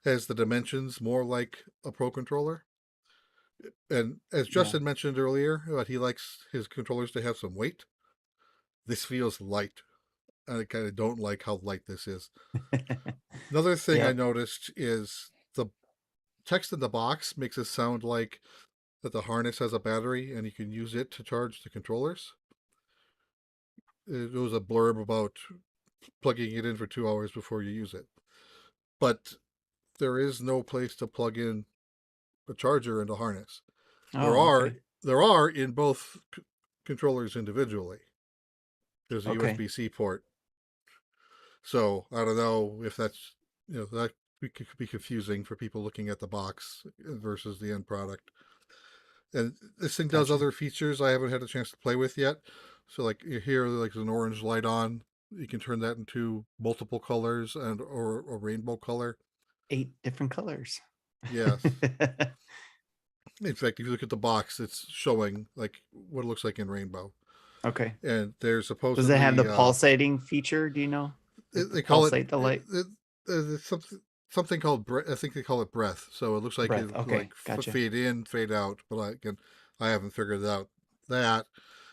has the dimensions more like a Pro Controller. And as Yeah. Justin mentioned earlier, he likes his controllers to have some weight. This feels light. I kind of don't like how light this is. Another thing I Yep. noticed is the text in the box makes it sound like that the harness has a battery and you can use it to charge the controllers. It was a blurb about plugging it in for 2 hours before you use it. But there is no place to plug in a charger and a harness. There Oh, are okay. there are in both controllers individually. There's a Okay. USB-C port. So I don't know if that could be confusing for people looking at the box versus the end product. And this thing does Gotcha. other features I haven't had a chance to play with yet. So like here, like there's an orange light on. You can turn that into multiple colors or a rainbow color. 8 different colors. Yes. In fact, if you look at the box, it's showing like what it looks like in rainbow. Okay. And there's Does it have the supposedly pulsating feature? Do you know? Like to they call it, pulsate the light? something called I think they call it breath. So it looks like Breath. it Okay. like Gotcha. fade in, fade out. But again, I haven't figured out that.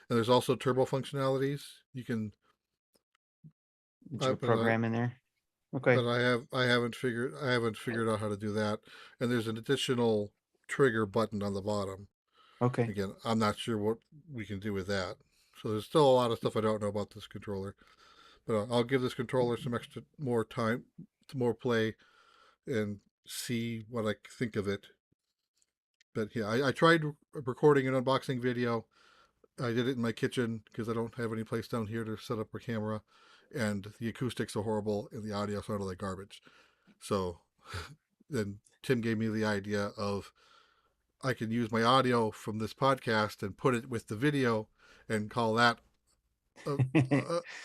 And there's also turbo functionalities. You can, Your but program in there. Okay. I haven't figured out how to do that. And there's an additional trigger button on the bottom. Okay. Again, I'm not sure what we can do with that. So there's still a lot of stuff I don't know about this controller. But I'll give this controller some more time, to more play, and see what I think of it. But yeah, I tried recording an unboxing video. I did it in my kitchen because I don't have any place down here to set up a camera, and the acoustics are horrible and the audio sounded like garbage. So then Tim gave me the idea of I can use my audio from this podcast and put it with the video and call that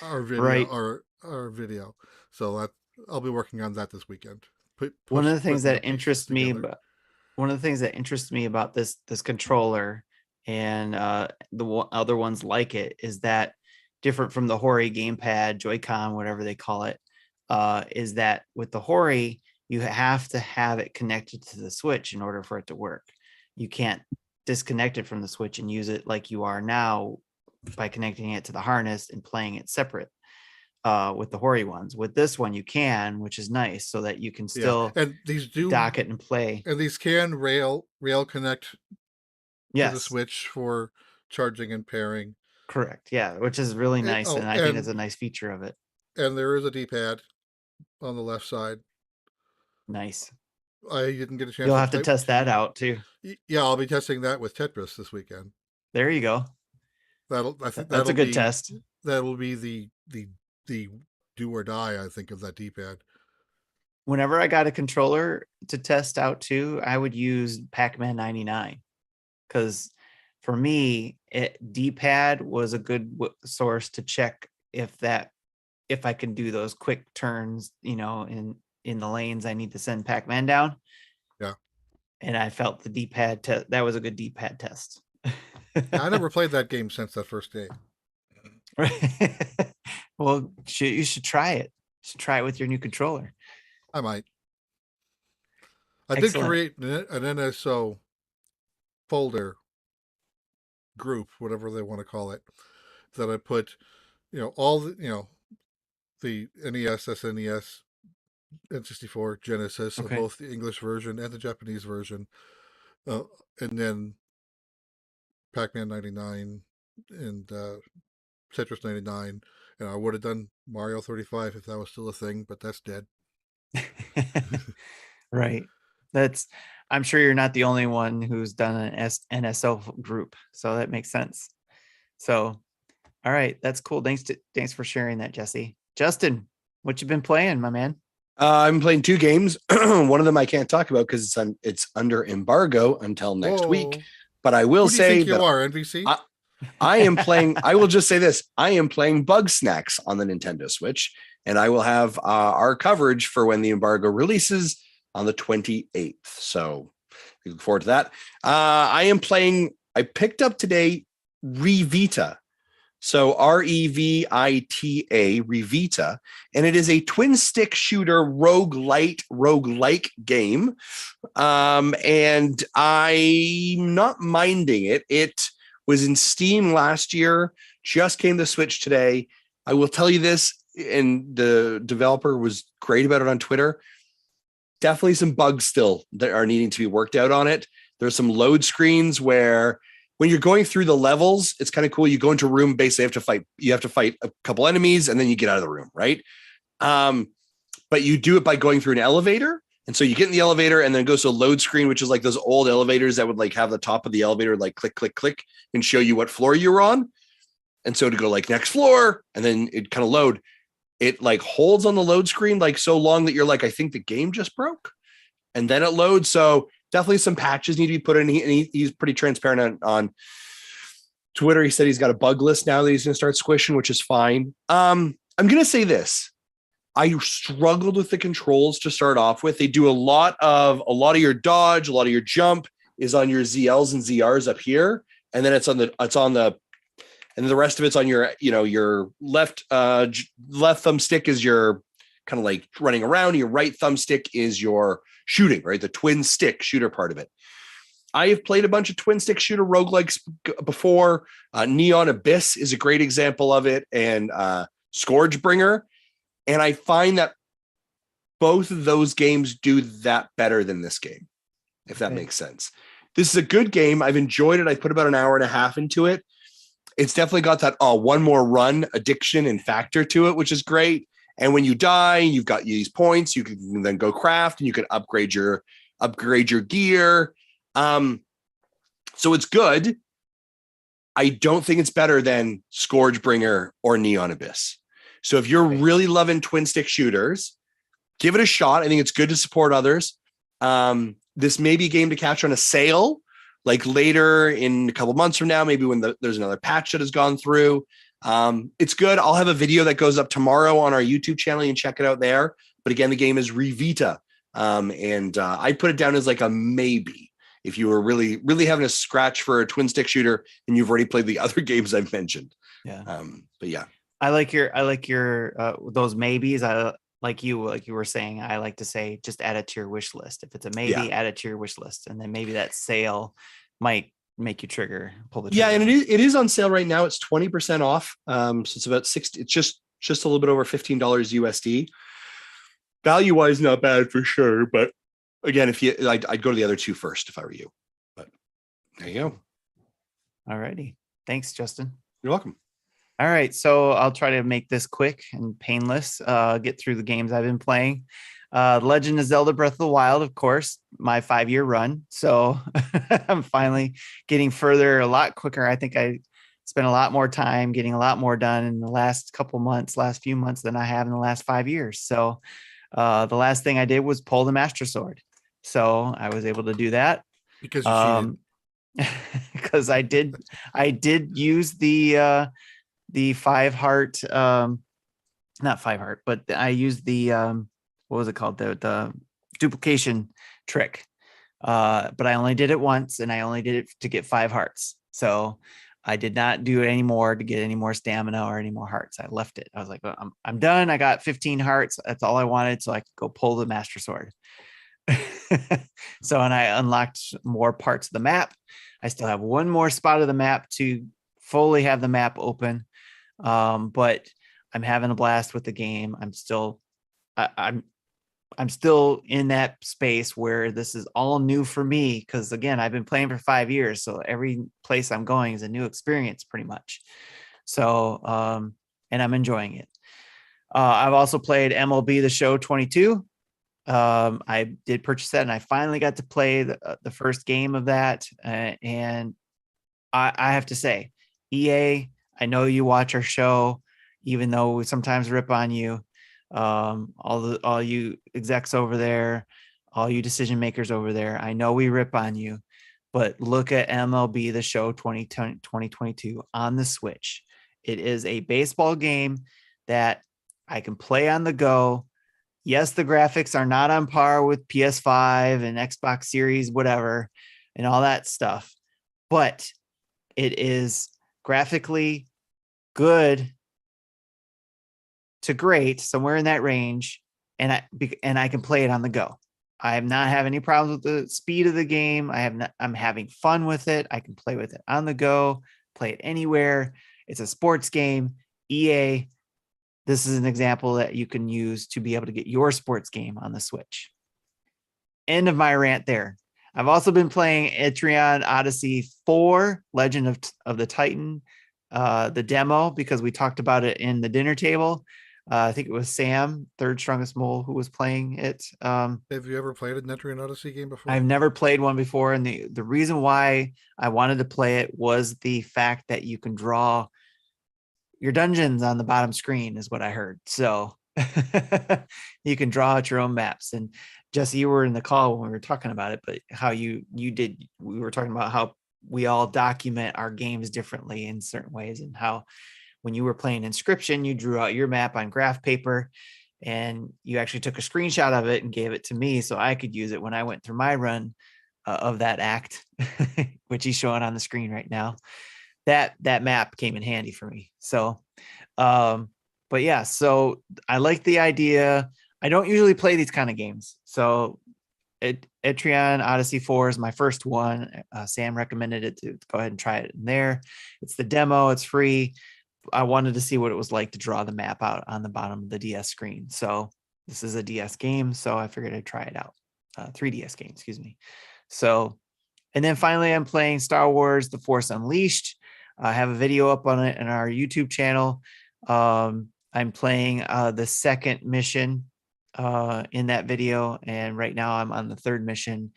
our video, Right. our video. So that I'll be working on that this weekend. One of the things putting that interests me about this controller and other ones like it is that different from the Hori gamepad, Joy-Con, whatever they call it, is that with the Hori, you have to have it connected to the Switch in order for it to work. You can't disconnect it from the Switch and use it like you are now by connecting it to the harness and playing it separate. With the Hori ones. With this one, you can, which is nice, so that you can still and these do dock it and play. And these can rail connect to Yes, the Switch for charging and pairing. correct. Yeah, which is really nice, and I think it's a nice feature of it. And there is a D-pad on the left side. Nice. I didn't get a chance. You'll have to test that out too. Yeah, I'll be testing that with Tetris this weekend. There you go. I think That's a good test. That'll be the do or die, I think, of that D-pad. Whenever I got a controller to test out too, I would use Pac-Man 99 because for me, D-pad was a good source to check if I can do those quick turns, in the lanes I need to send Pac-Man down. Yeah. And I felt the D-pad that was a good D-pad test. I never played that game since that first day. Well, you should try it. You should try it with your new controller. I might. I Excellent. did create an NSO folder group, whatever they want to call it, that I put, all the, the NES, SNES, N64, Genesis, Okay. both the English version and the Japanese version, and then Pac-Man 99 and Tetris 99, and I would have done Mario 35 if that was still a thing, but that's dead. Right. I'm sure you're not the only one who's done an NSO group, so that makes sense. So, all right, that's cool. Thanks for sharing that, Jesse. Justin, what you been playing, my man? I'm playing 2 games. One of them I can't talk about because it's under embargo until next week. But I will say that you are NVC. I am playing. I will just say this: I am playing Bugsnax on the Nintendo Switch, and I will have our coverage for when the embargo releases on the 28th. So we look forward to that. I picked up today Revita. So Revita, Revita, and it is a twin stick shooter roguelike game. And I'm not minding it. It was in Steam last year, just came to Switch today. I will tell you this, and the developer was great about it on Twitter. Definitely some bugs still that are needing to be worked out on it. There's some load screens where when you're going through the levels, it's kind of cool. You go into a room, basically you have to fight a couple enemies and then you get out of the room, right? But you do it by going through an elevator. And so you get in the elevator and then it goes to a load screen, which is like those old elevators that would like have the top of the elevator, like click, click, click and show you what floor you were on. And so to go like next floor and then it kind of load, it like holds on the load screen, like so long that you're like, I think the game just broke and then it loads. So definitely some patches need to be put in. He's pretty transparent on Twitter. He said he's got a bug list now that he's going to start squishing, which is fine. I'm going to say this. I struggled with the controls to start off with. They do a lot of your dodge, a lot of your jump is on your ZLs and ZRs up here. And then and the rest of it's on your, your left thumbstick is your kind of like running around. Your right thumbstick is your shooting, right? The twin stick shooter part of it. I have played a bunch of twin stick shooter roguelikes before. Neon Abyss is a great example of it, and Scourgebringer. And I find that both of those games do that better than this game, if that makes sense. This is a good game. I've enjoyed it. I put about an hour and a half into it. It's definitely got that one more run addiction and factor to it, which is great. And when you die, you've got these points. You can then go craft, and you can upgrade your gear. So it's good. I don't think it's better than Scourgebringer or Neon Abyss. So if you're really loving twin stick shooters, give it a shot. I think it's good to support others. This may be a game to catch on a sale, like later in a couple months from now, maybe when there's another patch that has gone through. It's good. I'll have a video that goes up tomorrow on our YouTube channel. You can check it out there. But again, the game is Revita. I put it down as like a maybe. If you were really, really having a scratch for a twin stick shooter and you've already played the other games I've mentioned. Yeah. But yeah. I like your those maybes. Like you were saying, I like to say, just add it to your wish list. If it's a maybe, add it to your wish list. And then maybe that sale might make you pull the trigger. Yeah. And it is on sale right now. It's 20% off. So it's about 60, it's just a little bit over $15 USD. Value wise, not bad for sure. But again, I'd go to the other two first if I were you. But there you go. All righty. Thanks, Justin. You're welcome. All right. So I'll try to make this quick and painless. Get through the games I've been playing. Legend of Zelda Breath of the Wild, of course, my 5-year run. So I'm finally getting further a lot quicker. I think I spent a lot more time getting a lot more done in the last few months than I have in the last 5 years. So the last thing I did was pull the Master Sword. So I was able to do that Because you cheated. because I did use the 5-heart, not 5-heart, but I used the what was it called, the duplication trick, but I only did it once, and I only did it to get 5 hearts. So I did not do it anymore to get any more stamina or any more hearts. I left it. I was like, well, I'm done. I got 15 hearts. That's all I wanted, so I could go pull the Master Sword. And I unlocked more parts of the map. I still have one more spot of the map to fully have the map open. But I'm having a blast with the game. I'm still in that space where this is all new for me. Cause again, I've been playing for 5 years. So every place I'm going is a new experience pretty much. So, and I'm enjoying it. I've also played MLB The Show 22. I did purchase that, and I finally got to play the first game of that. And I have to say, EA, I know you watch our show, even though we sometimes rip on you. All you execs over there, all you decision makers over there, I know we rip on you, but look at MLB The Show 2022 on the Switch. It is a baseball game that I can play on the go. Yes, the graphics are not on par with PS5 and Xbox Series, whatever, and all that stuff, but it is graphically good to great, somewhere in that range, and I can play it on the go. I have not have any problems with the speed of the game. I'm having fun with it. I can play with it on the go, play it anywhere. It's a sports game. EA, this is an example that you can use to be able to get your sports game on the Switch. End of my rant there. I've also been playing Etrian Odyssey 4, Legend of the Titan, the demo, because we talked about it in the dinner table. I think it was Sam, Third Strongest Mole, who was playing it. Have you ever played a Netrian Odyssey game before? I've never played one before. And the reason why I wanted to play it was the fact that you can draw your dungeons on the bottom screen is what I heard. So you can draw out your own maps. And Jesse, you were in the call when we were talking about it, but how we were talking about how we all document our games differently in certain ways, and how when you were playing Inscription, you drew out your map on graph paper and you actually took a screenshot of it and gave it to me so I could use it when I went through my run of that act, which he's showing on the screen right now. That map came in handy for me. So, but yeah, so I like the idea. I don't usually play these kind of games. So Etrian Odyssey 4 is my first one. Sam recommended it to go ahead and try it in there. It's the demo. It's free. I wanted to see what it was like to draw the map out on the bottom of the DS screen. So this is a DS game. So I figured I'd try it out. 3DS game, excuse me. So, and then finally I'm playing Star Wars The Force Unleashed. I have a video up on it in our YouTube channel. I I'm playing the second mission in that video, and right now I'm on the third mission.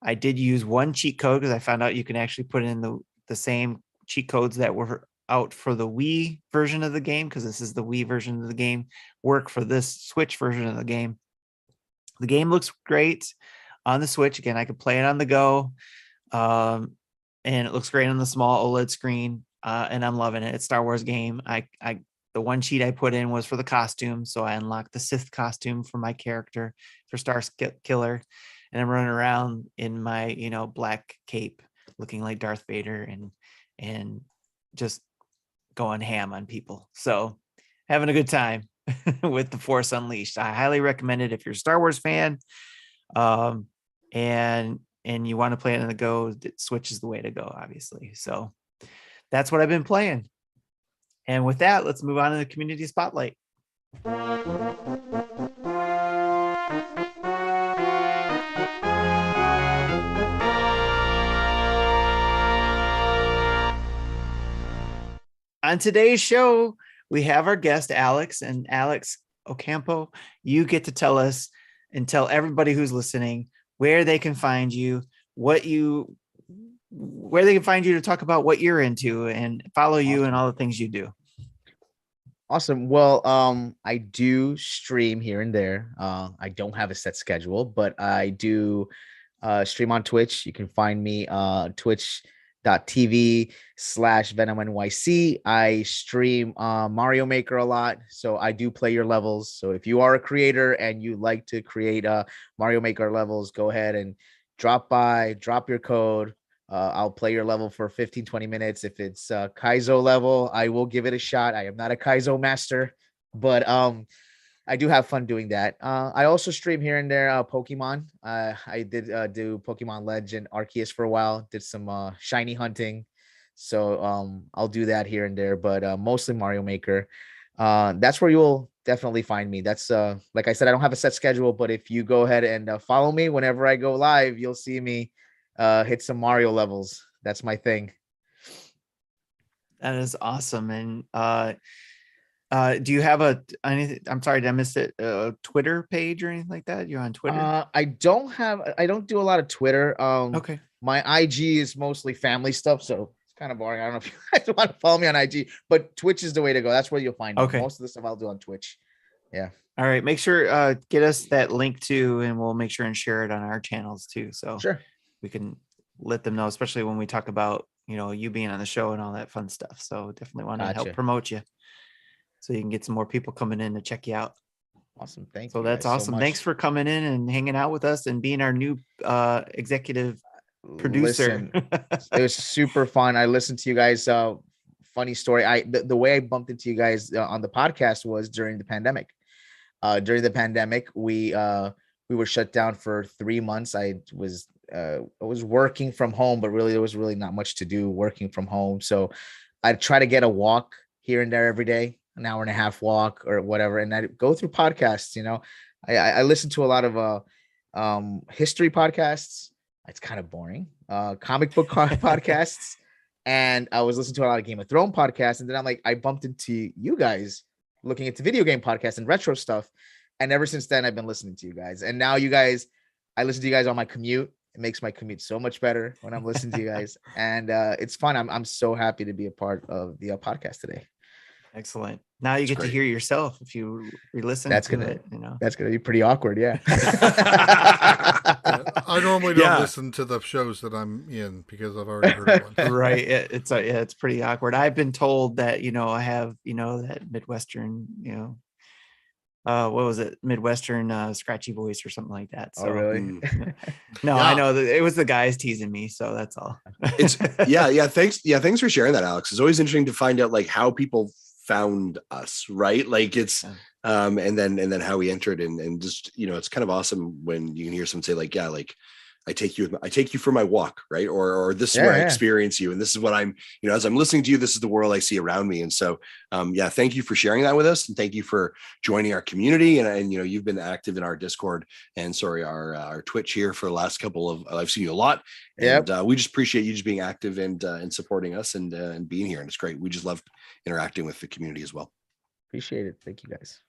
I did use one cheat code because I found out you can actually put in the same cheat codes that were out for the Wii version of the game, because this is the Wii version of the game, work for this Switch version of the game. The game looks great on the Switch. Again, I could play it on the go, and it looks great on the small OLED screen, and I'm loving it. It's a Star Wars game. The one cheat I put in was for the costume, so I unlocked the Sith costume for my character for Star Killer, and I'm running around in my black cape, looking like Darth Vader, and just going ham on people. So having a good time with the Force Unleashed. I highly recommend it if you're a Star Wars fan, and you want to play it on the go. Switch is the way to go, obviously. So that's what I've been playing. And with that, let's move on to the community spotlight. On today's show, we have our guest, Alex. And Alex Ocampo, you get to tell us and tell everybody who's listening where they can find you, where they can find you to talk about what you're into and follow you and all the things you do. Awesome. Well, I do stream here and there. I don't have a set schedule, but I do stream on Twitch. You can find me twitch.tv/VenomNYC. I stream Mario Maker a lot, so I do play your levels. So if you are a creator and you like to create Mario Maker levels, go ahead and drop your code. I'll play your level for 15-20 minutes. If it's Kaizo level, I will give it a shot. I am not a Kaizo master, but I do have fun doing that. I also stream here and there Pokemon. I did do Pokemon Legend Arceus for a while, did some shiny hunting. So I'll do that here and there, but mostly Mario Maker. That's where you'll definitely find me. That's like I said, I don't have a set schedule, but if you go ahead and follow me whenever I go live, you'll see me hit some Mario levels. That's my thing. That is awesome. And do you have I'm sorry, did I miss it? A Twitter page or anything like that? You're on Twitter? I don't do a lot of Twitter. Okay. My IG is mostly family stuff, so it's kind of boring. I don't know if you guys want to follow me on IG, but Twitch is the way to go. That's where you'll find me. Okay. Most of the stuff I'll do on Twitch. Yeah. All right. Make sure get us that link too, and we'll make sure and share it on our channels too. So sure, we can let them know, especially when we talk about you being on the show and all that fun stuff. So definitely want to help promote you, so you can get some more people coming in to check you out. Awesome. Thank you. So that's awesome. Thanks for coming in and hanging out with us and being our new executive producer. Listen, it was super fun. I listened to you guys. Funny story. The way I bumped into you guys on the podcast was during the pandemic. During the pandemic, we were shut down for 3 months. I was working from home, but really there was really not much to do working from home. So I'd try to get a walk here and there every day, an hour and a half walk or whatever. And I'd go through podcasts, I listen to a lot of history podcasts. It's kind of boring. Comic book podcasts. And I was listening to a lot of Game of Thrones podcasts. And then I bumped into you guys looking into video game podcasts and retro stuff. And ever since then, I've been listening to you guys. And now I listen to you guys on my commute. It makes my commute so much better when I'm listening to you guys. And it's fun. I'm so happy to be a part of the podcast today. Excellent. Now you get to hear yourself if you re-listen. That's gonna be pretty awkward. Yeah. I normally don't listen to the shows that I'm in because I've already heard one. Right. It's pretty awkward. I've been told that, I have, that Midwestern, what was it? Midwestern scratchy voice or something like that. So, oh, really? No, yeah. I know that it was the guys teasing me. So that's all. It's yeah. Thanks for sharing that, Alex. It's always interesting to find out how people found us, right? It's and then how we entered and just it's kind of awesome when you can hear someone say I take you for my walk, right? Or this is where I experience you, and this is what I'm as I'm listening to you, this is the world I see around me. And so thank you for sharing that with us, and thank you for joining our community, and you've been active in our Discord and our Twitch here for the last couple of I've seen you a lot. And we just appreciate you just being active and supporting us and being here. And it's great. We just love interacting with the community as well. Appreciate it. Thank you guys.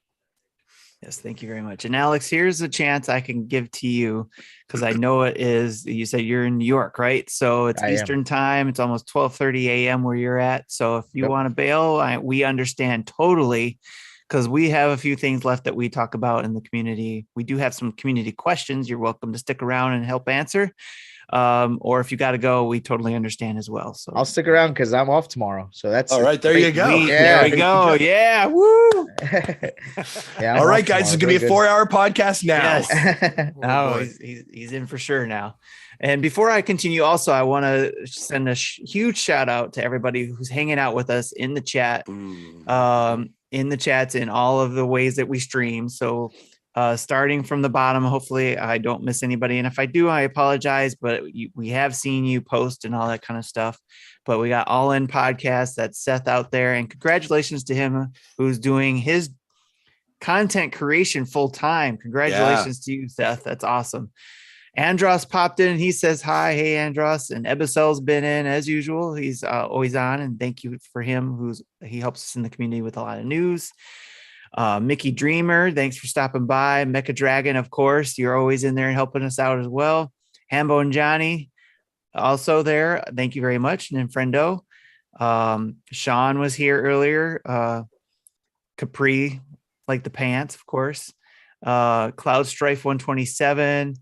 Yes, thank you very much. And Alex, here's a chance I can give to you because I know it is. You said you're in New York, right? So it's I am. Eastern time. It's almost 12:30 a.m. where you're at. So if you Yep. want to bail, we understand totally because we have a few things left that we talk about in the community. We do have some community questions. You're welcome to stick around and help answer. Or if you got to go, we totally understand as well. So I'll stick around because I'm off tomorrow. So that's All right, there you go. There we go. Yeah. Woo. Yeah. All right, guys, it's going to be a 4-hour podcast now. Yes. Oh, No, boy. he's in for sure now. And before I continue, also, I want to send a huge shout out to everybody who's hanging out with us in the chat, in the chats, in all of the ways that we stream. So starting from the bottom, hopefully I don't miss anybody. And if I do, I apologize, but we have seen you post and all that kind of stuff. But we got All In Podcast, that's Seth out there. And congratulations to him who's doing his content creation full time. Congratulations to you, Seth. That's awesome. Andros popped in and he says hi. Hey, Andros. And Ebicel's been in as usual. He's always on. And thank you for him. He helps us in the community with a lot of news. Mickey Dreamer, thanks for stopping by. Mecha Dragon, of course, you're always in there and helping us out as well. Hambo and Johnny, also there. Thank you very much. And then Friendo, Sean was here earlier. Capri, like the pants, of course. Cloud Strife 127.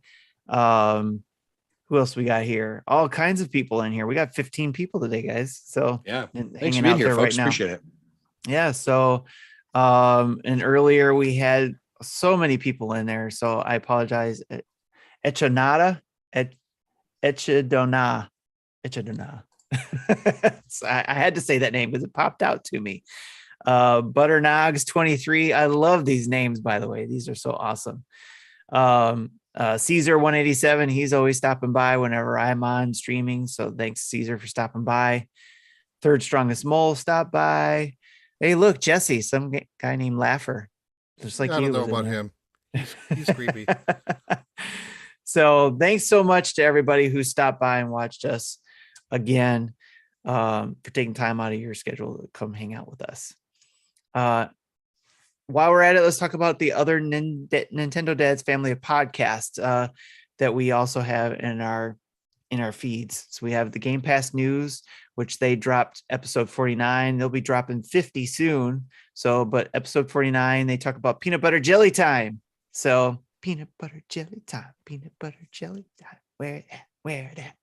Who else we got here? All kinds of people in here. We got 15 people today, guys. So yeah, thanks for being here, folks. Appreciate it. Yeah. So. And earlier we had so many people in there, so I apologize. Echidona. So I had to say that name because it popped out to me. Butternogs 23. I love these names, by the way. These are so awesome. Caesar 187. He's always stopping by whenever I'm on streaming. So thanks, Caesar, for stopping by. Third Strongest Mole stopped by. Hey, look, Jesse, some guy named Laugher. Just like I you. don't know about him. He's creepy. So thanks so much to everybody who stopped by and watched us again, for taking time out of your schedule to come hang out with us. While we're at it, let's talk about the other Nintendo Dads family of podcasts that we also have in our feeds. So we have the Game Pass News, which they dropped episode 49. They'll be dropping 50 soon. So, but episode 49, they talk about peanut butter jelly time. So peanut butter jelly time, peanut butter jelly time. Where that?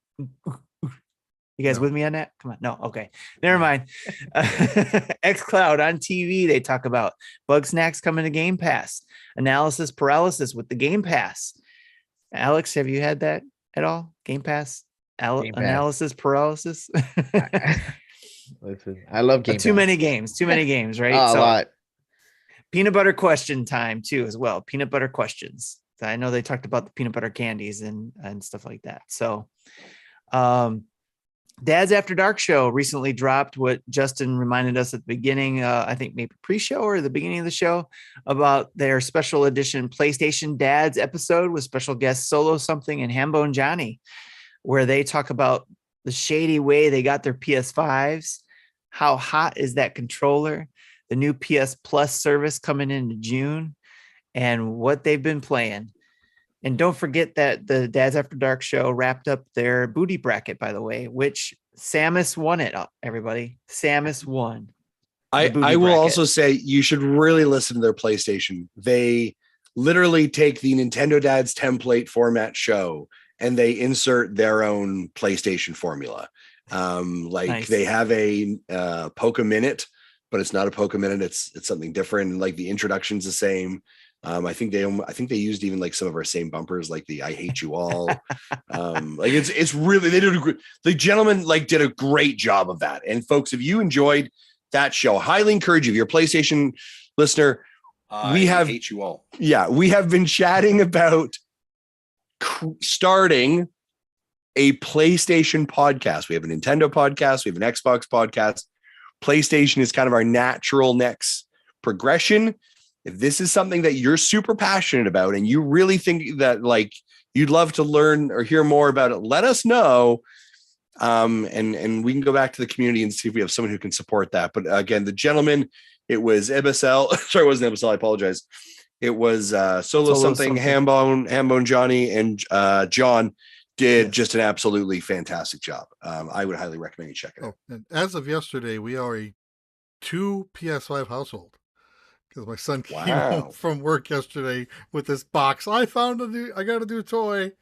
You guys with me on that? Come on. No. Okay. Never mind. xCloud on TV. They talk about Bugsnax coming to Game Pass, analysis paralysis with the Game Pass. Alex, have you had that at all? Game Pass? Analysis paralysis. Listen, I love Game Pass. Too many games, right? A lot. Peanut butter question time too, as well. Peanut butter questions. I know they talked about the peanut butter candies and stuff like that. So, Dad's After Dark show recently dropped. What Justin reminded us at the beginning, I think maybe pre-show or the beginning of the show, about their special edition PlayStation Dads episode with special guests Solo Something and Hambo and Johnny, where they talk about the shady way they got their PS5s, how hot is that controller, the new PS Plus service coming into June, and what they've been playing. And don't forget that the Dads After Dark show wrapped up their booty bracket, by the way, which Samus won it, everybody. Samus won. I will also say you should really listen to their PlayStation. They literally take the Nintendo Dads template format show and they insert their own PlayStation formula. Nice. They have a Poke Minute, but it's not a Poke Minute. It's something different. Like the introduction's the same. I think they used even like some of our same bumpers, like the "I hate you all." Like it's really, the gentleman did a great job of that. And folks, if you enjoyed that show, highly encourage you. If you're a PlayStation listener, I hate you all. Yeah, we have been chatting about starting a PlayStation podcast. We have a Nintendo podcast. We have an Xbox podcast. PlayStation is kind of our natural next progression. If this is something that you're super passionate about and you really think that you'd love to learn or hear more about it, let us know. And we can go back to the community and see if we have someone who can support that. But again, the gentleman It was MSL. Sorry, it wasn't MSL. I apologize. It was Solo something. Hambone Johnny and John did just an absolutely fantastic job. I would highly recommend you check it out. And as of yesterday, we are a 2 PS5 household because my son came home from work yesterday with this box. I got a new toy.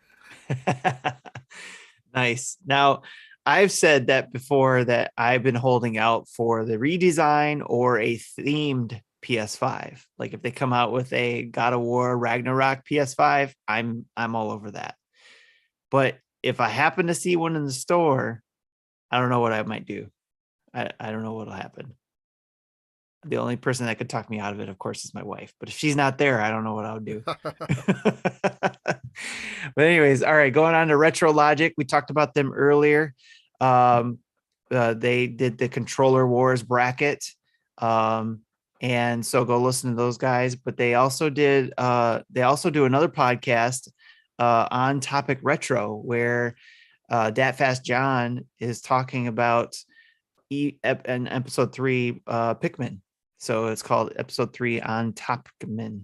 Nice. Now, I've said that before that I've been holding out for the redesign or a themed PS5. Like if they come out with a God of War Ragnarok PS5, I'm all over that. But if I happen to see one in the store, I don't know what I might do. I don't know what'll happen. The only person that could talk me out of it, of course, is my wife. But if she's not there, I don't know what I would do. But anyways, all right, going on to Retro Logic. We talked about them earlier. They did the Controller Wars bracket. And so go listen to those guys. But they also do another podcast on Topic Retro, where DatFast John is talking about in episode 3 Pikmin. So it's called episode 3 on Topicmin.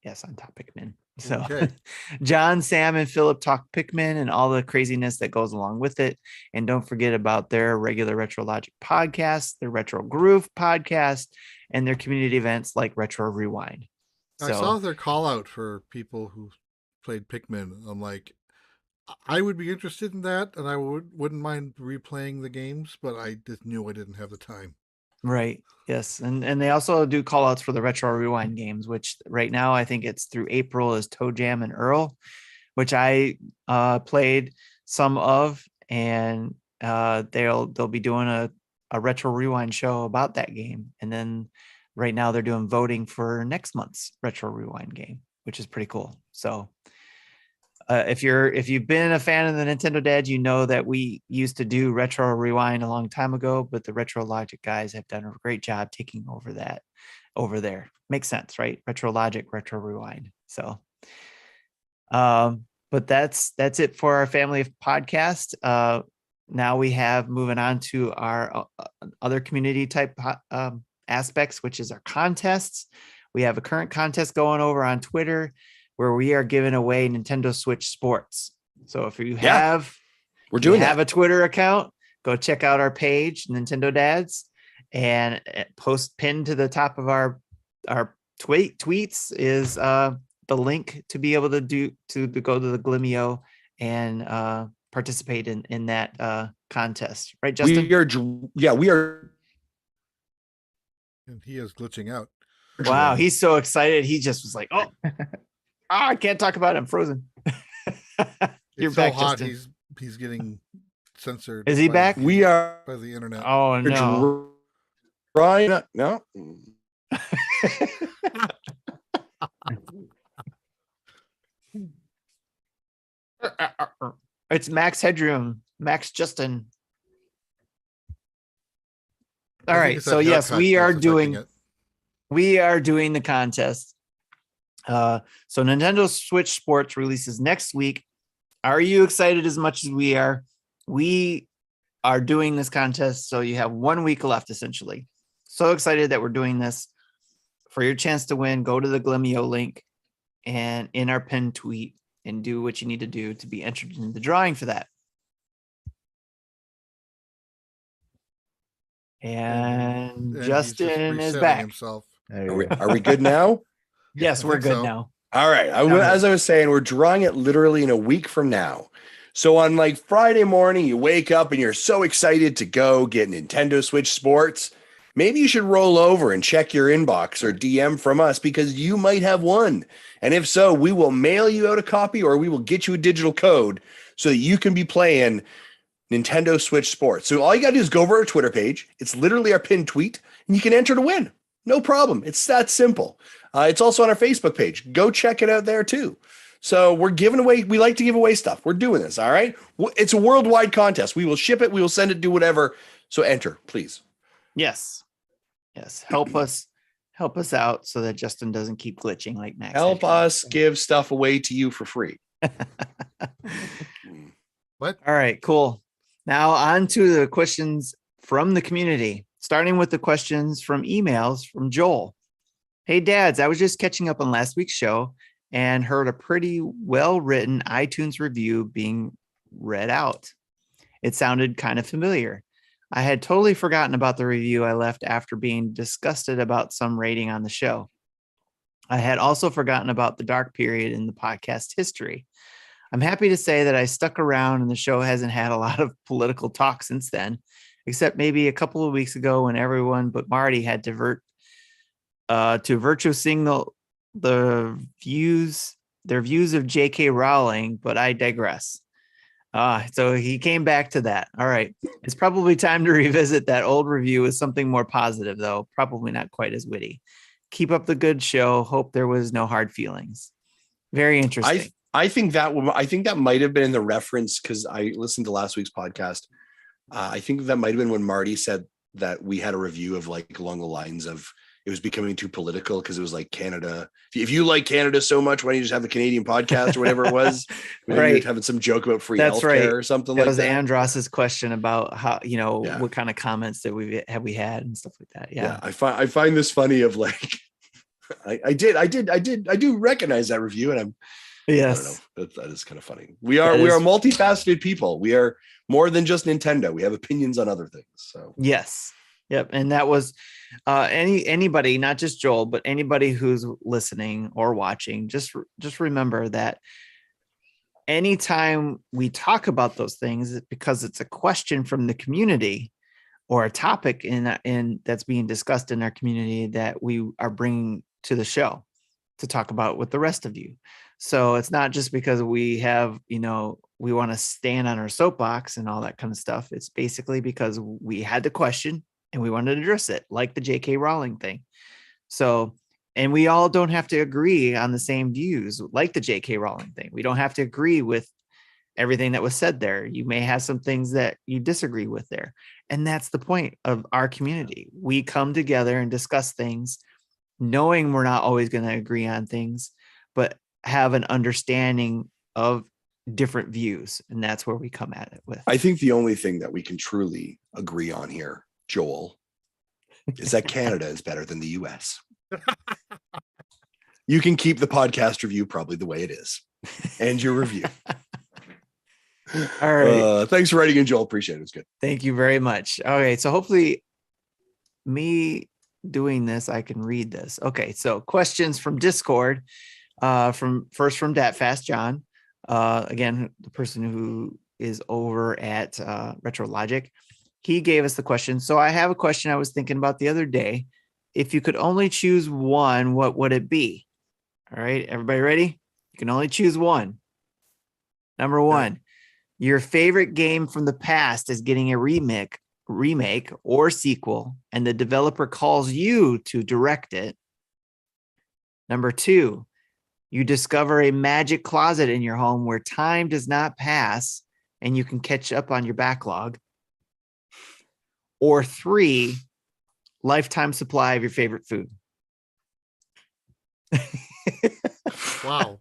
Yes, on Topicmin. So okay. John, Sam, and Philip talk Pikmin and all the craziness that goes along with it. And don't forget about their regular Retro Logic podcast, their Retro Groove podcast, and their community events like Retro Rewind. I saw their call out for people who played Pikmin. I'm like, I would be interested in that, and I wouldn't mind replaying the games, but I just knew I didn't have the time. Right. Yes. And they also do call outs for the Retro Rewind games, which right now I think it's through April is Toe Jam and Earl, which I played some of, and they'll be doing a Retro Rewind show about that game. And then right now they're doing voting for next month's Retro Rewind game, which is pretty cool. So if you've been a fan of the Nintendo Dads, you know that we used to do Retro Rewind a long time ago, but the Retro Logic guys have done a great job taking over that over there. Makes sense, right? Retro Logic, Retro Rewind. So, but that's it for our family of podcasts. Now we have moving on to our other community type aspects, which is our contests. We have a current contest going over on Twitter, where we are giving away Nintendo Switch Sports. So if you have a Twitter account, go check out our page, Nintendo Dads, and post pinned to the top of our tweets is the link to be able to go to the Glimio and participate in that contest. Right, Justin? We are. And he is glitching out. Wow, he's so excited. He just was like, oh. I can't talk about it. I'm frozen. You're it's back, so hot. Justin. He's getting censored. Is he back? We are by the internet. Oh no! Right? No. It's Max Headroom. Max Justin. All right. So yes, we are doing the contest. So Nintendo Switch Sports releases next week. Are you excited as much as we are? We are doing this contest, so you have 1 week left, essentially. So excited that we're doing this. For your chance to win, go to the Glimio link and in our pinned tweet and do what you need to do to be entered in the drawing for that. And Justin is back. Himself. Are we good now? Yes, we're good now. All right. As I was saying, we're drawing it literally in a week from now. So on like Friday morning, you wake up and you're so excited to go get Nintendo Switch Sports. Maybe you should roll over and check your inbox or DM from us because you might have won. And if so, we will mail you out a copy or we will get you a digital code so that you can be playing Nintendo Switch Sports. So all you got to do is go over our Twitter page. It's literally our pinned tweet and you can enter to win. No problem. It's that simple. It's also on our Facebook page. Go check it out there too. So we're giving away, we like to give away stuff. We're doing this. All right. It's a worldwide contest. We will ship it. We will send it, do whatever. So enter, please. Yes. Help us out so that Justin doesn't keep glitching like Max. Help us give stuff away to you for free. What? All right, cool. Now on to the questions from the community. starting with the questions from emails from Joel. Hey, dads, I was just catching up on last week's show and heard a pretty well-written iTunes review being read out. It sounded kind of familiar. I had totally forgotten about the review I left after being disgusted about some rating on the show. I had also forgotten about the dark period in the podcast history. I'm happy to say that I stuck around and the show hasn't had a lot of political talk since then, except maybe a couple of weeks ago when everyone but Marty had to virtue signal their views of J.K. Rowling, but I digress. So he came back to that. All right. It's probably time to revisit that old review with something more positive, though. Probably not quite as witty. Keep up the good show. Hope there was no hard feelings. Very interesting. I think that might have been in the reference because I listened to last week's podcast. I think that might have been when Marty said that we had a review of like along the lines of it was becoming too political because it was like Canada. If you like Canada so much, why don't you just have the Canadian podcast or whatever it was? Right. Having some joke about free healthcare or something like that. That was Andros's question about how, what kind of comments that we had and stuff like that. Yeah. I find this funny of like, I do recognize that review and yes, I don't know. That is kind of funny. We are multifaceted people. We are more than just Nintendo. We have opinions on other things. So yes. Yep. And that was anybody, not just Joel, but anybody who's listening or watching, just remember that anytime we talk about those things, it's because it's a question from the community or a topic in that's being discussed in our community that we are bringing to the show to talk about with the rest of you. So it's not just because we have, we want to stand on our soapbox and all that kind of stuff. It's basically because we had the question and we wanted to address it, like the J.K. Rowling thing. So, and we all don't have to agree on the same views, like the J.K. Rowling thing. We don't have to agree with everything that was said there. You may have some things that you disagree with there. And that's the point of our community. We come together and discuss things, knowing we're not always going to agree on things, but have an understanding of different views. And that's where we come at it with. I think the only thing that we can truly agree on here, Joel, is that Canada is better than the US. You can keep the podcast review probably the way it is and your review. All right. Thanks for writing in, Joel. Appreciate it. It's good. Thank you very much. Okay. So hopefully me doing this, I can read this. Okay. So questions from Discord, from DatFast John. Again, the person who is over at Retro Logic. He gave us the question. So I have a question I was thinking about the other day. If you could only choose one, what would it be? All right, everybody ready? You can only choose one. Number one, your favorite game from the past is getting a remake or sequel, and the developer calls you to direct it. Number two, you discover a magic closet in your home where time does not pass and you can catch up on your backlog. Or three, lifetime supply of your favorite food. Wow.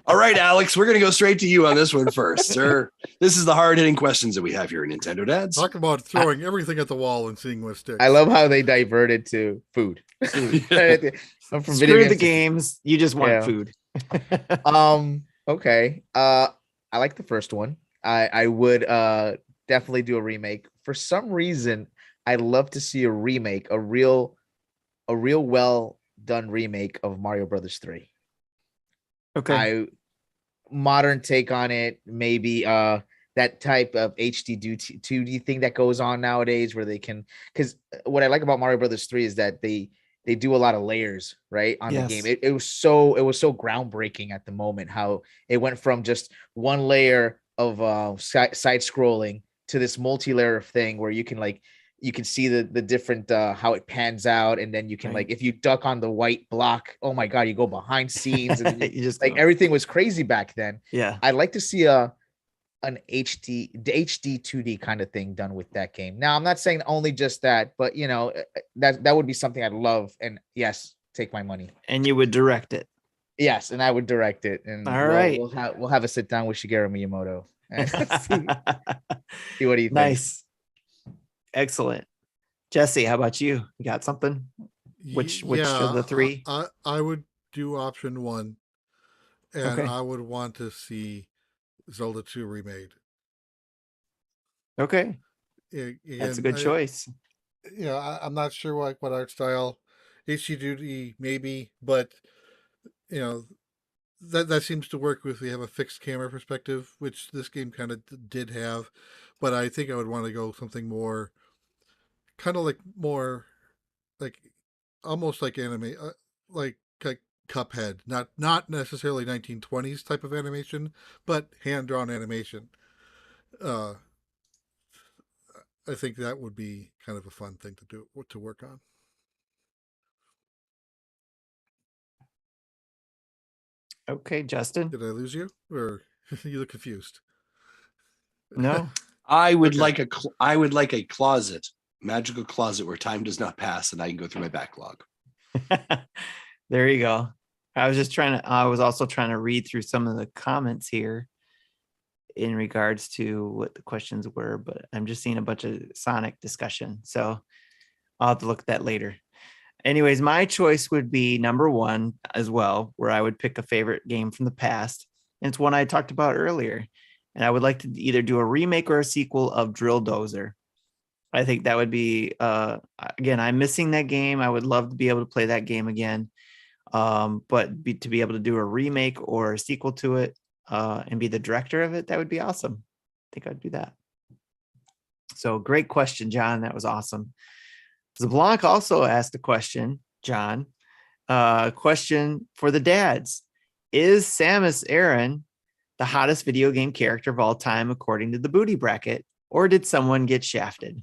All right, Alex, we're going to go straight to you on this one first, sir. This is the hard-hitting questions that we have here in Nintendo Dads. Talk about throwing everything at the wall and seeing what sticks. I love how they diverted to food. Screw the games. You just want food. Okay. I like the first one. I would definitely do a remake. For some reason, I'd love to see a remake, a real well done remake of Mario Brothers 3. Okay. Modern take on it, maybe that type of HD 2D thing that goes on nowadays where they can, because what I like about Mario Brothers 3 is that they do a lot of layers, right, on the game. It was so groundbreaking at the moment, how it went from just one layer of side scrolling to this multi-layer thing where you can see the different how it pans out, and then you can if you duck on the white block, oh my god, you go behind scenes, and you just everything was crazy back then. Yeah, I'd like to see an HD 2D kind of thing done with that game. Now, I'm not saying only just that, but that would be something I'd love, and yes, take my money. And you would direct it. Yes, and I would direct it. And all right, we'll have a sit down with Shigeru Miyamoto and see what he thinks. Nice. Excellent. Jesse, how about you? You got something? Which of the three? I would do option 1, and Okay. I would want to see Zelda 2 remade. Okay. Again, That's a good choice. I'm not sure what art style. HD maybe, but that seems to work if we have a fixed camera perspective, which this game kind of did have. But I think I would want to go something more, kind of more like almost like anime, like Cuphead, not necessarily 1920s type of animation, but hand drawn animation. I think that would be kind of a fun thing to work on. Okay, Justin. Did I lose you, or you look confused? No. I would like a closet, magical closet where time does not pass, and I can go through my backlog. There you go. I was also trying to read through some of the comments here in regards to what the questions were, but I'm just seeing a bunch of Sonic discussion. So I'll have to look at that later. Anyways, my choice would be number 1 as well, where I would pick a favorite game from the past. And it's one I talked about earlier. And I would like to either do a remake or a sequel of Drill Dozer. I think that would be, again, I'm missing that game. I would love to be able to play that game again. But to be able to do a remake or a sequel to it and be the director of it, that would be awesome. I think I'd do that. So great question, John. That was awesome. Zablanc also asked a question, John. Question for the dads. Is Samus Aran the hottest video game character of all time according to the booty bracket, or did someone get shafted?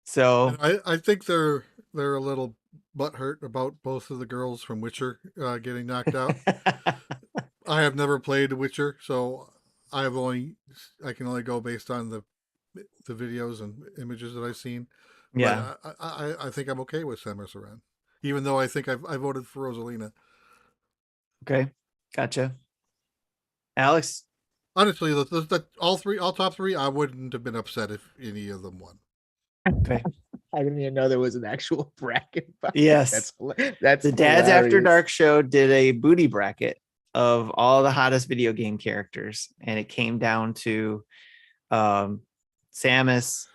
So I think they're a little butthurt about both of the girls from Witcher getting knocked out. I have never played Witcher, so I can only go based on the videos and images that I've seen. Yeah, but I think I'm okay with Samus Aran, even though I think I voted for Rosalina. Okay, gotcha. Alex, honestly, all top 3, I wouldn't have been upset if any of them won. Okay. I didn't even know there was an actual bracket. Yes, that's the Dads hilarious. After Dark show did a booty bracket of all the hottest video game characters, and it came down to Samus,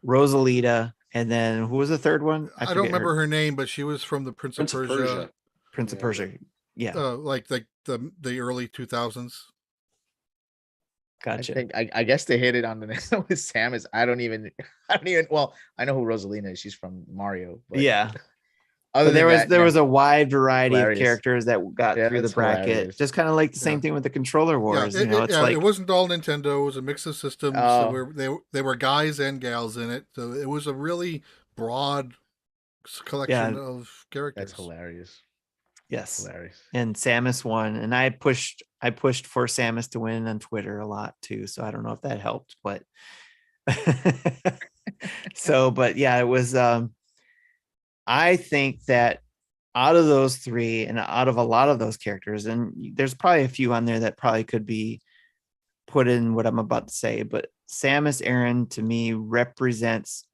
Rosalita, and then who was the third one? I don't remember her name, but she was from the Prince of Persia. Prince of Persia. Yeah. Like the early 2000s. Gotcha. I guess they hit it on the next with Samus. I don't even. Well, I know who Rosalina is. She's from Mario. But yeah. There was a wide variety of characters that got through the bracket. Hilarious. Just kind of like the same thing with the controller wars. It wasn't all Nintendo. It was a mix of systems. There were guys and gals in it. So it was a really broad collection of characters. That's hilarious. Yes. Hilarious. And Samus won, and I pushed for Samus to win on Twitter a lot too. So I don't know if that helped, but but yeah, it was. I think that out of those 3 and out of a lot of those characters, and there's probably a few on there that probably could be put in what I'm about to say, but Samus Aran to me represents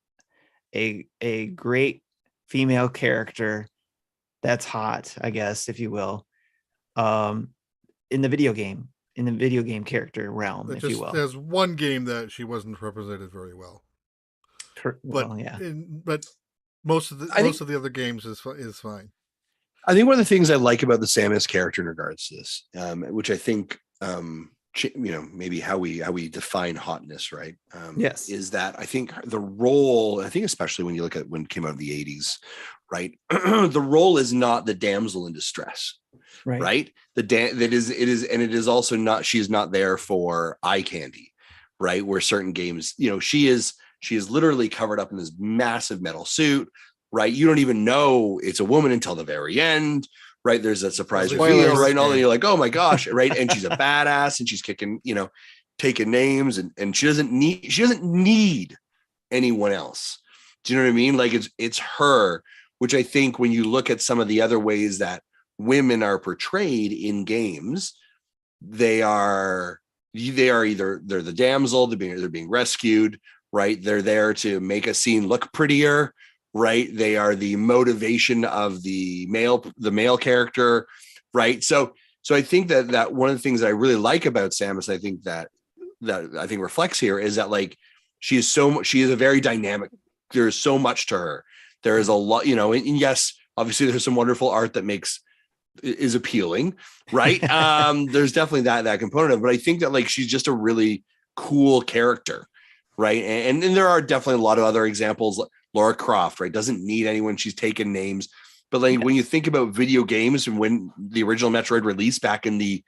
a great female character that's hot, I guess, if you will, in the video game character realm, if you will. There's one game that she wasn't represented very well. But most of the other games is fine. I think one of the things I like about the Samus character in regards to this, which I think, maybe how we define hotness, right? Yes, is that I think the role. I think especially when you look at when it came out of the 80s, right? The role is not the damsel in distress, right? It is also not. She is not there for eye candy, right? Where certain games, she is literally covered up in this massive metal suit, right? You don't even know it's a woman until the very end, right? There's that surprise reveal, right? And all, and you're like, oh my gosh, right? And she's a badass, and she's kicking, taking names, and she doesn't need anyone else. Do you know what I mean? Like it's her, which I think when you look at some of the other ways that women are portrayed in games, they're the damsel, they're being rescued, right? They're there to make a scene look prettier, right? They are the motivation of the male character, right? So I think that one of the things that I really like about Samus, I think that I think reflects here, is that like she is a very dynamic. There's so much to her. There is a lot, and yes, obviously there's some wonderful art that is appealing, right? There's definitely that component of it, but I think that like she's just a really cool character, right? And there are definitely a lot of other examples. Lara Croft, right, doesn't need anyone. She's taken names, but like when you think about video games and when the original Metroid released back in the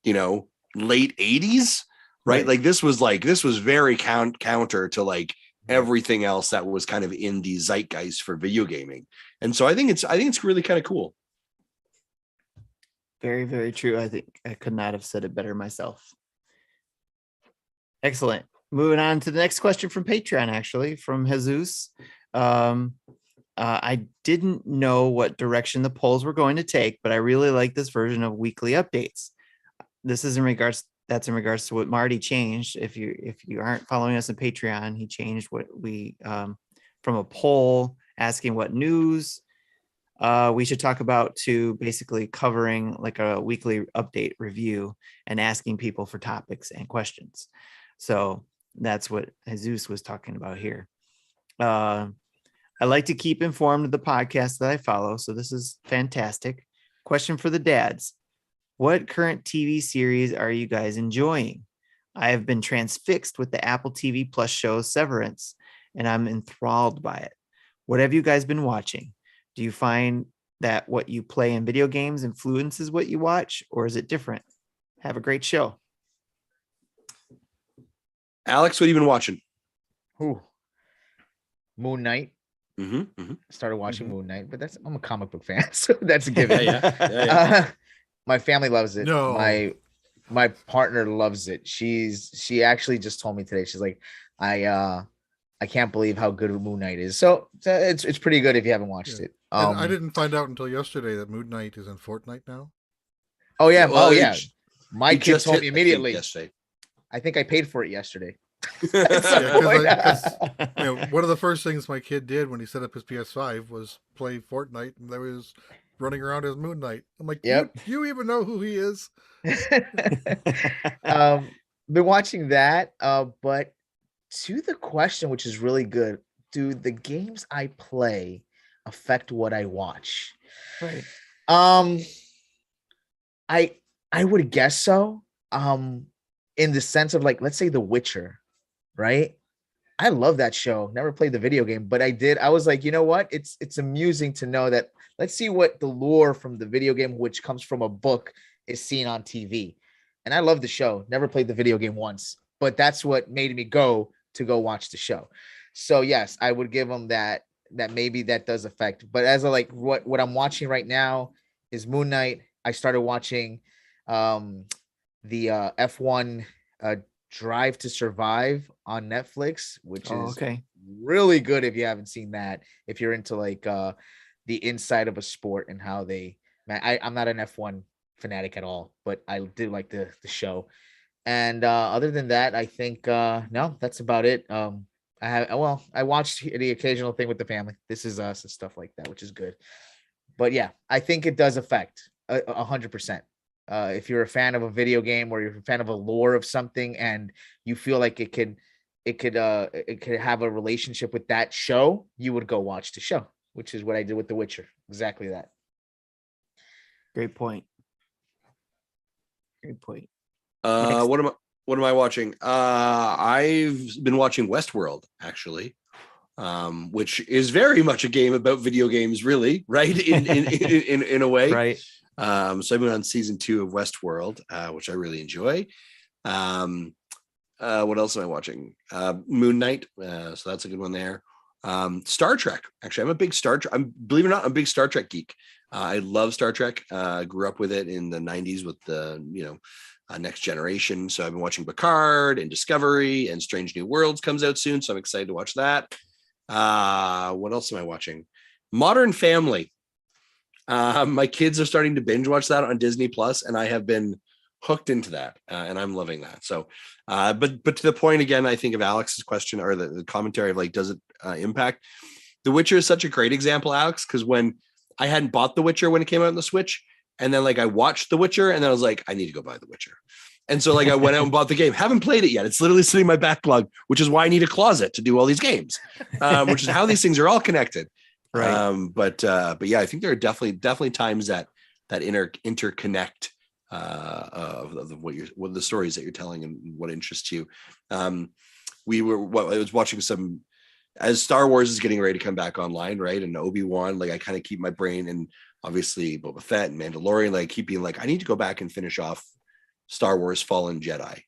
late 80s, right? Like this was very counter to like everything else that was kind of in the zeitgeist for video gaming, and so I think it's really kind of cool. Very, very true. I think I could not have said it better myself. Excellent. Moving on to the next question from Patreon, actually, from Jesus. I didn't know what direction the polls were going to take, but I really like this version of weekly updates. That's in regards to what Marty changed. If you aren't following us on Patreon, he changed what we from a poll asking what news we should talk about to basically covering like a weekly update review and asking people for topics and questions. So that's what Jesus was talking about here. I like to keep informed of the podcast that I follow, so this is fantastic. Question for the dads. What current TV series are you guys enjoying? I have been transfixed with the Apple TV Plus show Severance, and I'm enthralled by it. What have you guys been watching? Do you find that what you play in video games influences what you watch, or is it different? Have a great show. Alex, what have you been watching? Ooh. Moon Knight. Mm-hmm. Started watching Moon Knight, but I'm a comic book fan, so that's a given. Yeah. My family loves it. No. My partner loves it. She actually just told me today. She's like, I can't believe how good Moon Knight is. So it's pretty good if you haven't watched it. And I didn't find out until yesterday that Moon Knight is in Fortnite now. Oh yeah. Well, My kid told me immediately. Yesterday. I think I paid for it yesterday. One of the first things my kid did when he set up his PS5 was play Fortnite, and there was running around as Moon Knight. I'm like, yep. Do you even know who he is? Been watching that, but to the question, which is really good, do the games I play affect what I watch? Right. I would guess so. In the sense of like, let's say The Witcher, right? I love that show. Never played the video game, but I did. I was like, you know what? It's amusing to know that. Let's see what the lore from the video game, which comes from a book, is seen on TV. And I love the show. Never played the video game once, but that's what made me go watch the show. So yes, I would give them that maybe that does affect. But as a like what I'm watching right now is Moon Knight. I started watching the F1 Drive to Survive on Netflix, which is really good if you haven't seen that. If you're into like the inside of a sport and how I'm not an F1 fanatic at all, but I do like the show. And other than that, I think no, that's about it. I watched the occasional thing with the family. This Is Us and stuff like that, which is good. But yeah, I think it does affect 100%. If you're a fan of a video game or you're a fan of a lore of something and you feel like it could have a relationship with that show, you would go watch the show, which is what I did with The Witcher. Exactly that. Great point. What am I watching? I've been watching Westworld, actually, which is very much a game about video games, really, right? In a way, right. So I've been on season 2 of Westworld, which I really enjoy. What else am I watching? Moon Knight. So that's a good one there. Star Trek. Actually, I'm a big believe it or not, I'm a big Star Trek geek. I love Star Trek. I grew up with it in the 90s with the, Next Generation. So I've been watching Picard and Discovery, and Strange New Worlds comes out soon. So I'm excited to watch that. What else am I watching? Modern Family. My kids are starting to binge watch that on Disney Plus, and I have been hooked into that, and I'm loving that. So, but to the point again, I think of Alex's question or the commentary of like, does it impact? The Witcher is such a great example, Alex, because when I hadn't bought The Witcher when it came out on the Switch, and then like I watched The Witcher, and then I was like, I need to go buy The Witcher. And so like I went out and bought the game. Haven't played it yet. It's literally sitting in my backlog, which is why I need a closet to do all these games, which is how these things are all connected. Right. But yeah, I think there are definitely times that interconnect of what the stories that you're telling and what interests you. I was watching some, as Star Wars is getting ready to come back online, right? And Obi-Wan, like I kind of keep my brain, and obviously Boba Fett and Mandalorian, like keep being like, I need to go back and finish off Star Wars Fallen Jedi.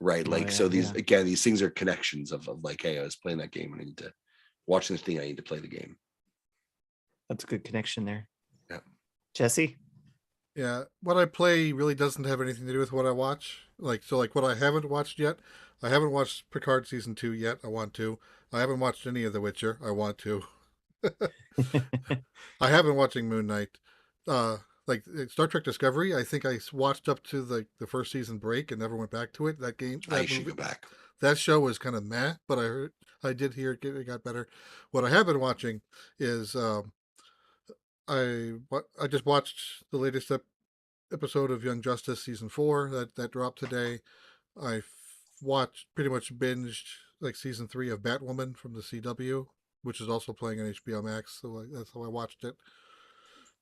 Right. Like, so these things are connections of like, hey, I was playing that game and I need to watch this thing. I need to play the game. That's a good connection there. Yeah. Jesse? Yeah, what I play really doesn't have anything to do with what I watch. Like what I haven't watched yet. I haven't watched Picard season 2 yet. I want to. I haven't watched any of The Witcher. I want to. I have been watching Moon Knight. Like Star Trek Discovery, I think I watched up to the first season break and never went back to it. That game, I should go back. That show was kind of meh, but I did hear it got better. What I have been watching is I just watched the latest episode of Young Justice season 4 that dropped today. I watched pretty much binged like season 3 of Batwoman from the CW, which is also playing on HBO Max. So that's how I watched it.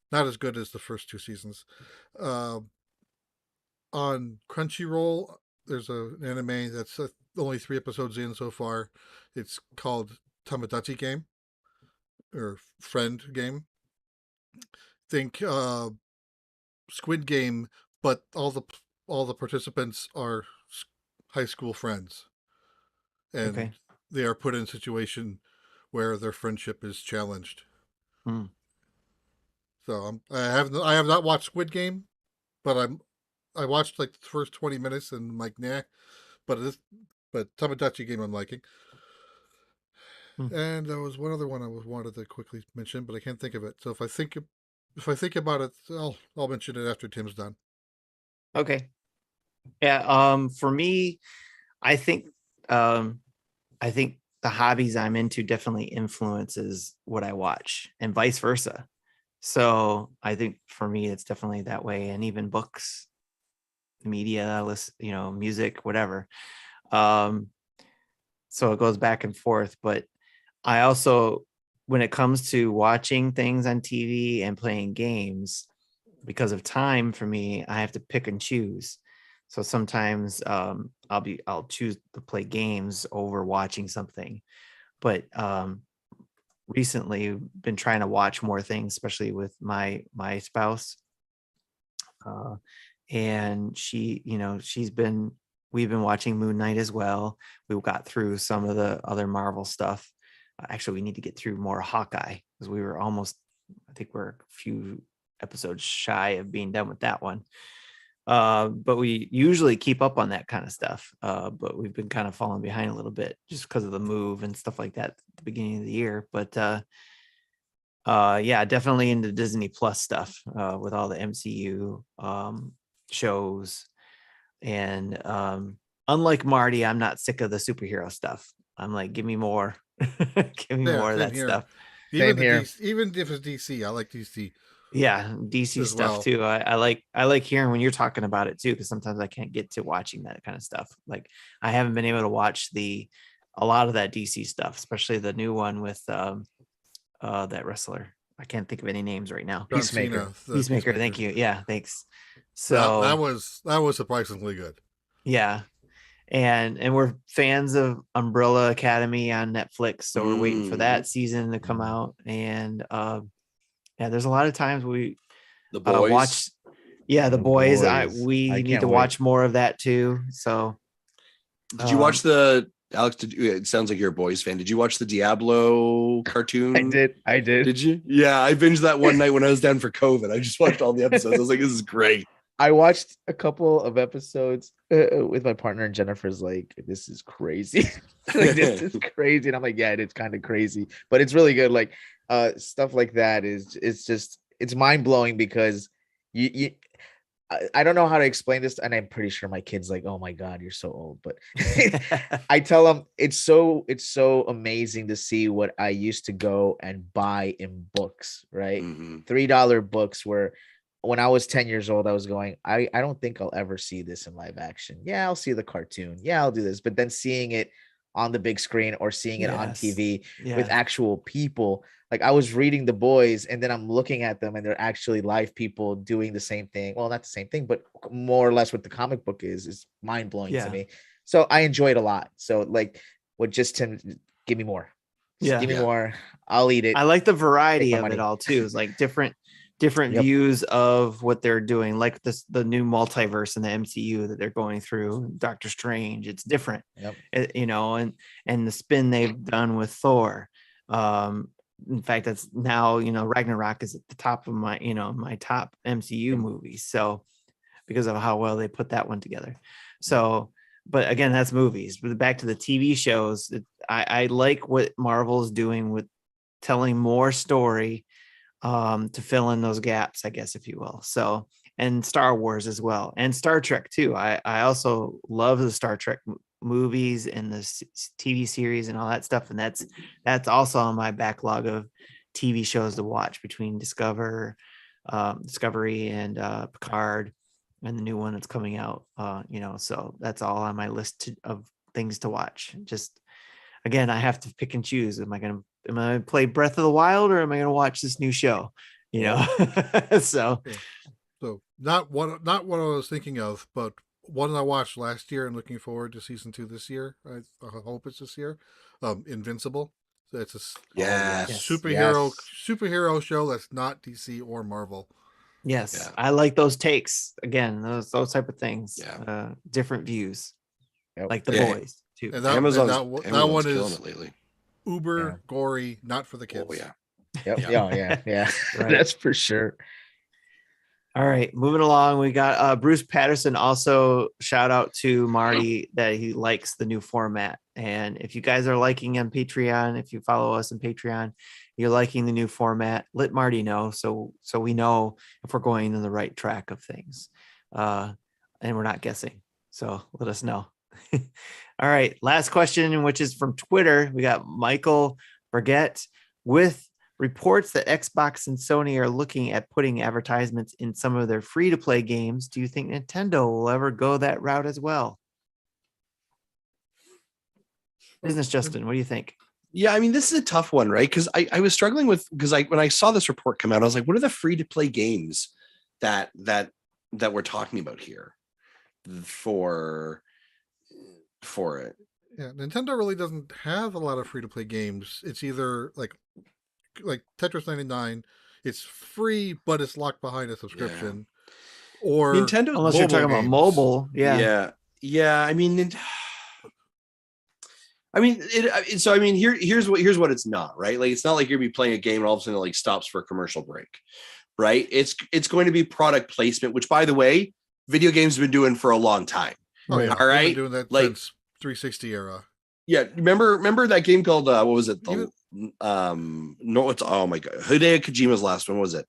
Not as good as the first 2 seasons. On Crunchyroll, there's an anime that's only 3 episodes in so far. It's called Tamagotchi Game or Friend Game. Think Squid Game, but all the participants are high school friends, and they are put in a situation where their friendship is challenged. So I have not watched Squid Game, but I watched like the first 20 minutes and I'm like, nah. But Tamagotchi Game I'm liking. And there was one other one I wanted to quickly mention, but I can't think of it. So if I think about it, I'll mention it after Tim's done. Okay. Yeah. For me, I think the hobbies I'm into definitely influences what I watch, and vice versa. So I think for me, it's definitely that way. And even books, media, music, whatever. So it goes back and forth. But I also, when it comes to watching things on TV and playing games, because of time for me, I have to pick and choose. So sometimes I'll choose to play games over watching something. But recently been trying to watch more things, especially with my spouse. And we've been watching Moon Knight as well. We got through some of the other Marvel stuff. Actually, we need to get through more Hawkeye because we were I think we're a few episodes shy of being done with that one. But we usually keep up on that kind of stuff. But we've been kind of falling behind a little bit just because of the move and stuff like that at the beginning of the year. But yeah, definitely into Disney Plus stuff with all the MCU shows. And unlike Marty, I'm not sick of the superhero stuff. I'm like, give me more. Give me more of that stuff. Even if it's DC, I like DC. Yeah, DC stuff too. I like hearing when you're talking about it too, because sometimes I can't get to watching that kind of stuff. Like I haven't been able to watch a lot of that DC stuff, especially the new one with that wrestler. I can't think of any names right now. Peacemaker. Peacemaker. Thank you. Yeah, thanks. So that was surprisingly good. Yeah. And we're fans of Umbrella Academy on Netflix, so we're waiting for that season to come out. And yeah, there's a lot of times we The Boys. watch. Yeah, The Boys. We need to watch more of that too. So, did you watch Alex? It sounds like you're a Boys fan. Did you watch the Diablo cartoon? I did. Did you? Yeah, I binged that one night when I was down for COVID. I just watched all the episodes. I was like, this is great. I watched a couple of episodes with my partner, and Jennifer's like, this is crazy. Like, this is crazy. And I'm like, yeah, it's kind of crazy, but it's really good. Like stuff like that it's mind blowing because you I don't know how to explain this, and I'm pretty sure my kid's like, "Oh my god, you're so old." But I tell them it's so amazing to see what I used to go and buy in books, right? $3 books where when I was 10 years old, I was going, I don't think I'll ever see this in live action. Yeah, I'll see the cartoon. Yeah, I'll do this. But then seeing it on the big screen or seeing it on TV with actual people, like I was reading The Boys and then I'm looking at them and they're actually live people doing the same thing. Well, not the same thing, but more or less what the comic book is mind blowing to me. So I enjoy it a lot. So like what just Tim, give me more. Just give me more. I'll eat it. I like the variety of it all too. It's like different views of what they're doing, like the new multiverse in the MCU that they're going through, Doctor Strange. It's different, and the spin they've done with Thor. In fact, that's now, Ragnarok is at the top of my, my top MCU movies. So because of how well they put that one together. So, but again, that's movies. But back to the TV shows, I like what Marvel is doing with telling more story to fill in those gaps, I guess, if you will. So, and Star Wars as well, and Star Trek too. I also love the Star Trek movies and the TV series and all that stuff, and that's also on my backlog of TV shows to watch between Discovery and Picard and the new one that's coming out. So that's all on my list of things to watch. Just again, I have to pick and choose. Am I going to play Breath of the Wild or am I going to watch this new show? So not what I was thinking of, but one I watched last year and looking forward to season 2 this year. I hope it's this year. Invincible. It's a superhero show that's not DC or Marvel. Yes, I like those takes. Again, those type of things. Different views, like The Boys too. And that one is lately. Uber gory, not for the kids. Oh yeah. Right. That's for sure. All right, moving along, we got Bruce Patterson. Also, shout out to Marty that he likes the new format. And if you guys are liking on Patreon, if you follow us on Patreon, you're liking the new format, let Marty know so we know if we're going in the right track of things. And we're not guessing. So let us know. All right, last question, which is from Twitter. We got Michael Burgett with reports that Xbox and Sony are looking at putting advertisements in some of their free-to-play games. Do you think Nintendo will ever go that route as well? Business Justin, what do you think? Yeah, I mean, this is a tough one, right? Because I was struggling with, because when I saw this report come out, I was like, what are the free-to-play games that we're talking about here for it? Yeah, Nintendo really doesn't have a lot of free-to-play games. It's either like Tetris 99, it's free, but it's locked behind a subscription. Or Nintendo, unless you're talking about mobile. Yeah. I mean, here's what it's not, right? Like, it's not like you're gonna be playing a game and all of a sudden it like stops for a commercial break, right? It's going to be product placement, which, by the way, video games have been doing for a long time. Oh yeah, all right, they've been doing that since 360 era. Yeah, remember that game called what was it? Oh my god, Hideo Kojima's last one, was it?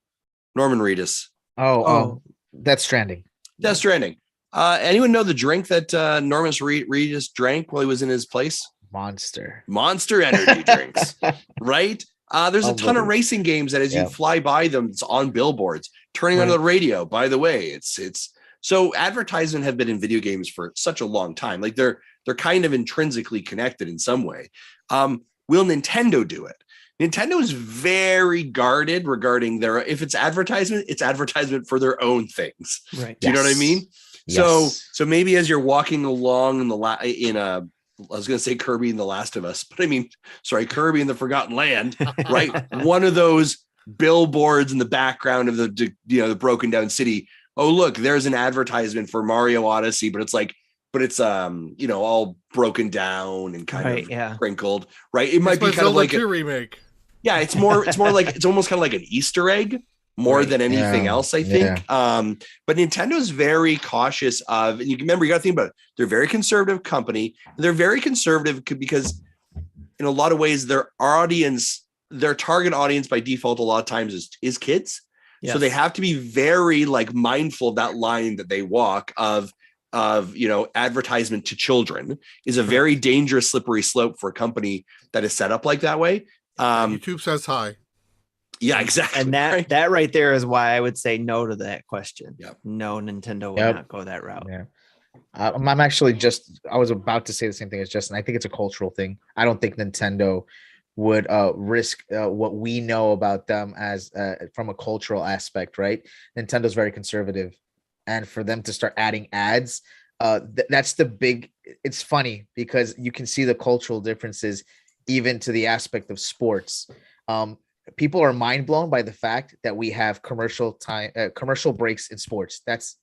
Norman Reedus. Oh, Death Stranding. Death Stranding. Anyone know the drink that Norman Reedus drank while he was in his place? Monster Energy drinks, right? There's a ton of racing games that as you fly by them, it's on billboards, turning on the radio. By the way, it's so advertisement have been in video games for such a long time. Like they're kind of intrinsically connected in some way. Will Nintendo do it? Nintendo is very guarded regarding if it's advertisement for their own things. Right. Do you know what I mean? Yes. So maybe as you're walking along I was going to say Kirby and the Last of Us, but I mean, sorry, Kirby and the Forgotten Land, right? One of those billboards in the background of the broken down city. Oh, look, there's an advertisement for Mario Odyssey, but it's all broken down and kind of crinkled, right? It might be kind Zelda of like a remake. Yeah, it's more like it's almost kind of like an Easter egg more than anything else, I think. But Nintendo's very cautious of, and you got to think about it. They're a very conservative company. They're very conservative because in a lot of ways, their target audience by default, a lot of times is kids. Yes. So they have to be very like mindful of that line that they walk of advertisement to children is a very dangerous, slippery slope for a company that is set up like that way. YouTube says hi. Yeah, exactly. And that right there is why I would say no to that question. Yep. No, Nintendo will not go that route. Yeah. I'm actually I was about to say the same thing as Justin. I think it's a cultural thing. I don't think Nintendo would risk what we know about them as from a cultural aspect, right? Nintendo's very conservative. And for them to start adding ads, that's the big, it's funny because you can see the cultural differences even to the aspect of sports. People are mind blown by the fact that we have commercial breaks in sports. That's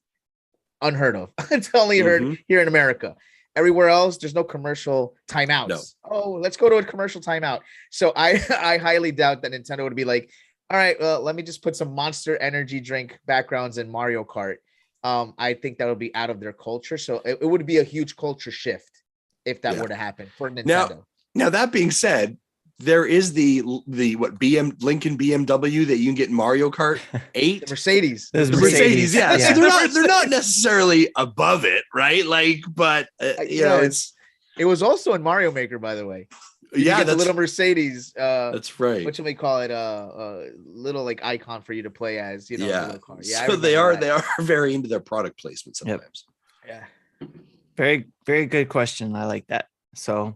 unheard of. It's only heard here in America. Everywhere else, there's no commercial timeouts. No. Oh, let's go to a commercial timeout. So I highly doubt that Nintendo would be like, all right, well, let me just put some Monster Energy drink backgrounds in Mario Kart. I think that would be out of their culture. So it would be a huge culture shift if that were to happen for Nintendo. Now that being said, there is the Lincoln BMW that you can get in Mario Kart 8. The Mercedes. The Mercedes, yeah. So they're not necessarily above it, right? Like, but it was also in Mario Maker, by the way. That's the little Mercedes. That's right. What should we call it? Little like icon for you to play as, Yeah. Car. So they are very into their product placement sometimes. Yep. Yeah. Very, very good question. I like that. So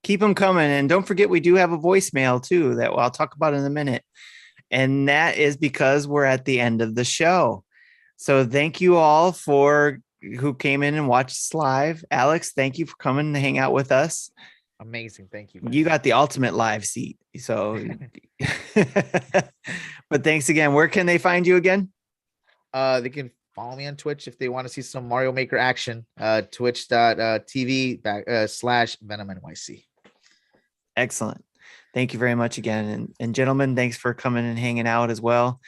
keep them coming. And don't forget, we do have a voicemail too that I'll talk about in a minute. And that is because we're at the end of the show. So thank you all who came in and watched us live. Alex, thank you for coming to hang out with us. Amazing. Thank you. You got the ultimate live seat. So, but thanks again. Where can they find you again? They can follow me on Twitch if they want to see some Mario Maker action. Twitch.tv/VenomNYC. Excellent. Thank you very much again. And gentlemen, thanks for coming and hanging out as well.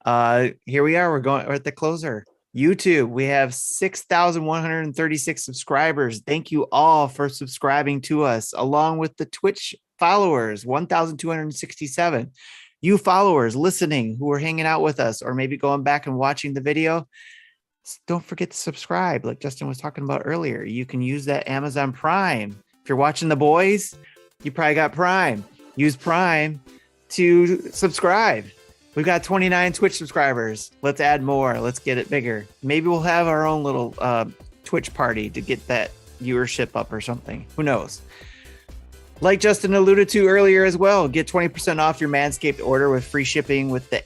Here we are. We're at the closer. YouTube, we have 6,136 subscribers. Thank you all for subscribing to us, along with the Twitch followers, 1,267. You followers listening who are hanging out with us or maybe going back and watching the video, don't forget to subscribe. Like Justin was talking about earlier, you can use that Amazon Prime. If you're watching The Boys, you probably got Prime. Use Prime to subscribe. We've got 29 Twitch subscribers. Let's add more. Let's get it bigger. Maybe we'll have our own little Twitch party to get that viewership up or something. Who knows? Like Justin alluded to earlier as well, get 20% off your Manscaped order with free shipping with the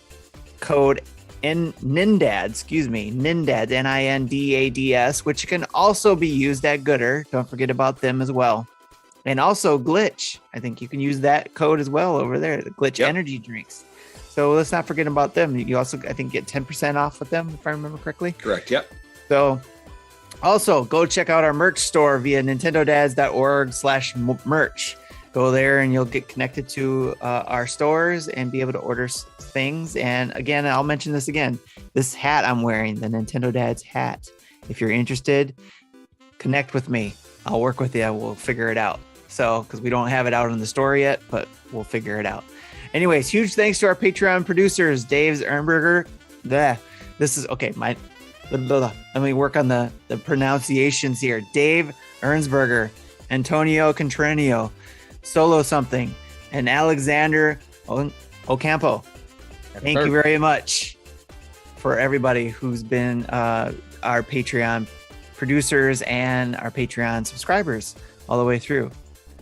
code NINDADS, NINDADS, NINDADS, which can also be used at Gooder. Don't forget about them as well. And also Glitch. I think you can use that code as well over there, the Glitch energy drinks. So let's not forget about them. You also, I think, get 10% off with them, if I remember correctly. Correct, yep. So also go check out our merch store via nintendodads.org/merch. Go there and you'll get connected to our stores and be able to order things. And again, I'll mention this again. This hat I'm wearing, the Nintendo Dads hat. If you're interested, connect with me. I'll work with you. We'll figure it out. So, because we don't have it out in the store yet, but we'll figure it out. Anyways, huge thanks to our Patreon producers, Dave Ernberger. This is okay. Let me work on the pronunciations here. Dave Ernsberger, Antonio Contrenio, Solo Something, and Alexander Ocampo. Thank you very much for everybody who's been our Patreon producers and our Patreon subscribers all the way through.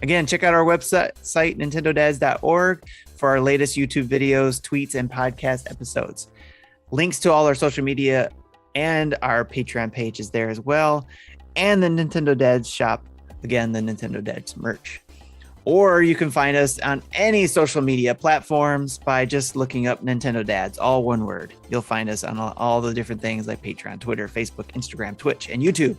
Again, check out our website, nintendodads.org, for our latest YouTube videos, tweets, and podcast episodes. Links to all our social media and our Patreon page is there as well. And the Nintendo Dads shop. Again, the Nintendo Dads merch. Or you can find us on any social media platforms by just looking up Nintendo Dads, all one word. You'll find us on all the different things like Patreon, Twitter, Facebook, Instagram, Twitch, and YouTube.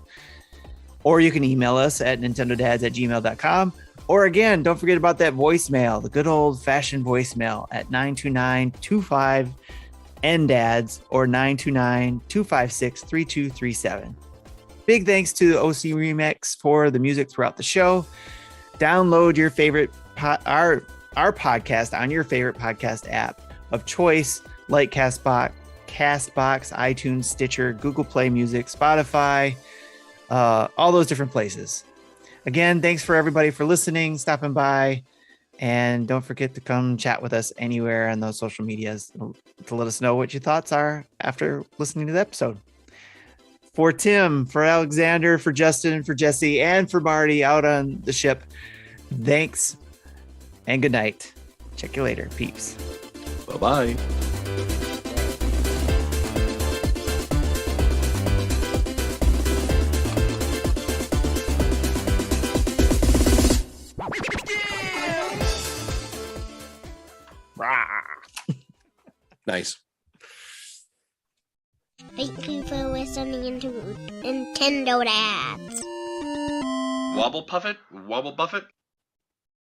Or you can email us at nintendodads@gmail.com. Or again, don't forget about that voicemail, the good old-fashioned voicemail at 929-25-NDADS or 929-256-3237. Big thanks to OC Remix for the music throughout the show. Download your favorite our podcast on your favorite podcast app of choice, like Castbox, Castbox, iTunes, Stitcher, Google Play Music, Spotify, all those different places. Again, thanks for everybody for listening, stopping by, and don't forget to come chat with us anywhere on those social medias to let us know what your thoughts are after listening to the episode. For Tim, for Alexander, for Justin, for Jesse, and for Marty out on the ship, thanks and good night. Check you later, peeps. Bye-bye. Nice. Thank you for listening to Nintendo Dads. Wobble Puffet? Wobble Buffet?